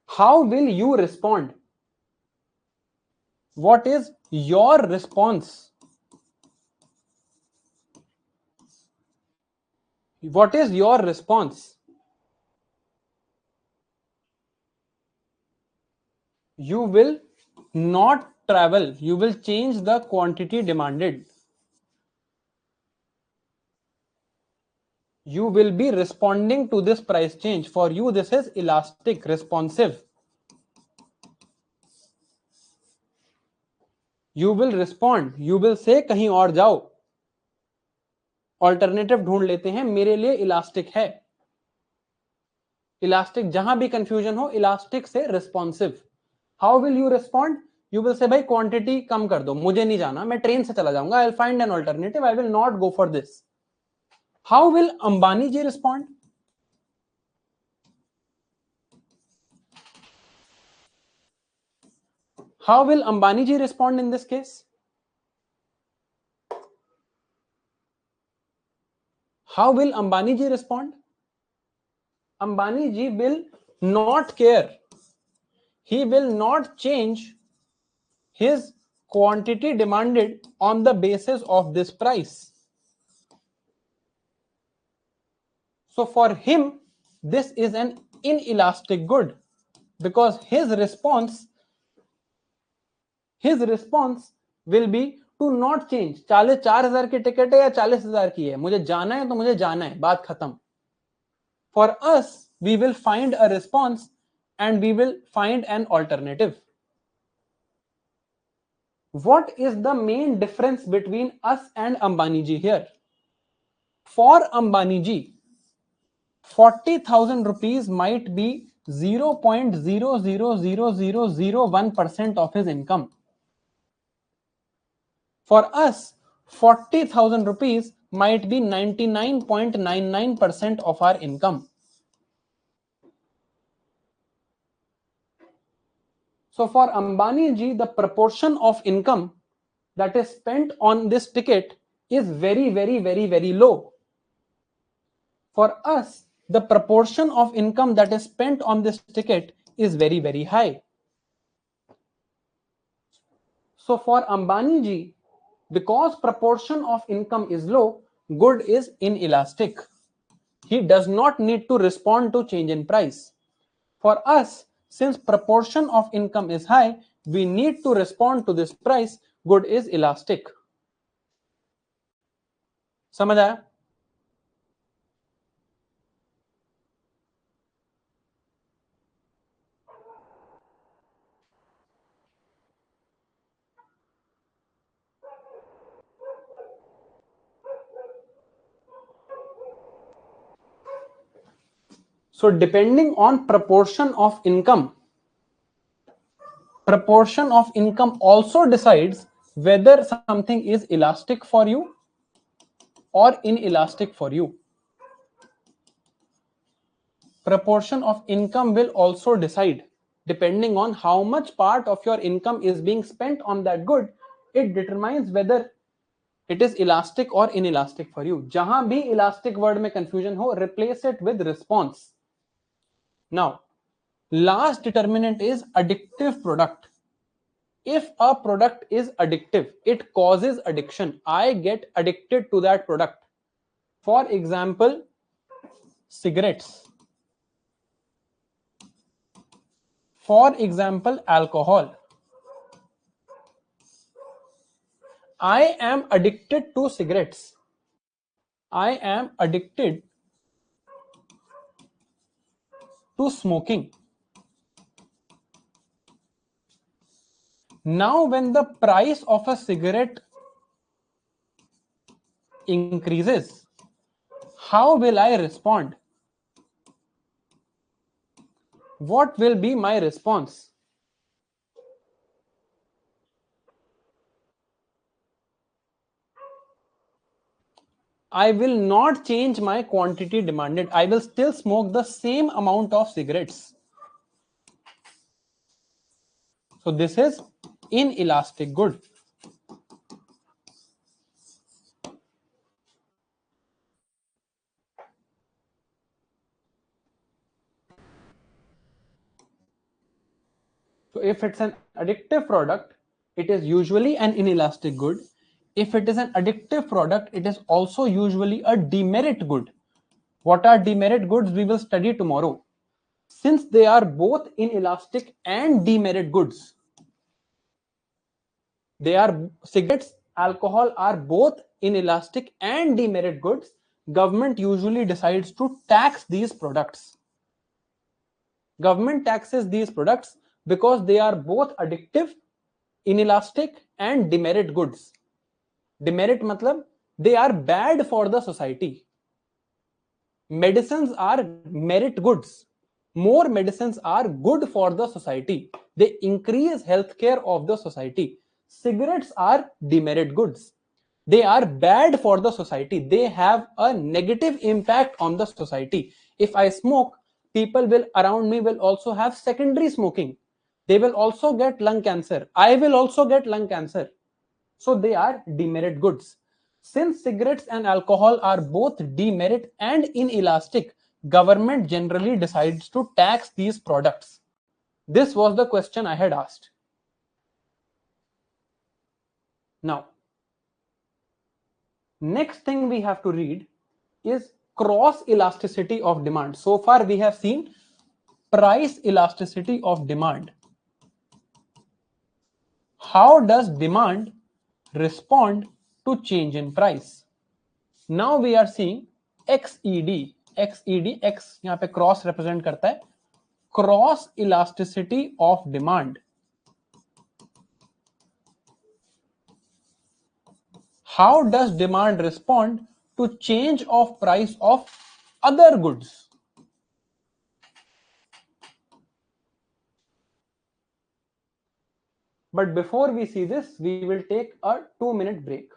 How will you respond? What is your response? What is your response? You will not travel. You will change the quantity demanded. You will be responding to this price change. For you, this is elastic, responsive. You will respond. You will say, कहीं और जाओ, alternative ढूंढ लेते हैं, मेरे लिए elastic है. Elastic जहां भी कंफ्यूजन हो, इलास्टिक से responsive. How will you respond? You will say, भाई क्वांटिटी कम कर दो, मुझे नहीं जाना, मैं ट्रेन से चला जाऊंगा, I will find an alternative, I will not go for this. How will Ambani ji respond? How will Ambani ji respond in this case? How will Ambani ji respond? Ambani ji will not care. He will not change his quantity demanded on the basis of this price. So for him, this is an inelastic good because his response will be to not change. 4,000 की ticket है या 40,000 की है, मुझे जाना है तो मुझे जाना है, बात खत्म. For us, we will find a response and we will find an alternative. What is the main difference between us and Ambani ji here? For Ambani ji, 40,000 rupees might be 0.000001% of his income. For us, 40,000 rupees might be 99.99% of our income. So for Ambani ji, the proportion of income that is spent on this ticket is very, very, very, very low. For us, the proportion of income that is spent on this ticket is very, very high. So for Ambani ji, because proportion of income is low, good is inelastic. He does not need to respond to change in price. For us, since proportion of income is high, we need to respond to this price. Good is elastic. समझ आया? So depending on proportion of income also decides whether something is elastic for you or inelastic for you. Proportion of income will also decide, depending on how much part of your income is being spent on that good, it determines whether it is elastic or inelastic for you. Jahan bhi elastic word mein confusion ho, replace it with response. Now, last determinant is addictive product. If a product is addictive, it causes addiction. I get addicted to that product. For example, cigarettes. For example, alcohol. I am addicted to cigarettes. I am addicted to smoking. Now, when the price of a cigarette increases, how will I respond? What will be my response? I will not change my quantity demanded. I will still smoke the same amount of cigarettes. So this is inelastic good. So if it's an addictive product, it is usually an inelastic good. If it is an addictive product, it is also usually a demerit good. What are demerit goods? We will study tomorrow. Since they are both inelastic and demerit goods, they are cigarettes, alcohol are both inelastic and demerit goods. Government usually decides to tax these products. Government taxes these products because they are both addictive, inelastic and demerit goods. Demerit matlab they are bad for the society. Medicines are merit goods. More medicines are good for the society. They increase healthcare of the society. Cigarettes are demerit goods. They are bad for the society. They have a negative impact on the society. If I smoke, people will around me will also have secondary smoking. They will also get lung cancer. I will also get lung cancer. So they are demerit goods. Since cigarettes and alcohol are both demerit and inelastic, government generally decides to tax these products. This was the question I had asked. Now, next thing we have to read is cross elasticity of demand. So far we have seen price elasticity of demand. How does demand respond to change in price? Now we are seeing XED. XED, X यहाँ पे cross represent करता है cross elasticity of demand. How does demand respond to change of price of other goods. But before we see this, we will take a 2-minute break.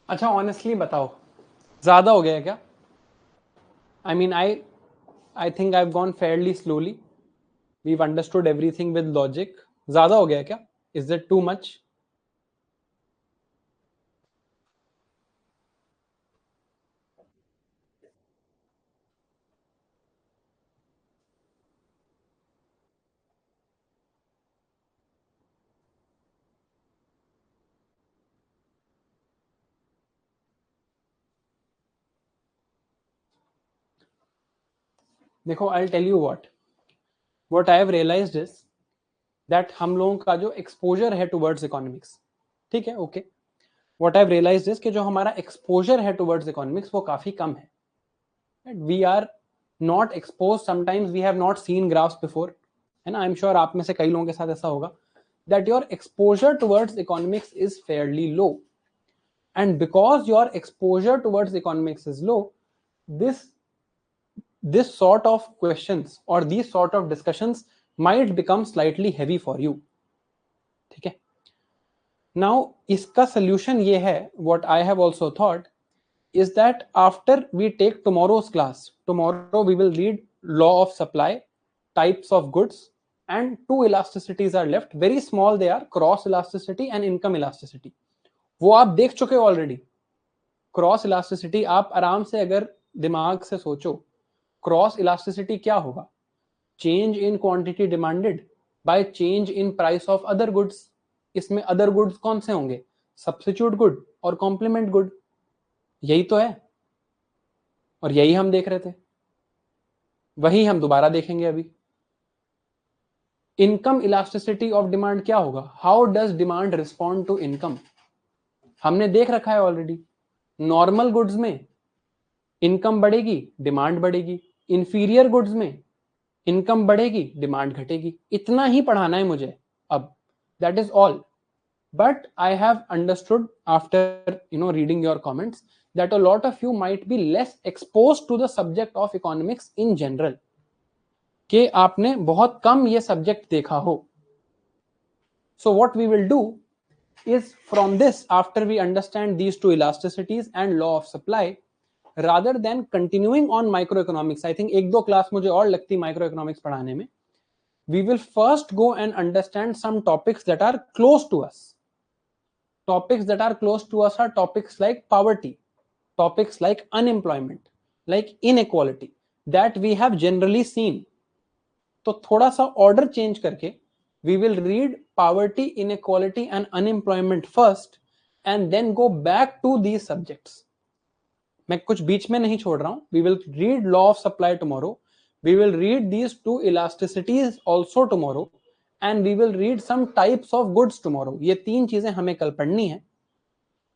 अच्छा honestly बताओ, ज्यादा हो गया है क्या? I mean I think I have gone fairly slowly. We've understood everything with logic. ज्यादा हो गया है क्या? Is it too much? देखो, I tell you what I have realised is that हम लोगों का जो एक्सपोजर है टुवर्ड्स इकोनॉमिक्स, ठीक है, okay, what I have realised is कि जो हमारा एक्सपोजर है टुवर्ड्स इकोनॉमिक्स वो काफी कम है. We are not expose, sometimes we have not seen graphs before, है ना. आई एम श्योर आप में से कई लोगों के साथ ऐसा होगा that your exposure towards economics is fairly low, and because your exposure towards economics is low, this sort of questions or these sort of discussions might become slightly heavy for you. ठीक है. Now इसका solution ये है, what I have also thought is that after we take tomorrow's class, tomorrow we will read law of supply, types of goods, and two elasticities are left, very small they are, cross elasticity and income elasticity. वो आप देख चुके हो already. Cross elasticity आप आराम से अगर दिमाग से सोचो, क्रॉस इलास्टिसिटी क्या होगा? Change in quantity demanded by change in price of other goods. इसमें अदर गुड्स कौन से होंगे? सब्स्टिट्यूट गुड और कॉम्प्लीमेंट गुड. यही तो है, और यही हम देख रहे थे, वही हम दोबारा देखेंगे अभी. इनकम इलास्टिसिटी ऑफ डिमांड क्या होगा? How does demand respond to income? हमने देख रखा है ऑलरेडी. नॉर्मल गुड्स में इनकम बढ़ेगी, डिमांड बढ़ेगी. इंफीरियर गुड्स में इनकम बढ़ेगी, डिमांड घटेगी. इतना ही पढ़ाना है मुझे अब. That is all. But I have understood after reading your comments that a lot of you might be less exposed to the subject of economics in general, कि आपने बहुत कम ये subject देखा हो. So what we will do is from this, after we understand these two elasticities and law of supply, rather than continuing on microeconomics, I think एक दो class मुझे और लगती microeconomics पढ़ाने में, we will first go and understand some topics that are close to us. Topics that are close to us are topics like poverty, topics like unemployment, like inequality, that we have generally seen. तो थोड़ा सा order change करके we will read poverty, inequality and unemployment first and then go back to these subjects. मैं कुछ बीच में नहीं छोड़ रहा हूं. We will read law of supply tomorrow. We will read these two elasticities also tomorrow and we will read some types of goods tomorrow. ये तीन चीजें हमें कल पढ़नी है.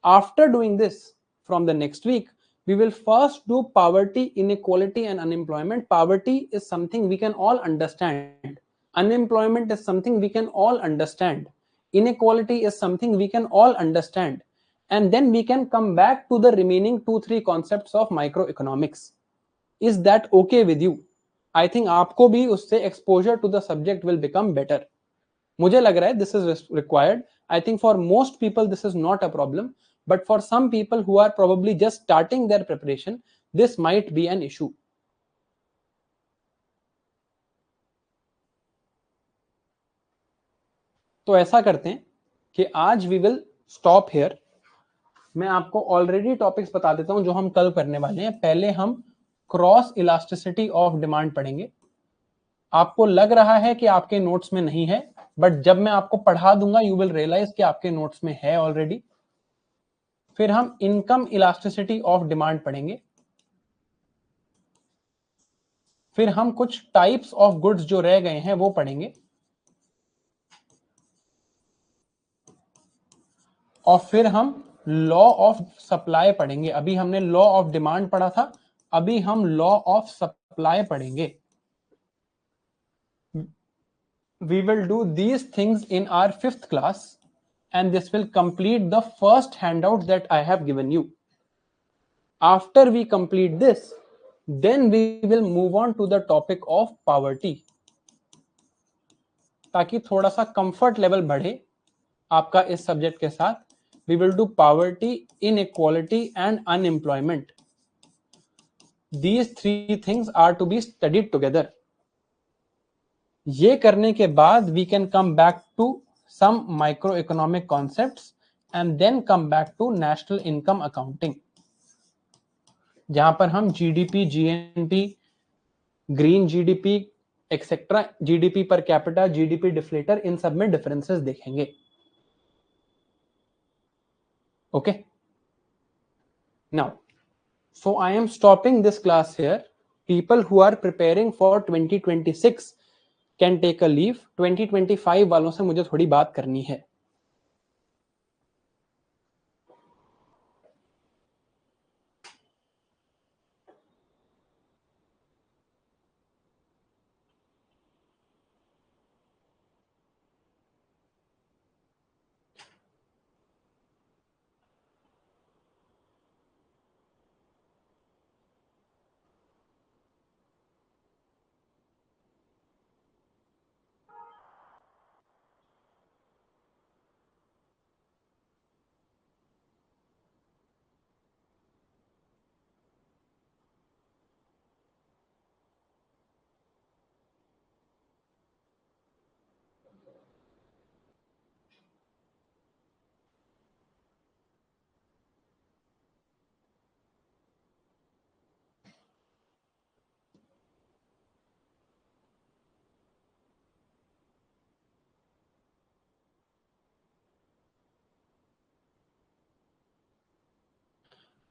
After doing this, from the next week, we will first do poverty, inequality and unemployment. Poverty is something we can all understand. Unemployment is something we can all understand. Inequality is something we can all understand. And then we can come back to the remaining 2-3 concepts of microeconomics. Is that okay with you? I think आपको भी उससे exposure to the subject will become better. मुझे लग रहा है this is required. I think for most people this is not a problem, but for some people who are probably just starting their preparation, this might be an issue. तो ऐसा करते हैं कि आज वी विल स्टॉप हियर. मैं आपको already topics बता देता हूं जो हम कल करने वाले हैं. पहले हम क्रॉस इलास्टिसिटी ऑफ डिमांड पढ़ेंगे. आपको लग रहा है कि आपके नोट्स में नहीं है, बट जब मैं आपको पढ़ा दूंगा यू विल रियलाइज कि आपके नोट्स में है ऑलरेडी. फिर हम इनकम इलास्टिसिटी ऑफ डिमांड पढ़ेंगे. फिर हम कुछ टाइप्स ऑफ गुड्स जो रह गए हैं वो पढ़ेंगे. और फिर हम लॉ ऑफ सप्लाई पढ़ेंगे. अभी हमने लॉ ऑफ डिमांड पढ़ा था, अभी हम लॉ ऑफ सप्लाई पढ़ेंगे. We will do these things in our 5th class and this will complete the first handout that I have given you. After we complete this, then we will move on to the topic of poverty, ताकि थोड़ा सा comfort level बढ़े आपका इस subject के साथ. We will do poverty, inequality and unemployment. These 3 things are to be studied together. ये करने के बाद we can come back to some microeconomic concepts and then come back to national income accounting, जहां पर हम GDP, GNP, green GDP etcetera, GDP per capita, GDP deflator, इन सब में डिफरेंसेस देखेंगे. Okay, now so I am stopping this class here. People who are preparing for 2026 can take a leave. 2025 वालों से मुझे थोड़ी बात करनी है.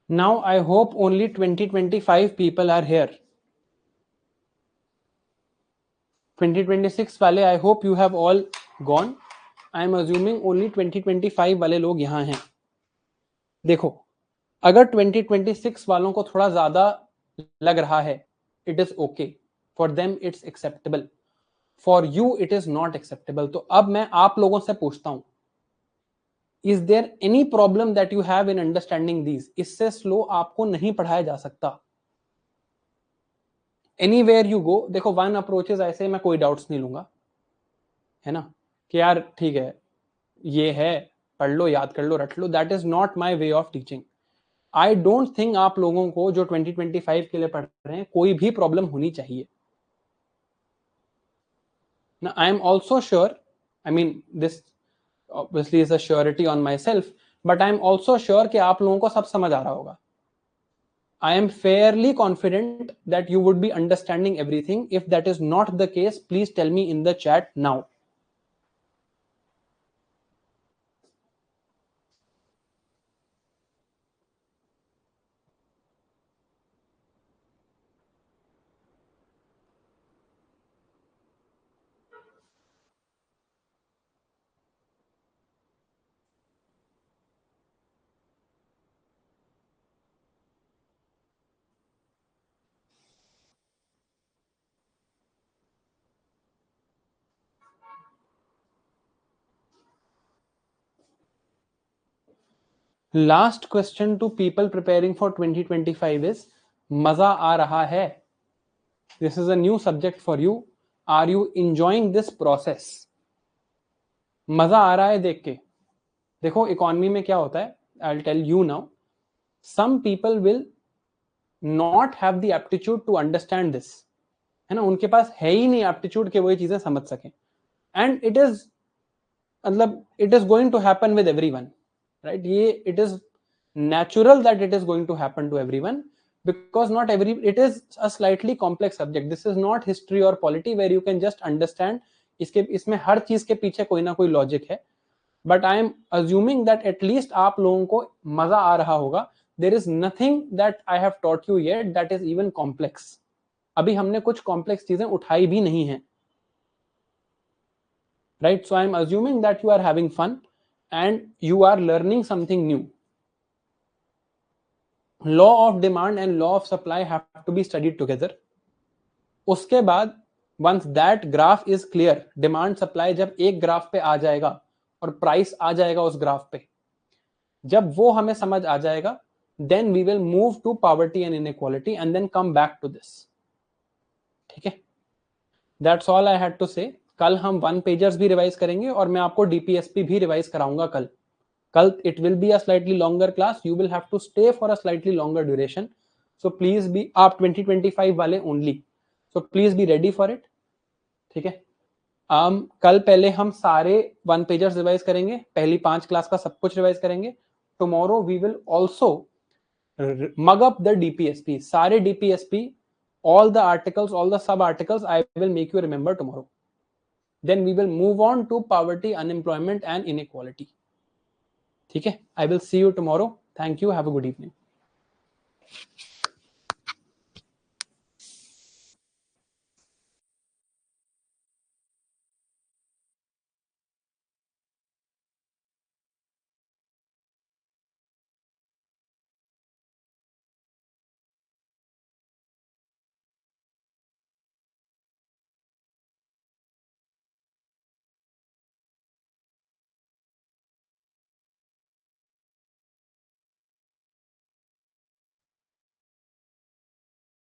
Now I hope only 2025 people are here. 2026 वाले I hope you have all gone. I am assuming only 2025 वाले लोग यहाँ हैं. देखो, अगर 2026 वालों को थोड़ा ज्यादा लग रहा है, it is okay. For them it's acceptable. For you it is not acceptable. तो अब मैं आप लोगों से पूछता हूं, Is there any problem that you have in understanding these? इससे स्लो आपको नहीं पढ़ाया जा सकता. Anywhere you go, देखो वन अप्रोचेस ऐसे मैं कोई डाउट्स नहीं लूंगा, है ना, कि यार ठीक है ये है पढ़ लो, याद कर लो, रट लो, that is not my way of teaching. I don't think आप लोगों को जो 2025 के लिए पढ़ रहे हैं कोई भी प्रॉब्लम होनी चाहिए. Now, I am also sure, I mean, this obviously is a surety on myself, but I am also sure कि आप लोगों को सब समझ आ रहा होगा. I am fairly confident that you would be understanding everything. If that is not the case, please tell me in the chat now. Last question to people preparing for 2025 is, मजा आ रहा है? This is a new subject for you. Are you enjoying this process? मजा आ रहा है देख के? देखो इकोनॉमी में क्या होता है, I'll tell you now. Some people will not have the aptitude to understand this. है ना, उनके पास है ही नहीं एप्टीट्यूड के वो ये चीजें समझ सकें. एंड इट इज मतलब it is going to happen with everyone, right? ये it is natural that it is going to happen to everyone, because not every, it is a slightly complex subject. This is not history or polity where you can just understand. इसमें हर चीज के पीछे कोई ना कोई logic है. But I am assuming that at least आप लोगों को मजा आ रहा होगा. There is nothing that I have taught you yet that is even complex. अभी हमने कुछ कॉम्प्लेक्स चीजें उठाई भी नहीं है, right? So I am assuming that you are having fun and you are learning something new. Law of demand and law of supply have to be studied together. उसके बाद once that graph is clear, demand supply जब एक graph पे आ जाएगा और price आ जाएगा उस graph पे, जब वो हमें समझ आ जाएगा, then we will move to poverty and inequality and then come back to this. ठीक है, that's all I had to say. कल हम 1 पेजर्स भी रिवाइज करेंगे और मैं आपको डीपीएसपी भी रिवाइज कराऊंगा कल. it will be a slightly longer class. You will have to stay for a slightly longer duration. So please be, आप 2025 वाले only. So please be ready for it. ठीक है, कल पहले हम सारे 1 पेजर्स रिवाइज करेंगे, पहली 5 क्लास का सब कुछ रिवाइज करेंगे. Tomorrow we will also mug up the DPSP, सारे DPSP, all the articles, all the sub articles, I will make you remember tomorrow. Then we will move on to poverty, unemployment and inequality. ठीक है, I will see you tomorrow. Thank you. Have a good evening.